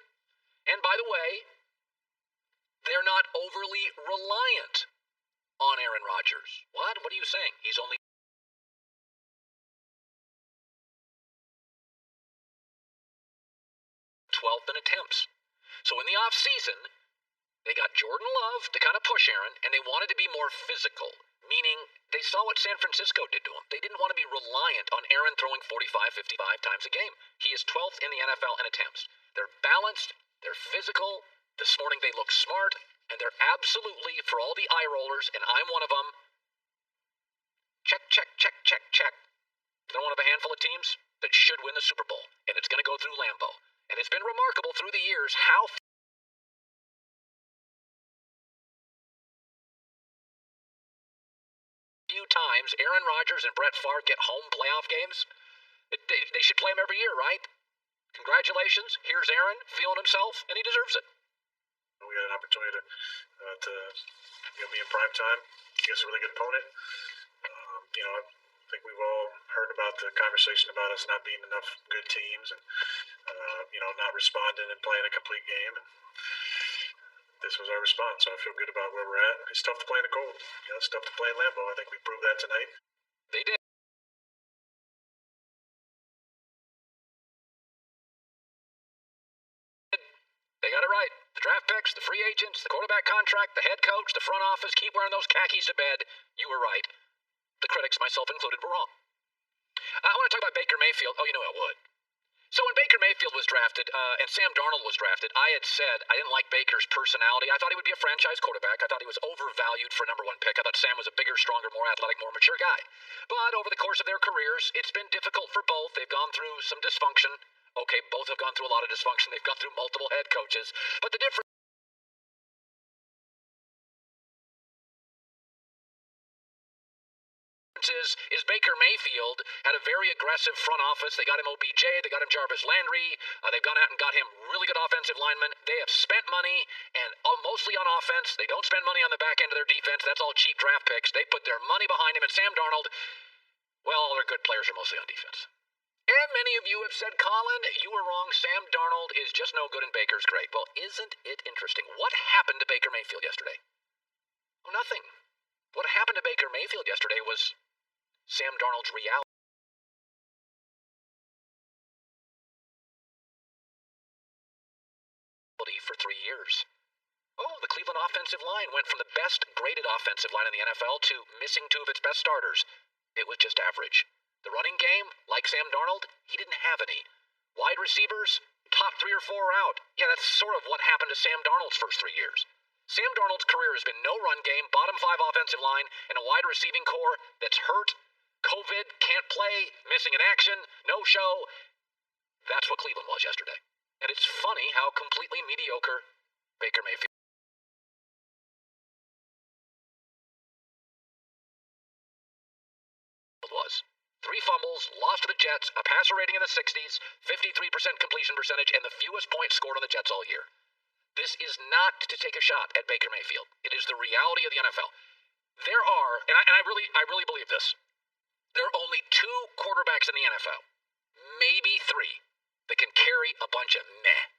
Speaker 6: And by the way, they're not overly reliant on Aaron Rodgers. What? What are you saying? He's only 12th in attempts. So in the offseason, they got Jordan Love to kind of push Aaron, and they wanted to be more physical, meaning they saw what San Francisco did to him. They didn't want to be reliant on Aaron throwing 45, 55 times a game. He is 12th in the NFL in attempts. They're balanced. They're physical. This morning they look smart, and they're absolutely, for all the eye rollers, and I'm one of them, check, check, check, check, check. They're one of a handful of teams that should win the Super Bowl, and it's going to go through Lambeau. And it's been remarkable through the years how few times Aaron Rodgers and Brett Favre get home playoff games. They should play him every year, right? Congratulations. Here's Aaron feeling himself, and he deserves it.
Speaker 5: We got an opportunity to be in prime time against a really good opponent. I think we've all heard about the conversation about us not being enough good teams and not responding and playing a complete game. And this was our response, so I feel good about where we're at. It's tough to play in the cold. It's tough to play in Lambeau. I think we proved that tonight.
Speaker 6: They did. They got it right. The draft picks, the free agents, the quarterback contract, the head coach, the front office, keep wearing those khakis to bed. You were right. The critics, myself included, were wrong. I want to talk about Baker Mayfield. Oh, you know I would. So when Baker Mayfield was drafted and Sam Darnold was drafted, I had said I didn't like Baker's personality. I thought he would be a franchise quarterback. I thought he was overvalued for a number one pick. I thought Sam was a bigger, stronger, more athletic, more mature guy. But over the course of their careers, it's been difficult for both. They've gone through some dysfunction. Okay, both have gone through a lot of dysfunction. They've gone through multiple head coaches. But the difference is Baker Mayfield had a very aggressive front office. They got him OBJ, they got him Jarvis Landry, they've gone out and got him really good offensive linemen. They have spent money, and mostly on offense. They don't spend money on the back end of their defense. That's all cheap draft picks. They put their money behind him, and Sam Darnold, well, all their good players are mostly on defense. And many of you have said, Colin, you were wrong. Sam Darnold is just no good and Baker's great. Well, isn't it interesting? What happened to Baker Mayfield yesterday? Oh, nothing. What happened to Baker Mayfield yesterday was Sam Darnold's reality for 3 years. Oh, the Cleveland offensive line went from the best graded offensive line in the NFL to missing 2 of its best starters. It was just average. The running game, like Sam Darnold, he didn't have any. Wide receivers, top 3 or 4 are out. Yeah, that's sort of what happened to Sam Darnold's first 3 years. Sam Darnold's career has been no run game, bottom 5 offensive line, and a wide receiving core that's hurt. COVID, can't play, missing in action, no show. That's what Cleveland was yesterday. And it's funny how completely mediocre Baker Mayfield 3 fumbles, lost to the Jets, a passer rating in the 60s, 53% completion percentage, and the fewest points scored on the Jets all year. This is not to take a shot at Baker Mayfield. It is the reality of the NFL. There are, and I really believe this, there are only 2 quarterbacks in the NFL, maybe 3, that can carry a bunch of meh.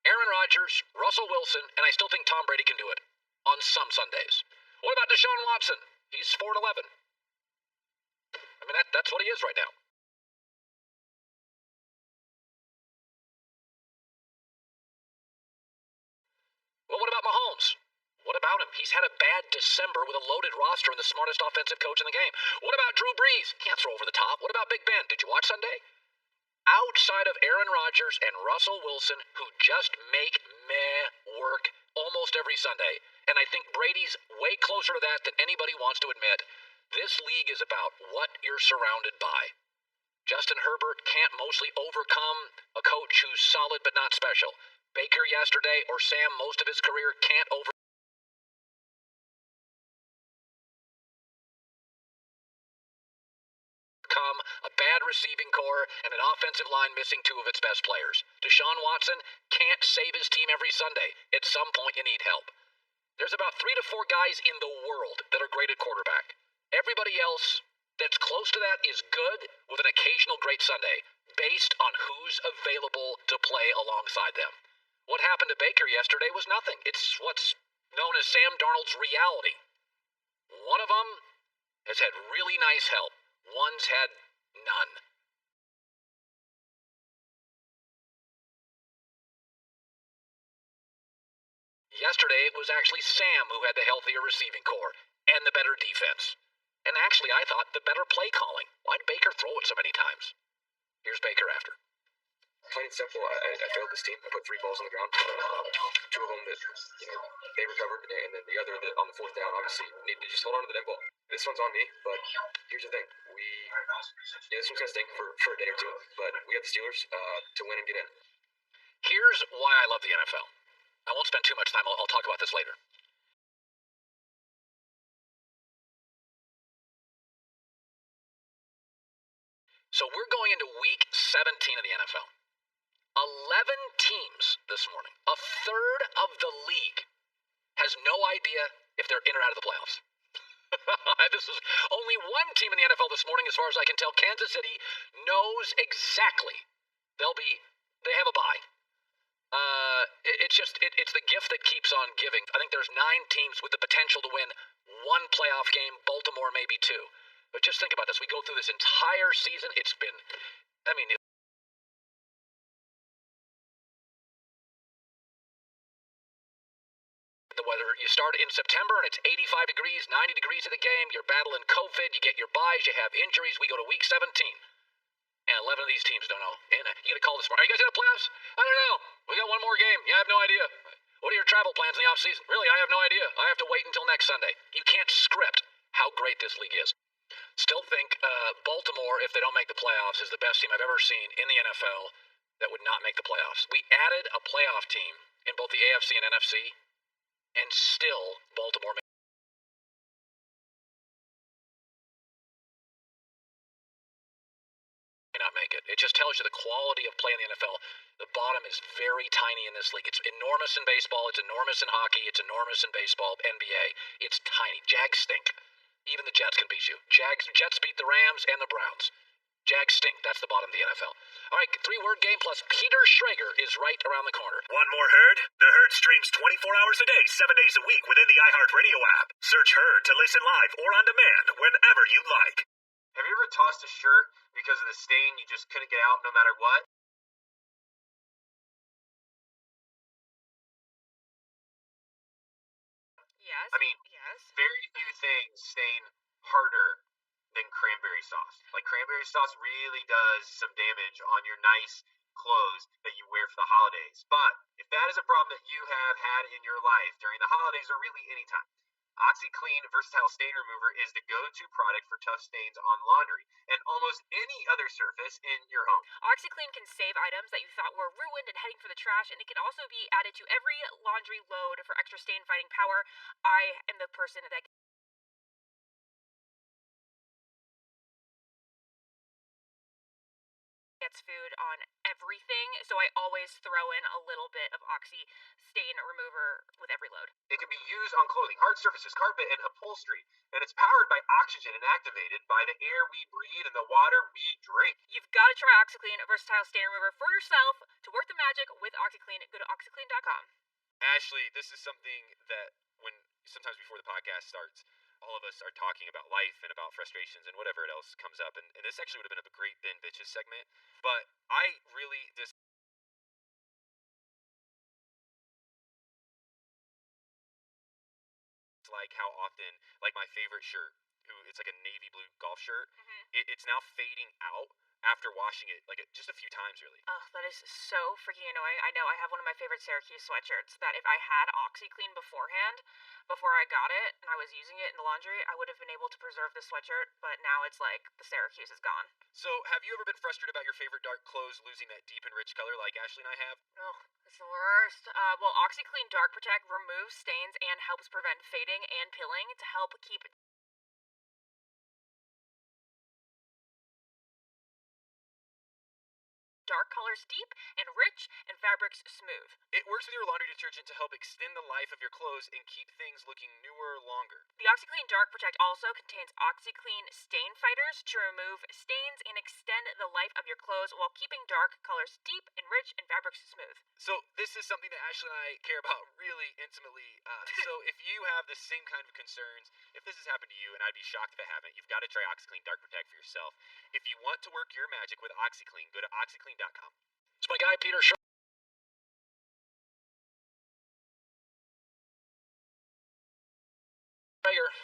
Speaker 6: Aaron Rodgers, Russell Wilson, and I still think Tom Brady can do it on some Sundays. What about Deshaun Watson? He's 4-11. I mean, that's what he is right now. Well, what about Mahomes? What about him? He's had a bad December with a loaded roster and the smartest offensive coach in the game. What about Drew Brees? Can't throw over the top. What about Big Ben? Did you watch Sunday? Outside of Aaron Rodgers and Russell Wilson, who just make meh work almost every Sunday, and I think Brady's way closer to that than anybody wants to admit, this league is about what you're surrounded by. Justin Herbert can't mostly overcome a coach who's solid but not special. Baker yesterday, or Sam most of his career, can't overcome a bad receiving core and an offensive line missing 2 of its best players. Deshaun Watson can't save his team every Sunday. At some point, you need help. There's about 3 to 4 guys in the world that are great at quarterback. Everybody else that's close to that is good with an occasional great Sunday, based on who's available to play alongside them. What happened to Baker yesterday was nothing. It's what's known as Sam Darnold's reality. One of them has had really nice help. One's had none. Yesterday, it was actually Sam who had the healthier receiving core and the better defense. And actually, I thought the better play calling. Why'd Baker throw it so many times? Here's Baker after.
Speaker 20: Plain and simple, I failed this team. I put 3 balls on the ground. 2 of them that, they recovered, and then the other that on the 4th down, obviously, needed to just hold on to the dead ball. This one's on me, but here's the thing. This one's going to stink for a day or 2, but we have the Steelers to win and get in.
Speaker 6: Here's why I love the NFL. I won't spend too much time. I'll talk about this later. So we're going into week 17 of the NFL. 11 teams this morning. A third of the league has no idea if they're in or out of the playoffs. This is only 1 team in the NFL this morning, as far as I can tell. Kansas City knows exactly they have a bye. It's the gift that keeps on giving. I think there's 9 teams with the potential to win 1 playoff game. Baltimore maybe 2. But just think about this. We go through this entire season. It's been, the weather. You start in September and it's 85 degrees, 90 degrees of the game. You're battling COVID. You get your buys. You have injuries. We go to week 17. And 11 of these teams don't know. And you get a call this morning. Are you guys in the playoffs? I don't know. We got 1 more game. Yeah, I have no idea. What are your travel plans in the offseason? Really, I have no idea. I have to wait until next Sunday. You can't script how great this league is. Still think Baltimore, if they don't make the playoffs, is the best team I've ever seen in the NFL that would not make the playoffs. We added a playoff team in both the AFC and NFC, and still Baltimore may not make it. It just tells you the quality of play in the NFL. The bottom is very tiny in this league. It's enormous in baseball. It's enormous in hockey. It's enormous in baseball, NBA. It's tiny. Jags stink. Even the Jets can beat you. Jets beat the Rams and the Browns. Jags stink. That's the bottom of the NFL. All right, 3-word game plus Peter Schrager is right around the corner.
Speaker 7: Want more Herd? The Herd streams 24 hours a day, 7 days a week within the iHeartRadio app. Search Herd to listen live or on demand whenever you like.
Speaker 9: Have you ever tossed a shirt because of the stain you just couldn't get out no matter what?
Speaker 8: Yes.
Speaker 9: I mean, very few things stain harder than cranberry sauce. Like, cranberry sauce really does some damage on your nice clothes that you wear for the holidays. But if that is a problem that you have had in your life during the holidays or really any time, OxyClean Versatile Stain Remover is the go-to product for tough stains on laundry and almost any other surface in your home.
Speaker 8: OxyClean can save items that you thought were ruined and heading for the trash, and it can also be added to every laundry load for extra stain-fighting power. I am the person that gets food on everything, so I always throw in a little bit of Oxy stain remover with every load.
Speaker 9: It can be used on clothing, hard surfaces, carpet, and upholstery, and it's powered by oxygen and activated by the air we breathe and the water we drink.
Speaker 8: You've got to try OxyClean, a versatile stain remover for yourself. To work the magic with OxyClean, go to OxyClean.com.
Speaker 10: Ashley, this is something that when sometimes before the podcast starts, all of us are talking about life and about frustrations and whatever else comes up. And this actually would have been a great Ben Bitches segment. But I really just like how often, like my favorite shirt, it's like a navy blue golf shirt, it's now fading out after washing it, like just a few times, really.
Speaker 8: Ugh, that is so freaking annoying. I know, I have one of my favorite Syracuse sweatshirts that if I had OxyClean beforehand, before I got it, and I was using it in the laundry, I would have been able to preserve the sweatshirt, but now it's like the Syracuse is gone.
Speaker 10: So, have you ever been frustrated about your favorite dark clothes losing that deep and rich color like Ashley and I have?
Speaker 8: Oh, it's the worst. Well, OxyClean Dark Protect removes stains and helps prevent fading and pilling to help keep dark colors deep and rich and fabrics smooth.
Speaker 10: It works with your laundry detergent to help extend the life of your clothes and keep things looking newer longer.
Speaker 8: The OxyClean Dark Protect also contains OxyClean Stain Fighters to remove stains and extend the life of your clothes while keeping dark colors deep and rich and fabrics smooth.
Speaker 10: So this is something that Ashley and I care about really intimately. So if you have the same kind of concerns, if this has happened to you, and I'd be shocked if it haven't, you've got to try OxyClean Dark Protect for yourself. If you want to work your magic with OxyClean, go to OxyClean.com.
Speaker 6: It's my guy, Peter Schrager.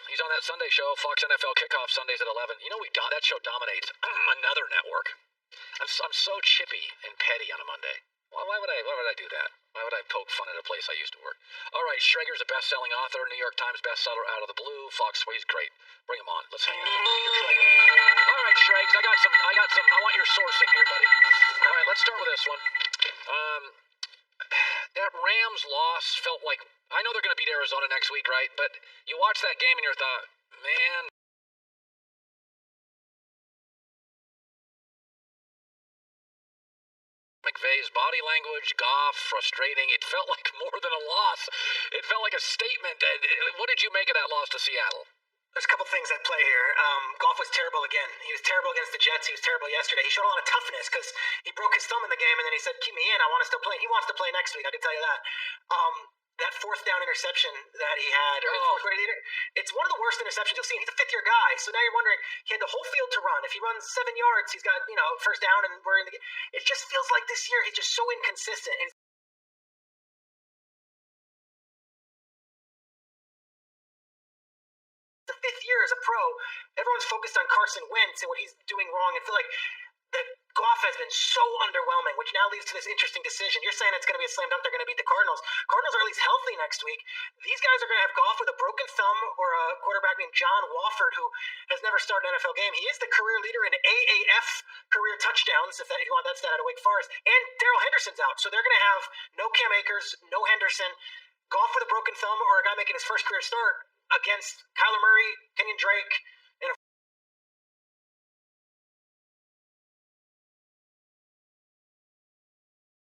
Speaker 6: He's on that Sunday show, Fox NFL Kickoff, Sundays at 11. You know, that show dominates another network. I'm so chippy and petty on a Monday. Why would I do that? Why would I poke fun at a place I used to work? All right, Schrager's a best-selling author, New York Times bestseller out of the blue. Fox, he's great. Bring him on. Let's hang out. Peter Schrager. All right, Schrags, I got some. I want your sourcing here, buddy. All right, let's start with this one. That Rams loss felt like, I know they're going to beat Arizona next week, right? But you watch that game and you thought, man. McVay's body language, Goff, frustrating. It felt like more than a loss. It felt like a statement. What did you make of that loss to Seattle?
Speaker 21: There's a couple things at play here. Goff was terrible again. He was terrible against the Jets. He was terrible yesterday. He showed a lot of toughness because he broke his thumb in the game, and then he said, keep me in. I want to still play. And he wants to play next week. I can tell you that. That fourth down interception that he had, it's one of the worst interceptions you'll see. He's a fifth-year guy. So now you're wondering, he had the whole field to run. If he runs 7 yards, he's got, first down, and we're in the game. It just feels like this year he's just so inconsistent. And the fifth year as a pro, everyone's focused on Carson Wentz and what he's doing wrong. I feel like the Goff has been so underwhelming, which now leads to this interesting decision. You're saying it's going to be a slam dunk. They're going to beat the Cardinals. Cardinals are at least healthy next week. These guys are going to have Goff with a broken thumb or a quarterback named John Wofford, who has never started an NFL game. He is the career leader in AAF career touchdowns, if you want that stat out of Wake Forest. And Darrell Henderson's out. So they're going to have no Cam Akers, no Henderson, Goff with a broken thumb, or a guy making his first career start against Kyler Murray, Kenyon Drake, and of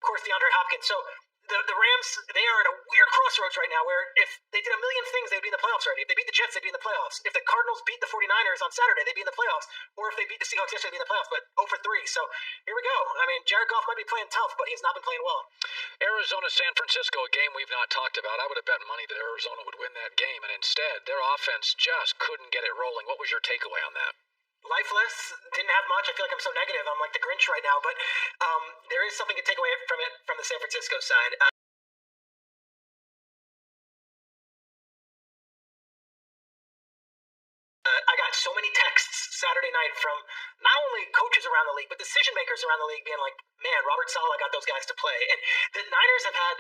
Speaker 21: course, DeAndre Hopkins. So the Rams, they are at a weird crossroads right now where if they did a million things, they'd be in the playoffs already. If they beat the Jets, they'd be in the playoffs. If the Cardinals beat the 49ers on Saturday, they'd be in the playoffs. Or if they beat the Seahawks yesterday, they'd be in the playoffs. But 0 for 3. So here we go. I mean, Jared Goff might be playing tough, but he has not been playing well.
Speaker 6: Arizona, San Francisco, a game we've not talked about. I would have bet money that Arizona would win that game, and instead, their offense just couldn't get it rolling. What was your takeaway on that?
Speaker 21: Lifeless, didn't have much. I feel like I'm so negative. I'm like the Grinch right now, but there is something to take away from it from the San Francisco side. I got so many texts Saturday night from not only coaches around the league, but decision makers around the league being like, man, Robert Saleh got those guys to play. And the Niners have had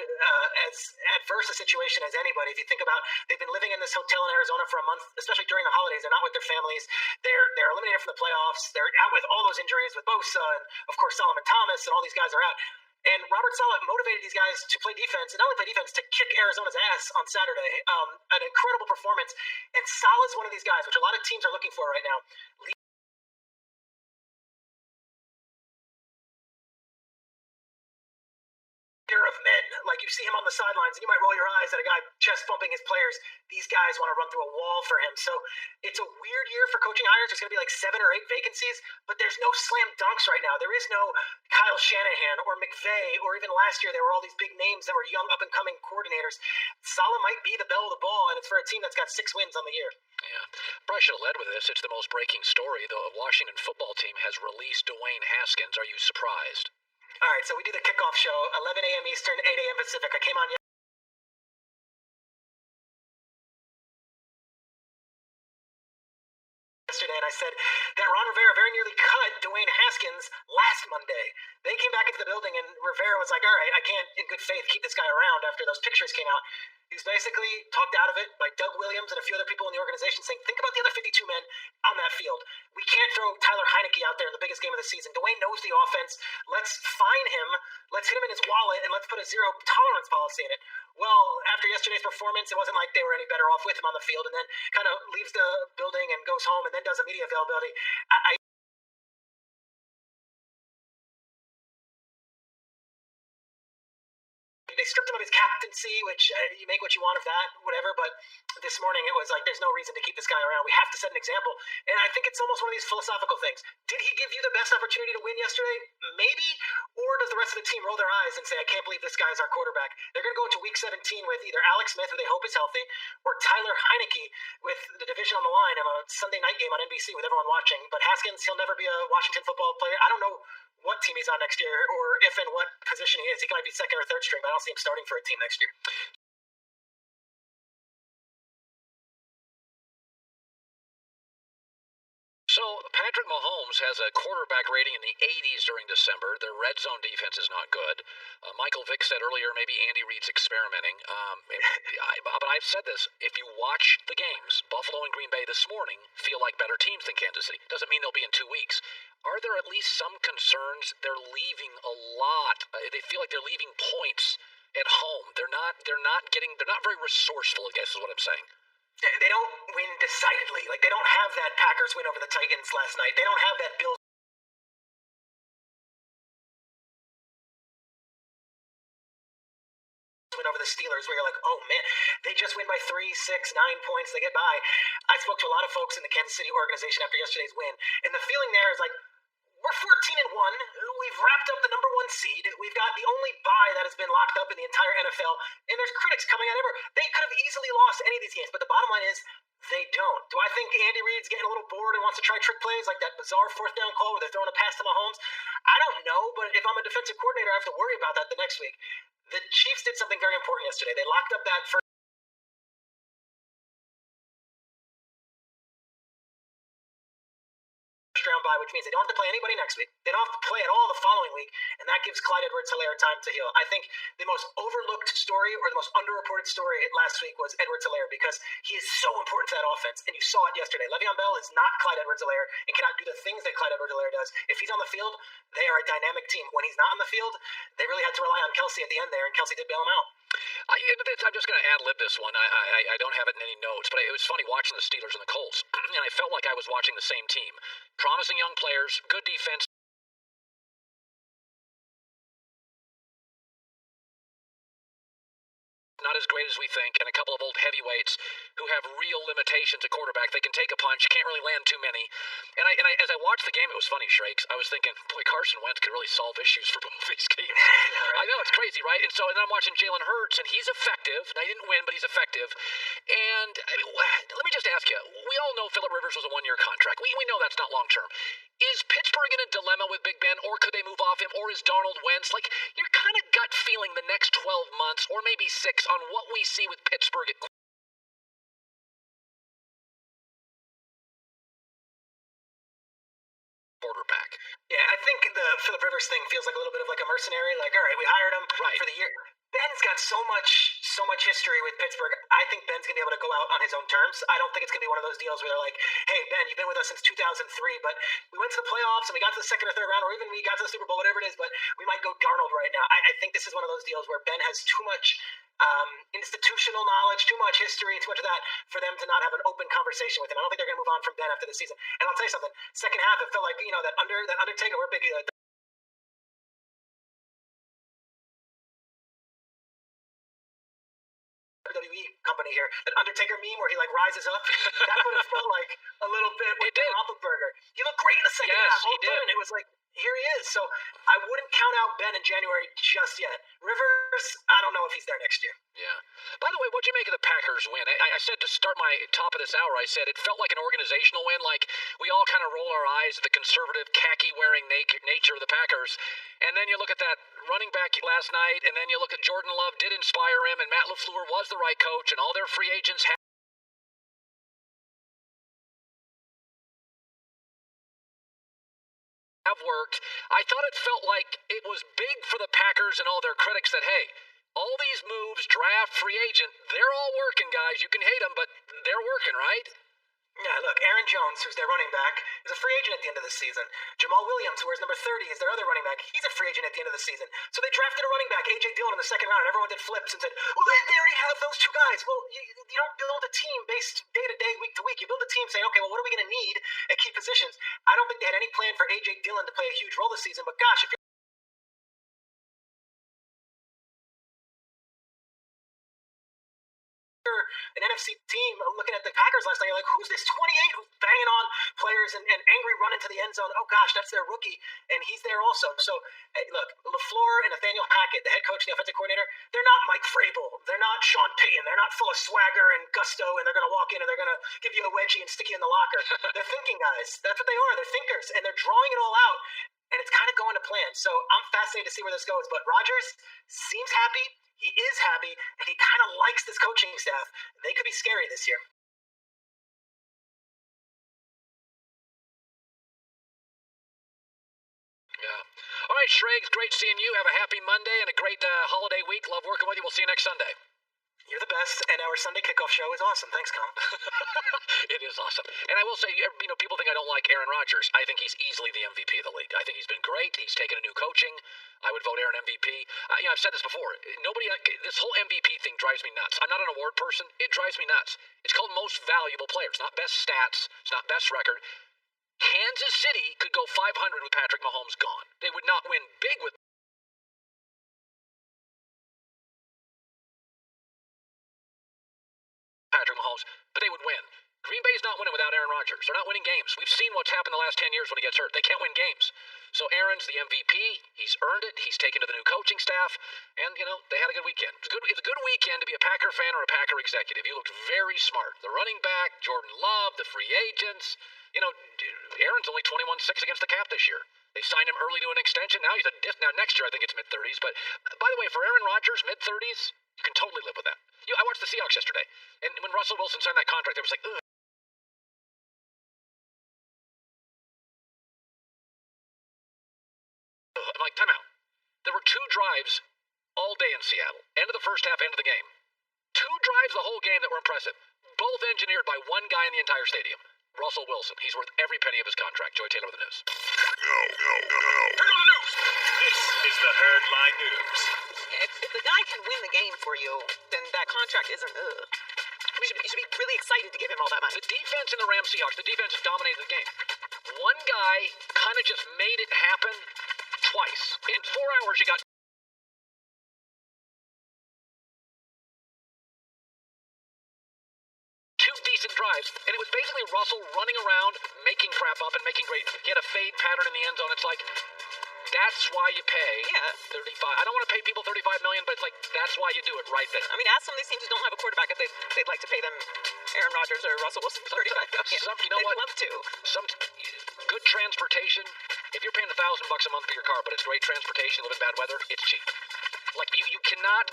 Speaker 21: as adverse a situation as anybody. If you think about, they've been living in this hotel in Arizona for a month, especially during the holidays. They're not with their families. They're eliminated from the playoffs. They're out with all those injuries with Bosa and, of course, Solomon Thomas, and all these guys are out. And Robert Saleh motivated these guys to play defense, and not only play defense, to kick Arizona's ass on Saturday. An incredible performance. And Saleh's one of these guys, which a lot of teams are looking for right now. of men. Like, you see him on the sidelines, and you might roll your eyes at a guy chest bumping his players. These guys want to run through a wall for him. So it's a weird year for coaching hires. There's going to be like 7 or 8 vacancies, but there's no slam dunks right now. There is no Kyle Shanahan or McVay, or even last year there were all these big names that were young up-and-coming coordinators. Saleh might be the belle of the ball, and it's for a team that's got 6 wins on the year.
Speaker 6: Yeah. Probably should have led with this. It's the most breaking story. The Washington football team has released Dwayne Haskins. Are you surprised?
Speaker 21: All right, so we do the kickoff show, 11 a.m. Eastern, 8 a.m. Pacific. I came on yesterday, and I said that Ron Rivera very nearly cut Dwayne Haskins last Monday. They came back into the building, and Rivera was like, all right, I can't, in good faith, keep this guy around after those pictures came out. He was basically talked out of it by Doug Williams and a few other people in the organization, saying, think about the other 52 men on that field. We can't throw Tyler Heineke out there in the biggest game of the season. Dwayne knows the offense. Let's fine him. Let's hit him in his wallet, and let's put a zero tolerance policy in it. Well, after yesterday's performance, it wasn't like they were any better off with him on the field, and then kind of leaves the building and goes home and then does a media availability. They stripped him of his captaincy, which you make what you want of that, whatever. But this morning it was like, there's no reason to keep this guy around. We have to set an example. And I think it's almost one of these philosophical things. Did he give you the best opportunity to win yesterday? Maybe. Or does the rest of the team roll their eyes and say, I can't believe this guy's our quarterback? They're going to go into week 17 with either Alex Smith, who they hope is healthy, or Tyler Heineke with the division on the line of a Sunday night game on NBC with everyone watching. But Haskins, he'll never be a Washington football player. I don't know what team he's on next year, or if and what position he is. He might be second or third string, but I don't see him starting for a team next year.
Speaker 6: So, Patrick Mahomes has a quarterback rating in the 80s during December. Their red zone defense is not good. Michael Vick said earlier maybe Andy Reid's experimenting. But I've said this. If you watch the games, Buffalo and Green Bay this morning feel like better teams than Kansas City. Doesn't mean they'll be in 2 weeks. Are there at least some concerns? They're leaving a lot. They feel like they're leaving points at home. They're not very resourceful, I guess is what I'm saying.
Speaker 21: They don't win decidedly. Like, they don't have that Packers win over the Titans last night. They don't have that Bills win over the Steelers where you're like, oh man, they just win by 3, 6, 9 points. They get by. I spoke to a lot of folks in the Kansas City organization after yesterday's win, and the feeling there is like, we're 14-1. We've wrapped up the number 1 seed. We've got the only bye that has been locked up in the entire NFL. And there's critics coming out everywhere. They could have easily lost any of these games. But the bottom line is, they don't. Do I think Andy Reid's getting a little bored and wants to try trick plays like that bizarre 4th down call where they're throwing a pass to Mahomes? I don't know. But if I'm a defensive coordinator, I have to worry about that the next week. The Chiefs did something very important yesterday. They locked up that first round bye, which means they don't have to play anybody next week. They don't have to play at all the following week, and that gives Clyde Edwards-Helaire time to heal. I think the most overlooked story or the most underreported story last week was Edwards-Helaire because he is so important to that offense, and you saw it yesterday. Le'Veon Bell is not Clyde Edwards-Helaire and cannot do the things that Clyde Edwards-Helaire does. If he's on the field, they are a dynamic team. When he's not on the field, they really had to rely on Kelsey at the end there, and Kelsey did bail him out.
Speaker 6: I'm just going to ad-lib this one. I don't have it in any notes, but it was funny watching the Steelers and the Colts, and I felt like I was watching the same team. Promising young players, good defense. Not as great as we think, and a couple of old heavyweights who have real limitations at quarterback. They can take a punch, can't really land too many. And as I watched the game, it was funny, Shrakes. I was thinking, boy, Carson Wentz could really solve issues for both these teams. I know, it's crazy, right? And then I'm watching Jalen Hurts, and he's effective. And I didn't win, but he's effective. And let me just ask you, we all know Phillip Rivers was a 1-year contract. We know that's not long-term. Is Pittsburgh in a dilemma with Big Ben, or could they move off him, or is Darnold Wentz? Like, you're kind of gut feeling the next 12 months, or maybe 6, on what we see with Pittsburgh at quarterback.
Speaker 21: Yeah, I think the Phillip Rivers thing feels like a little bit of like a mercenary. Like, all right, we hired him for the year. Ben's got so much history with Pittsburgh. I think Ben's going to be able to go out on his own terms. I don't think it's going to be one of those deals where they're like, hey, Ben, you've been with us since 2003, but we went to the playoffs and we got to the second or third round, or even we got to the Super Bowl, whatever it is, but we might go Darnold right now. I think this is one of those deals where Ben has too much institutional knowledge, too much history, too much of that for them to not have an open conversation with him. I don't think they're going to move on from Ben after the season. And I'll tell you something, second half, it felt like, that Undertaker, we're big WWE company here. That Undertaker meme where he like rises up. That's what it felt like a little bit with Ben Roethlisberger. He looked great in the second half. All of a sudden, it was like, here he is. So I wouldn't count out Ben in January just yet. Rivers, I don't know if he's there next year.
Speaker 6: Yeah. By the way, what'd you make of the Packers win? I said to start my top of this hour, I said it felt like an organizational win, like we all kind of roll our eyes at the conservative, khaki-wearing nature of the Packers. And then you look at that running back last night, and then you look at Jordan Love did inspire him, and Matt LaFleur was the right coach, and all their free agents have worked. I thought it felt like it was big for the Packers and all their critics that, hey, all these moves, draft, free agent, they're all working, guys. You can hate them, but they're working, right?
Speaker 21: Yeah, look, Aaron Jones, who's their running back, is a free agent at the end of the season. Jamal Williams, who wears number 30, is their other running back. He's a free agent at the end of the season. So they drafted a running back, A.J. Dillon, in the second round, and everyone did flips and said, well, they already have those two guys. Well, you don't build a team based day to day, week to week. You build a team saying, okay, well, what are we going to need at key positions? I don't think they had any plan for A.J. Dillon to play a huge role this season, but gosh, if you're an NFC team looking at the Packers last night, you're like, who's this 28 who's banging on players and angry run into the end zone? Oh gosh, that's their rookie, and he's there also. So hey, look, LaFleur and Nathaniel Hackett, the head coach and the offensive coordinator, they're not Mike Vrabel, they're not Sean Payton, they're not full of swagger and gusto, and they're going to walk in and they're going to give you a wedgie and stick you in the locker. They're thinking guys. That's what they are. They're thinkers, and they're drawing it all out, and it's kind of going to plan. So I'm fascinated to see where this goes, but Rodgers seems happy. He is happy, and he kind of likes this coaching staff. They could be scary this year.
Speaker 6: Yeah. All right, Schrager, great seeing you. Have a happy Monday and a great holiday week. Love working with you. We'll see you next Sunday.
Speaker 21: You're the best, and our Sunday kickoff show is awesome. Thanks, Colin.
Speaker 6: It is awesome. And I will say, people think I don't like Aaron Rodgers. I think he's easily the MVP of the league. I think he's been great. He's taken a new coaching. I would vote Aaron MVP. I've said this before. This whole MVP thing drives me nuts. I'm not an award person. It drives me nuts. It's called most valuable player. It's not best stats. It's not best record. Kansas City could go 500 with Patrick Mahomes gone. They would not win big with Patrick Mahomes, but they would win. Green Bay's not winning without Aaron Rodgers. They're not winning games. We've seen what's happened the last 10 years when he gets hurt. They can't win games. So Aaron's the MVP. He's earned it. He's taken to the new coaching staff. And, they had a good weekend. It's a good weekend to be a Packer fan or a Packer executive. You looked very smart. The running back, Jordan Love, the free agents. Aaron's only 21-6 against the cap this year. They signed him early to an extension. Now next year I think it's mid-30s. But by the way, for Aaron Rodgers, mid-30s, you can totally live with that. I watched the Seahawks yesterday, and when Russell Wilson signed that contract, it was like, ugh. I'm like, time out. There were 2 drives all day in Seattle. End of the first half, end of the game. 2 drives the whole game that were impressive. Both engineered by one guy in the entire stadium. Russell Wilson. He's worth every penny of his contract. Joy Taylor with the news.
Speaker 7: No. Herd on the news. This is the Herd Line News.
Speaker 1: If the guy can win the game for you, then that contract isn't you should be really excited to give him all that money.
Speaker 6: The defense in the Rams Seahawks, the defense has dominated the game. One guy kind of just made it happen twice. In 4 hours, you got 2 decent drives, and it was basically Russell running around, making crap up and making great. He had a fade pattern in the end zone. It's like, that's why you pay 35. I don't want to pay people $35 million, but it's like, that's why you do it right there.
Speaker 1: I mean, ask some of these teams who don't have a quarterback if they'd like to pay them Aaron Rodgers or Russell Wilson $35 million.
Speaker 6: You know what?
Speaker 1: They'd love to.
Speaker 6: Some good transportation. If you're paying $1,000 a month for your car, but it's great transportation, you live in bad weather, it's cheap. Like you cannot,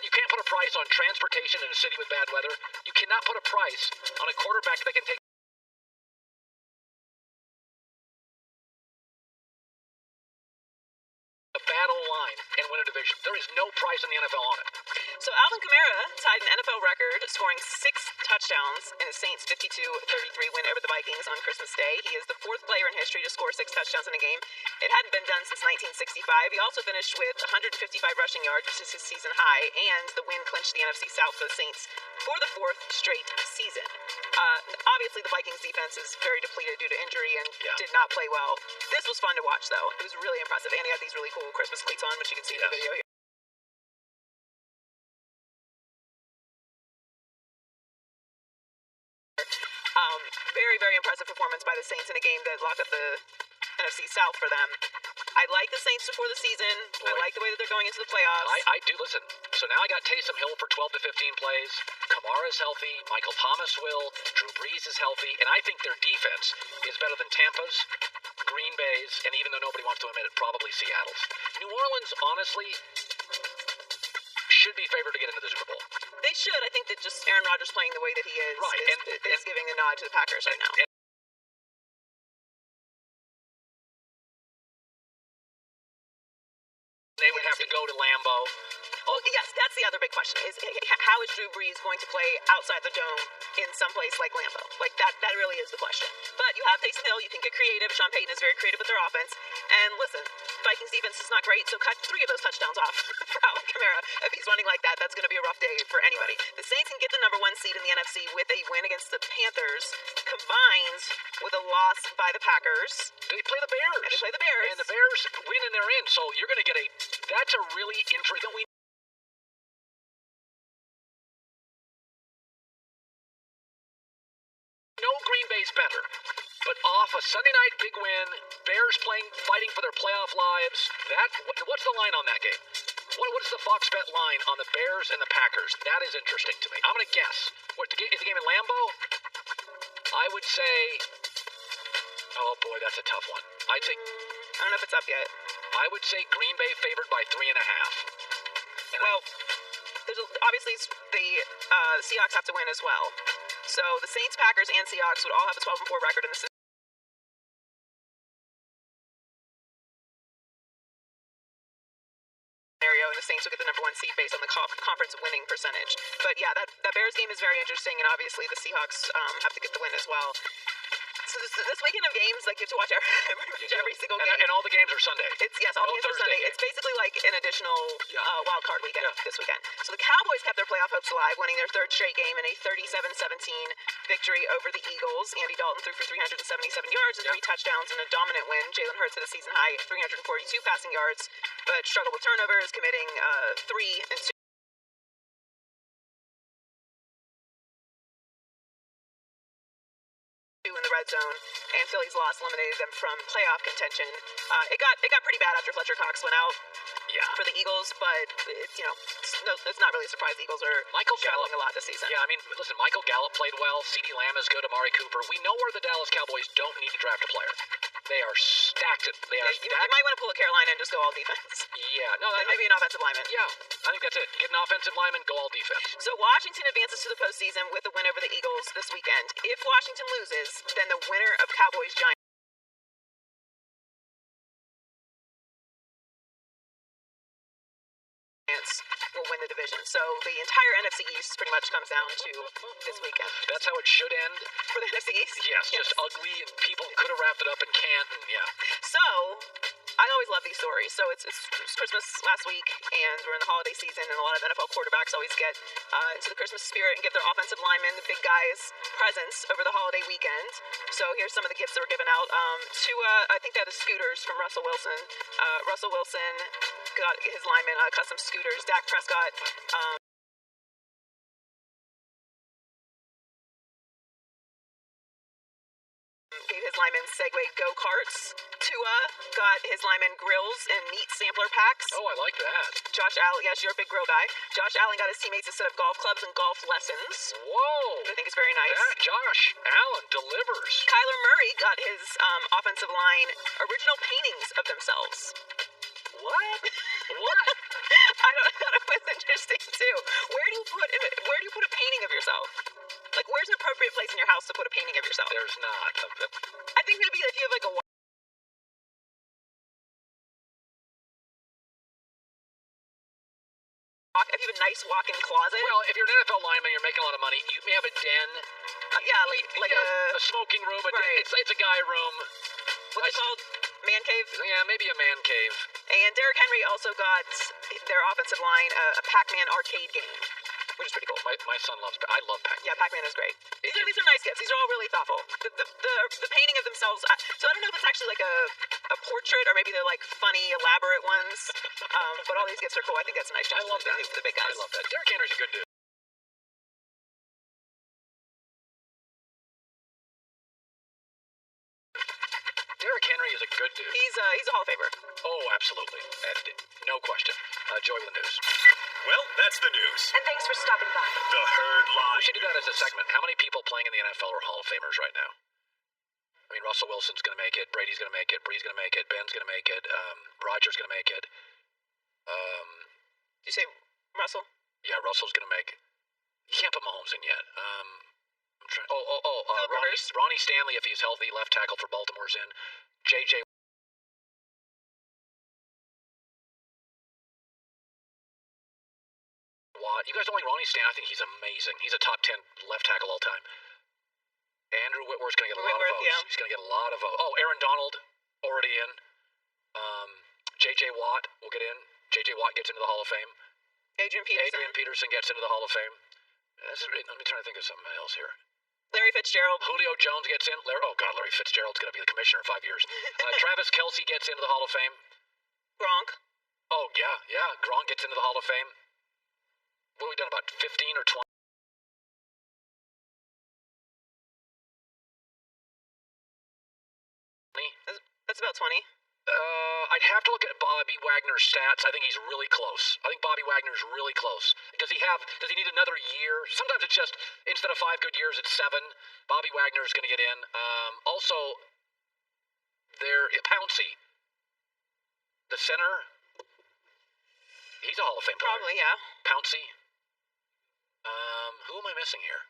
Speaker 6: you can't put a price on transportation in a city with bad weather. You cannot put a price on a quarterback that can take a battle line and win a division. There is no price in the NFL on it.
Speaker 1: So Alvin Kamara tied an NFL record, scoring 6 touchdowns in the Saints' 52-33 win over the Vikings on Christmas Day. He is the 4th player in history to score 6 touchdowns in a game. It hadn't been done since 1965. He also finished with 155 rushing yards, which is his season high, and the win clinched the NFC South for the Saints for the 4th straight season. Obviously, the Vikings defense is very depleted due to injury and did not play well. This was fun to watch, though. It was really impressive, and he had these really cool Christmas cleats on, which you can see in the video here. Very, very impressive performance by the Saints in a game that locked up the NFC South for them. I like the Saints before the season. I like the way that they're going into the playoffs.
Speaker 6: I do. Listen, so now I got Taysom Hill for 12 to 15 plays. Kamara's healthy. Michael Thomas will. Drew Brees is healthy. And I think their defense is better than Tampa's, Green Bay's, and even though nobody wants to admit it, probably Seattle's. New Orleans, honestly, should be favored to get into the Super Bowl.
Speaker 1: They should. I think that just Aaron Rodgers playing the way that he is is giving a nod to the Packers right now.
Speaker 6: They would have to go to Lambeau.
Speaker 1: Oh, yes, that's the other big question is how is Drew Brees going to play outside the dome in some place like Lambeau? Like, that really is the question. But you have Taysom Hill. You can get creative. Sean Payton is very creative with their offense. And listen, Vikings defense is not great, so cut 3 of those touchdowns off for Alvin Kamara. If he's running like that, that's going to be a rough day for anybody. The Saints can get the number 1 seed in the NFC with a win against the Panthers, combined with a loss by the Packers.
Speaker 6: They play the Bears.
Speaker 1: And they play the Bears.
Speaker 6: And the Bears win and they're in, so you're going to get that's a really interesting. Green Bay's better, but off a Sunday night big win, Bears fighting for their playoff lives. What's the line on that game? What's the Fox Bet line on the Bears and the Packers? That is interesting to me. I'm going to guess. Is the game in Lambeau? I would say. Oh boy, that's a tough one. I
Speaker 1: don't know if it's up yet.
Speaker 6: I would say Green Bay favored by 3.5.
Speaker 1: Well, obviously the Seahawks have to win as well. So the Saints, Packers, and Seahawks would all have a 12-4 record in the scenario, and the Saints will get the number 1 seed based on the conference winning percentage. But yeah, that Bears game is very interesting, and obviously the Seahawks have to get the win as well. So this weekend of games, like, you have to watch every single game.
Speaker 6: And all the games are Sunday.
Speaker 1: All the games are Sunday. It's basically like an additional wild card weekend this weekend. So the Cowboys kept their playoff hopes alive, winning their 3rd straight game in a 37-17 victory over the Eagles. Andy Dalton threw for 377 yards and 3 touchdowns in a dominant win. Jalen Hurts had a season high 342 passing yards, but struggled with turnovers, committing 3 and 2. In the red zone, and Philly's loss eliminated them from playoff contention. It got pretty bad after Fletcher Cox went out for the Eagles, but it's not really a surprise. The Eagles are struggling a lot this season.
Speaker 6: Yeah, I mean, listen, Michael Gallup played well. CeeDee Lamb is good. Amari Cooper. We know where the Dallas Cowboys don't need to draft a player. They are stacked. You
Speaker 1: might want to pull a Carolina and just go all defense.
Speaker 6: Yeah, no,
Speaker 1: and maybe an offensive lineman.
Speaker 6: Yeah, I think that's it. Get an offensive lineman, go all defense.
Speaker 1: So Washington advances to the postseason with a win over the Eagles this weekend. If Washington loses, then the winner of Cowboys Giants will win the division. So the entire NFC East pretty much comes down to this weekend.
Speaker 6: That's how it should end
Speaker 1: for the NFC East.
Speaker 6: Yes, just ugly, and people could have wrapped it up and can't. And
Speaker 1: So I always love these stories. So it's Christmas last week, and we're in the holiday season, and a lot of NFL quarterbacks always get into the Christmas spirit and give their offensive linemen, the big guys, presents over the holiday weekend. So here's some of the gifts that were given out. I think they're the scooters from Russell Wilson. Russell Wilson got his linemen custom scooters. Dak Prescott gave his linemen Segway go-karts. Tua got his linemen grills and meat sampler packs.
Speaker 6: Oh, I like that.
Speaker 1: Josh Allen, yes, you're a big grill guy. Josh Allen got his teammates a set of golf clubs and golf lessons.
Speaker 6: Whoa.
Speaker 1: I think it's very nice.
Speaker 6: Josh Allen delivers.
Speaker 1: Kyler Murray got his offensive line original paintings of themselves.
Speaker 6: What? What?
Speaker 1: I don't know. It was interesting too. Where do you put a painting of yourself? Like, where's an appropriate place in your house to put a painting of yourself?
Speaker 6: There's not.
Speaker 1: I think maybe if you have like a if you have a nice walk-in closet.
Speaker 6: Well, if you're an NFL lineman, you're making a lot of money. You may have a den.
Speaker 1: Like
Speaker 6: a smoking room.
Speaker 1: Right.
Speaker 6: It's a guy room.
Speaker 1: What's it called? Man cave?
Speaker 6: Yeah, maybe a man cave.
Speaker 1: And Derrick Henry also got their offensive line a Pac-Man arcade game, which is pretty cool.
Speaker 6: My son loves I love Pac-Man.
Speaker 1: Yeah, Pac-Man is great. These are nice gifts. These are all really thoughtful. The painting of themselves. So I don't know if it's actually like a portrait or maybe they're like funny, elaborate ones. But all these gifts are cool. I think that's a nice job.
Speaker 6: I love that.
Speaker 1: For the big guys.
Speaker 6: I love that. Derrick Henry's a good dude.
Speaker 1: over.
Speaker 6: Oh, absolutely. And no question. Joy with the news.
Speaker 7: Well, that's the news.
Speaker 3: And thanks for stopping by.
Speaker 7: The Herd Live.
Speaker 6: We should do that as a segment. How many people playing in the NFL are Hall of Famers right now? I mean, Russell Wilson's going to make it. Brady's going to make it. Bree's going to make it. Ben's going to make it. Rodgers going to make it.
Speaker 1: Did you say Russell?
Speaker 6: Yeah, Russell's going to make it. You can't put Mahomes in yet. I'm trying. Ronnie Stanley, if he's healthy, left tackle for Baltimore's in. J.J. Watt. You guys don't like Ronnie Stanley? I think he's amazing. He's a top 10 left tackle all time. Andrew Whitworth's going to get a lot of votes.
Speaker 1: Yeah.
Speaker 6: He's going to get a lot of votes. Oh, Aaron Donald, already in. J.J. Watt will get in. J.J. Watt gets into the Hall of Fame.
Speaker 1: Adrian
Speaker 6: Peterson gets into the Hall of Fame. Let me try to think of something else here.
Speaker 1: Larry Fitzgerald.
Speaker 6: Julio Jones gets in. Larry Fitzgerald's going to be the commissioner in 5 years. Travis Kelce gets into the Hall of Fame.
Speaker 1: Gronk.
Speaker 6: Oh, yeah. Gronk gets into the Hall of Fame. What have we done, about 15 or 20?
Speaker 1: That's about 20.
Speaker 6: I'd have to look at Bobby Wagner's stats. I think he's really close. I think Bobby Wagner's really close. Does he need another year? Sometimes it's just, instead of 5 good years, it's 7. Bobby Wagner's going to get in. Also, Pouncey, the center, he's a Hall of Fame player.
Speaker 1: Probably, yeah.
Speaker 6: Pouncey. Who am I missing here?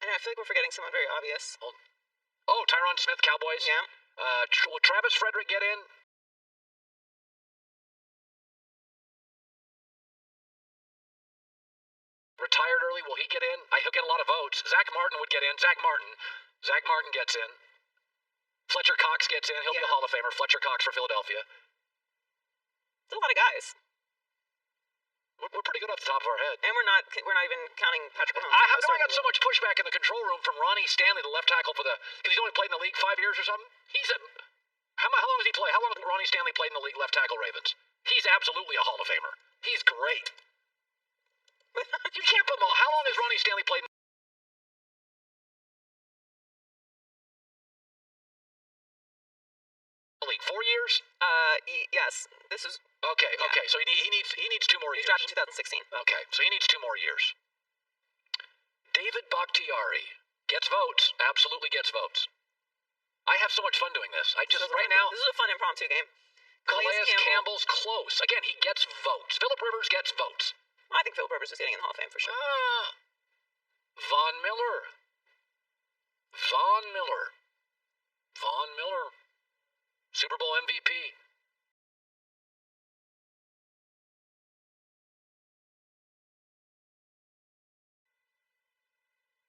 Speaker 1: I feel like we're forgetting someone very obvious.
Speaker 6: Oh, Tyron Smith, Cowboys.
Speaker 1: Yeah.
Speaker 6: Will Travis Frederick get in? Retired early, will he get in? He'll get a lot of votes. Zach Martin would get in. Zach Martin gets in. Fletcher Cox gets in. He'll be a Hall of Famer. Fletcher Cox for Philadelphia.
Speaker 1: There's a lot of guys.
Speaker 6: We're pretty good off the top of our head.
Speaker 1: And we're not even counting Patrick Mahomes.
Speaker 6: How come I got so much pushback in the control room from Ronnie Stanley, the left tackle because he's only played in the league 5 years or something? How long has he played? How long has Ronnie Stanley played in the league left tackle Ravens? He's absolutely a Hall of Famer. He's great. You can't put him on. How long has Ronnie Stanley played in the league? 4 years?
Speaker 1: Yes. This is
Speaker 6: okay. So he needs 2 more years.
Speaker 1: He drafted in 2016.
Speaker 6: Okay, so he needs 2 more years. David Bakhtiari gets votes. Absolutely gets votes. I have so much fun doing this.
Speaker 1: This is a fun impromptu game.
Speaker 6: Calais Campbell's close. Again, he gets votes. Phillip Rivers gets votes.
Speaker 1: I think Phillip Rivers is getting in the Hall of Fame for sure.
Speaker 6: Von Miller. Super Bowl MVP.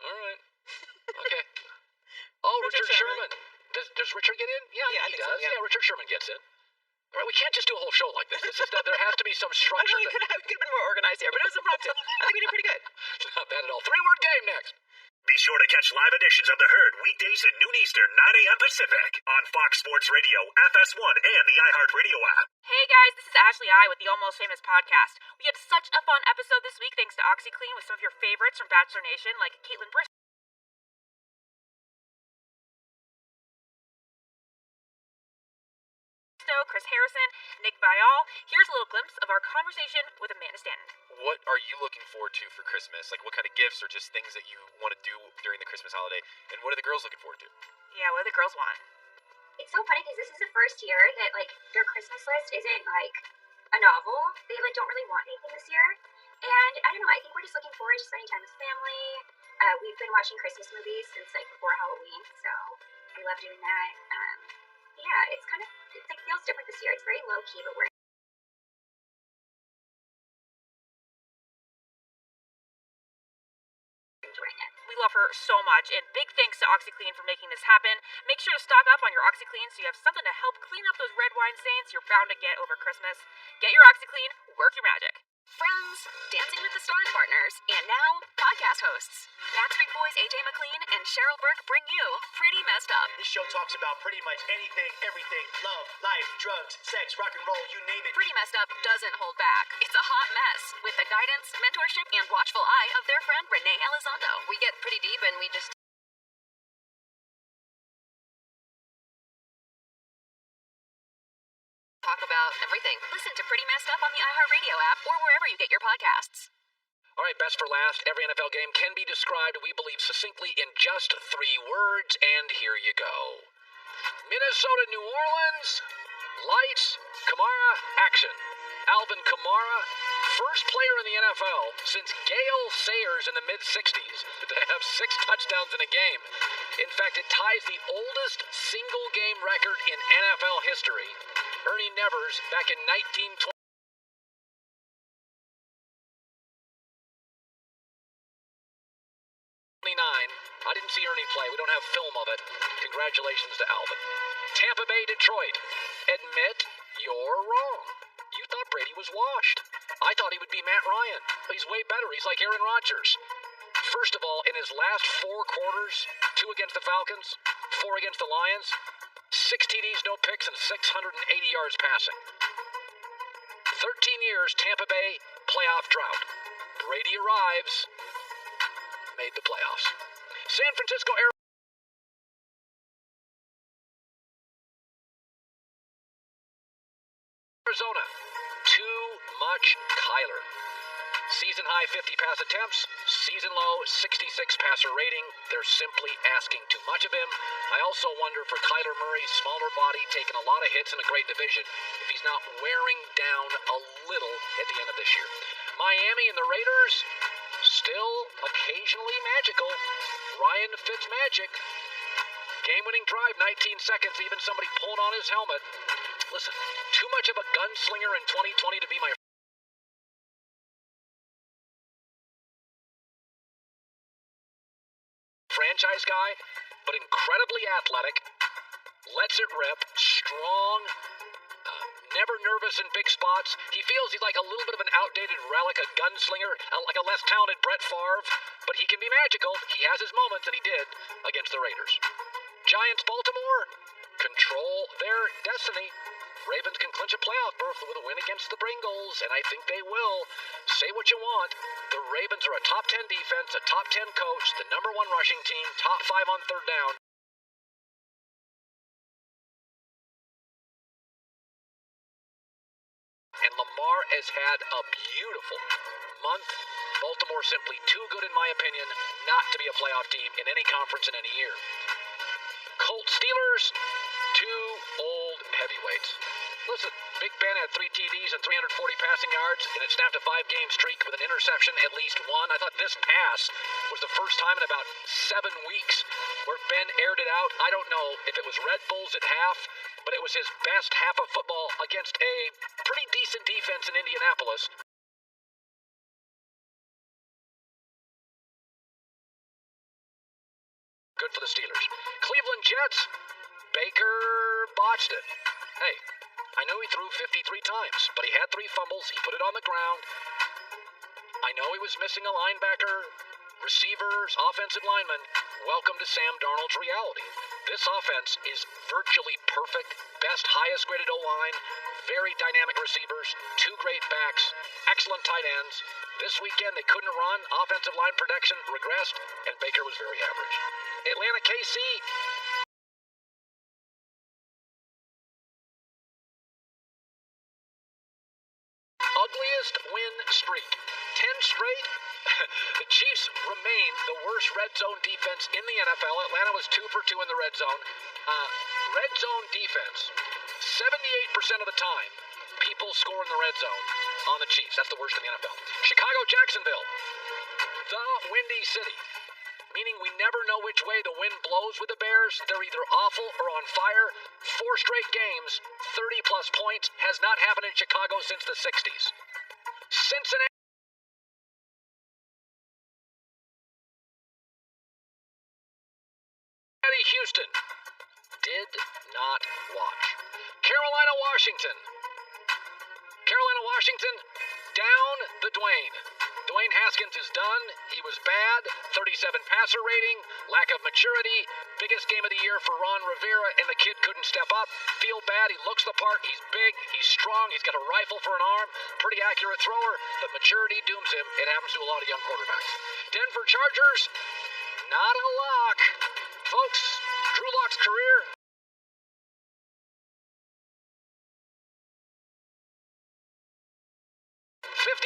Speaker 6: All right. Okay. Oh, Richard Sherman. Does Richard get in? Yeah, he does. So, yeah, Richard Sherman gets in. All right, we can't just do a whole show like this. There has to be some structure.
Speaker 1: I know we could have been more organized here, but it was impromptu. I think we did pretty good.
Speaker 6: Not bad at all. 3-word game next.
Speaker 7: Be sure to catch live editions of The Herd weekdays at noon Eastern, 9 a.m. Pacific on Fox Sports Radio, FS1, and the iHeartRadio app.
Speaker 8: Hey guys, this is Ashley I with the Almost Famous podcast. We had such a fun episode this week thanks to OxyClean with some of your favorites from Bachelor Nation like Caitlin Bristow, Chris Harrison, Nick Viall. Here's a little glimpse of our conversation with Amanda Stanton.
Speaker 10: What are you looking forward to for Christmas? Like, what kind of gifts or just things that you want to do during the Christmas holiday? And what are the girls looking forward to?
Speaker 8: Yeah, what do the girls want?
Speaker 12: It's so funny because this is the first year that, like, their Christmas list isn't, like, a novel. They, like, don't really want anything this year. And, I don't know, I think we're just looking forward to spending time with family. We've been watching Christmas movies since, like, before Halloween, so we love doing that. Yeah, it's like feels different this year. It's very low key, but we're enjoying it.
Speaker 8: We love her so much, and big thanks to OxyClean for making this happen. Make sure to stock up on your OxyClean so you have something to help clean up those red wine stains you're bound to get over Christmas. Get your OxyClean, work your magic.
Speaker 3: Friends, Dancing with the Stars partners, and now podcast hosts. Backstreet Boys AJ McLean and Cheryl Burke bring you Pretty Messed Up.
Speaker 21: This show talks about pretty much anything, everything, love, life, drugs, sex, rock and roll, you name it.
Speaker 3: Pretty Messed Up doesn't hold back. It's a hot mess with the guidance, mentorship, and watchful eye of their friend Renee Elizondo. We get pretty deep and we just talk about everything. Listen to Pretty Messed Up on the iHeartRadio app or wherever you get your podcasts.
Speaker 6: All right, best for last. Every NFL game can be described, we believe, succinctly in just 3 words, and here you go. Minnesota, New Orleans, lights, Kamara, action. Alvin Kamara, first player in the NFL since Gale Sayers in the mid-60s to have 6 touchdowns in a game. In fact, it ties the oldest single-game record in NFL history. Ernie Nevers, back in 1920. I didn't see Ernie play. We don't have film of it. Congratulations to Alvin. Tampa Bay, Detroit. Admit you're wrong. You thought Brady was washed. I thought he would be Matt Ryan. He's way better. He's like Aaron Rodgers. First of all, in his last 4 quarters, 2 against the Falcons, 4 against the Lions, 6 TDs, no picks, and 680 yards passing. 13 years, Tampa Bay, playoff drought. Brady arrives, made the playoffs. San Francisco, Arizona. Too much Kyler. Season high 50 pass attempts, season low 66 passer rating. They're simply asking too much of him. I also wonder for Kyler Murray's smaller body, taking a lot of hits in a great division, if he's not wearing down a little at the end of this year. Miami and the Raiders, still occasionally magical. Ryan Fitzmagic, game-winning drive, 19 seconds, even somebody pulling on his helmet. Listen, too much of a gunslinger in 2020 to be my franchise guy, but incredibly athletic, lets it rip, strong, never nervous in big spots. He feels he's like a little bit of an outdated relic, a gunslinger, like a less talented Brett Favre, but he can be magical. He has his moments, and he did against the Raiders. Giants, Baltimore, control their destiny. Ravens can clinch a playoff berth with a win against the Bengals, and I think they will. Say what you want. The Ravens are a top 10 defense, a top 10 coach, the number 1 rushing team, top 5 on third down. And Lamar has had a beautiful month. Baltimore simply too good, in my opinion, not to be a playoff team in any conference in any year. Colts, Steelers, 2 old heavyweights. Listen, Big Ben had 3 TDs and 340 passing yards, and it snapped a 5-game streak with an interception, at least one. I thought this pass was the first time in about 7 weeks where Ben aired it out. I don't know if it was Red Bulls at half, but it was his best half of football against a pretty decent defense in Indianapolis. Good for the Steelers. Cleveland Jets, Baker botched it. Hey, I know he threw 53 times, but he had 3 fumbles. He put it on the ground. I know he was missing a linebacker, receivers, offensive linemen. Welcome to Sam Darnold's reality. This offense is virtually perfect. Best, highest graded O-line, very dynamic receivers, 2 great backs, excellent tight ends. This weekend they couldn't run. Offensive line protection regressed, and Baker was very average. Atlanta, KC. Ugliest win streak. 10 straight. The Chiefs remain the worst red zone defense in the NFL. Atlanta was 2 for 2 in the red zone. Red zone defense. 78% of the time, people score in the red zone on the Chiefs. That's the worst in the NFL. Chicago, Jacksonville. The Windy City. Meaning we never know which way the wind blows with the Bears. They're either awful or on fire. 4 straight games, 30-plus points. Has not happened in Chicago since the 60s. Cincinnati. Houston. Did not watch. Carolina, Washington. Carolina, Washington. Down the Dwayne. Dwayne Haskins is done. He was bad. 37 passer rating. Lack of maturity. Biggest game of the year for Ron Rivera, and the kid couldn't step up. Feel bad. He looks the part. He's big. He's strong. He's got a rifle for an arm. Pretty accurate thrower, but maturity dooms him. It happens to a lot of young quarterbacks. Denver Chargers. Not a lock. Folks, Drew Lock's career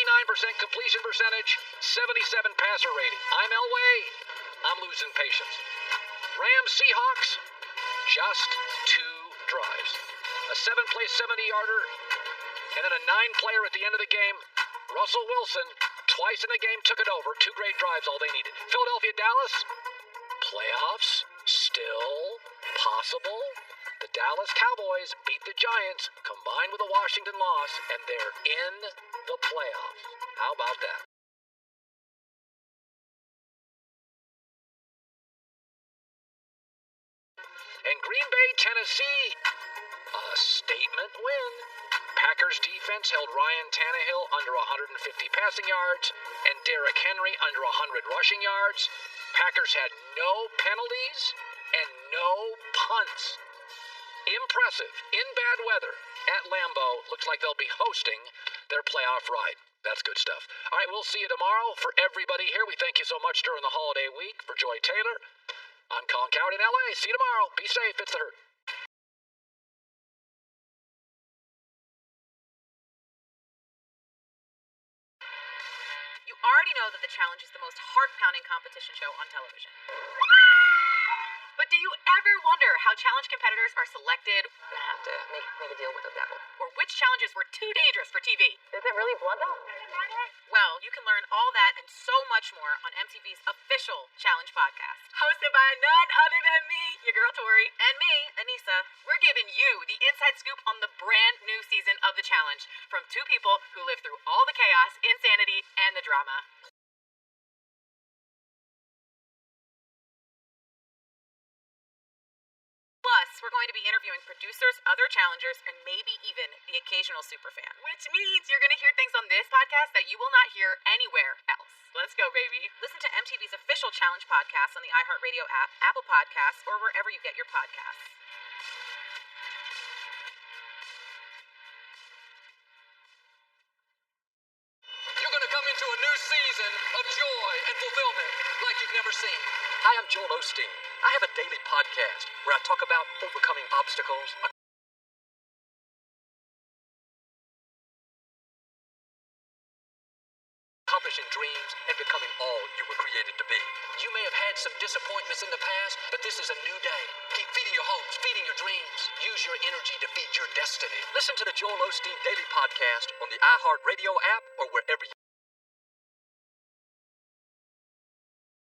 Speaker 6: 79% completion percentage, 77 passer rating. I'm Elway. I'm losing patience. Rams Seahawks, just 2 drives. A 7-play 70-yarder, and then a 9-player at the end of the game. Russell Wilson, twice in the game, took it over. 2 great drives, all they needed. Philadelphia, Dallas, playoffs still possible. The Dallas Cowboys beat the Giants, combined with a Washington loss, and they're in the playoffs. How about that? And Green Bay, Tennessee, a statement win. Packers defense held Ryan Tannehill under 150 passing yards and Derrick Henry under 100 rushing yards. Packers had no penalties and no punts. Impressive. In bad weather at Lambeau. Looks like they'll be hosting their playoff ride. That's good stuff. All right, we'll see you tomorrow. For everybody here, we thank you so much during the holiday week. For Joy Taylor, I'm Colin Coward in LA. See you tomorrow. Be safe. It's the Herd.
Speaker 8: You already know that The Challenge is the most heart-pounding competition show on television. But do you ever wonder how challenge competitors are selected? I have to make a deal with the devil. Or which challenges were too dangerous for TV? Is it really blood though? Well, you can learn all that and so much more on MTV's official Challenge podcast. Hosted by none other than me, your girl Tori, and me, Anissa. We're giving you the inside scoop on the brand new season of The Challenge from 2 people who lived through all the chaos, insanity, and the drama. Plus, we're going to be interviewing producers, other challengers, and maybe even the occasional superfan. Which means you're going to hear things on this podcast that you will not hear anywhere else. Let's go, baby. Listen to MTV's official Challenge podcast on the iHeartRadio app, Apple Podcasts, or wherever you get your podcasts.
Speaker 14: You're going to come into a new season of joy and fulfillment like you've never seen.
Speaker 4: Hi, I'm Joel Osteen. I have a daily podcast where I talk about overcoming obstacles, accomplishing dreams, and becoming all you were created to be. You may have had some disappointments in the past, but this is a new day. Keep feeding your hopes, feeding your dreams. Use your energy to feed your destiny. Listen to the Joel Osteen Daily Podcast on the iHeartRadio app or wherever you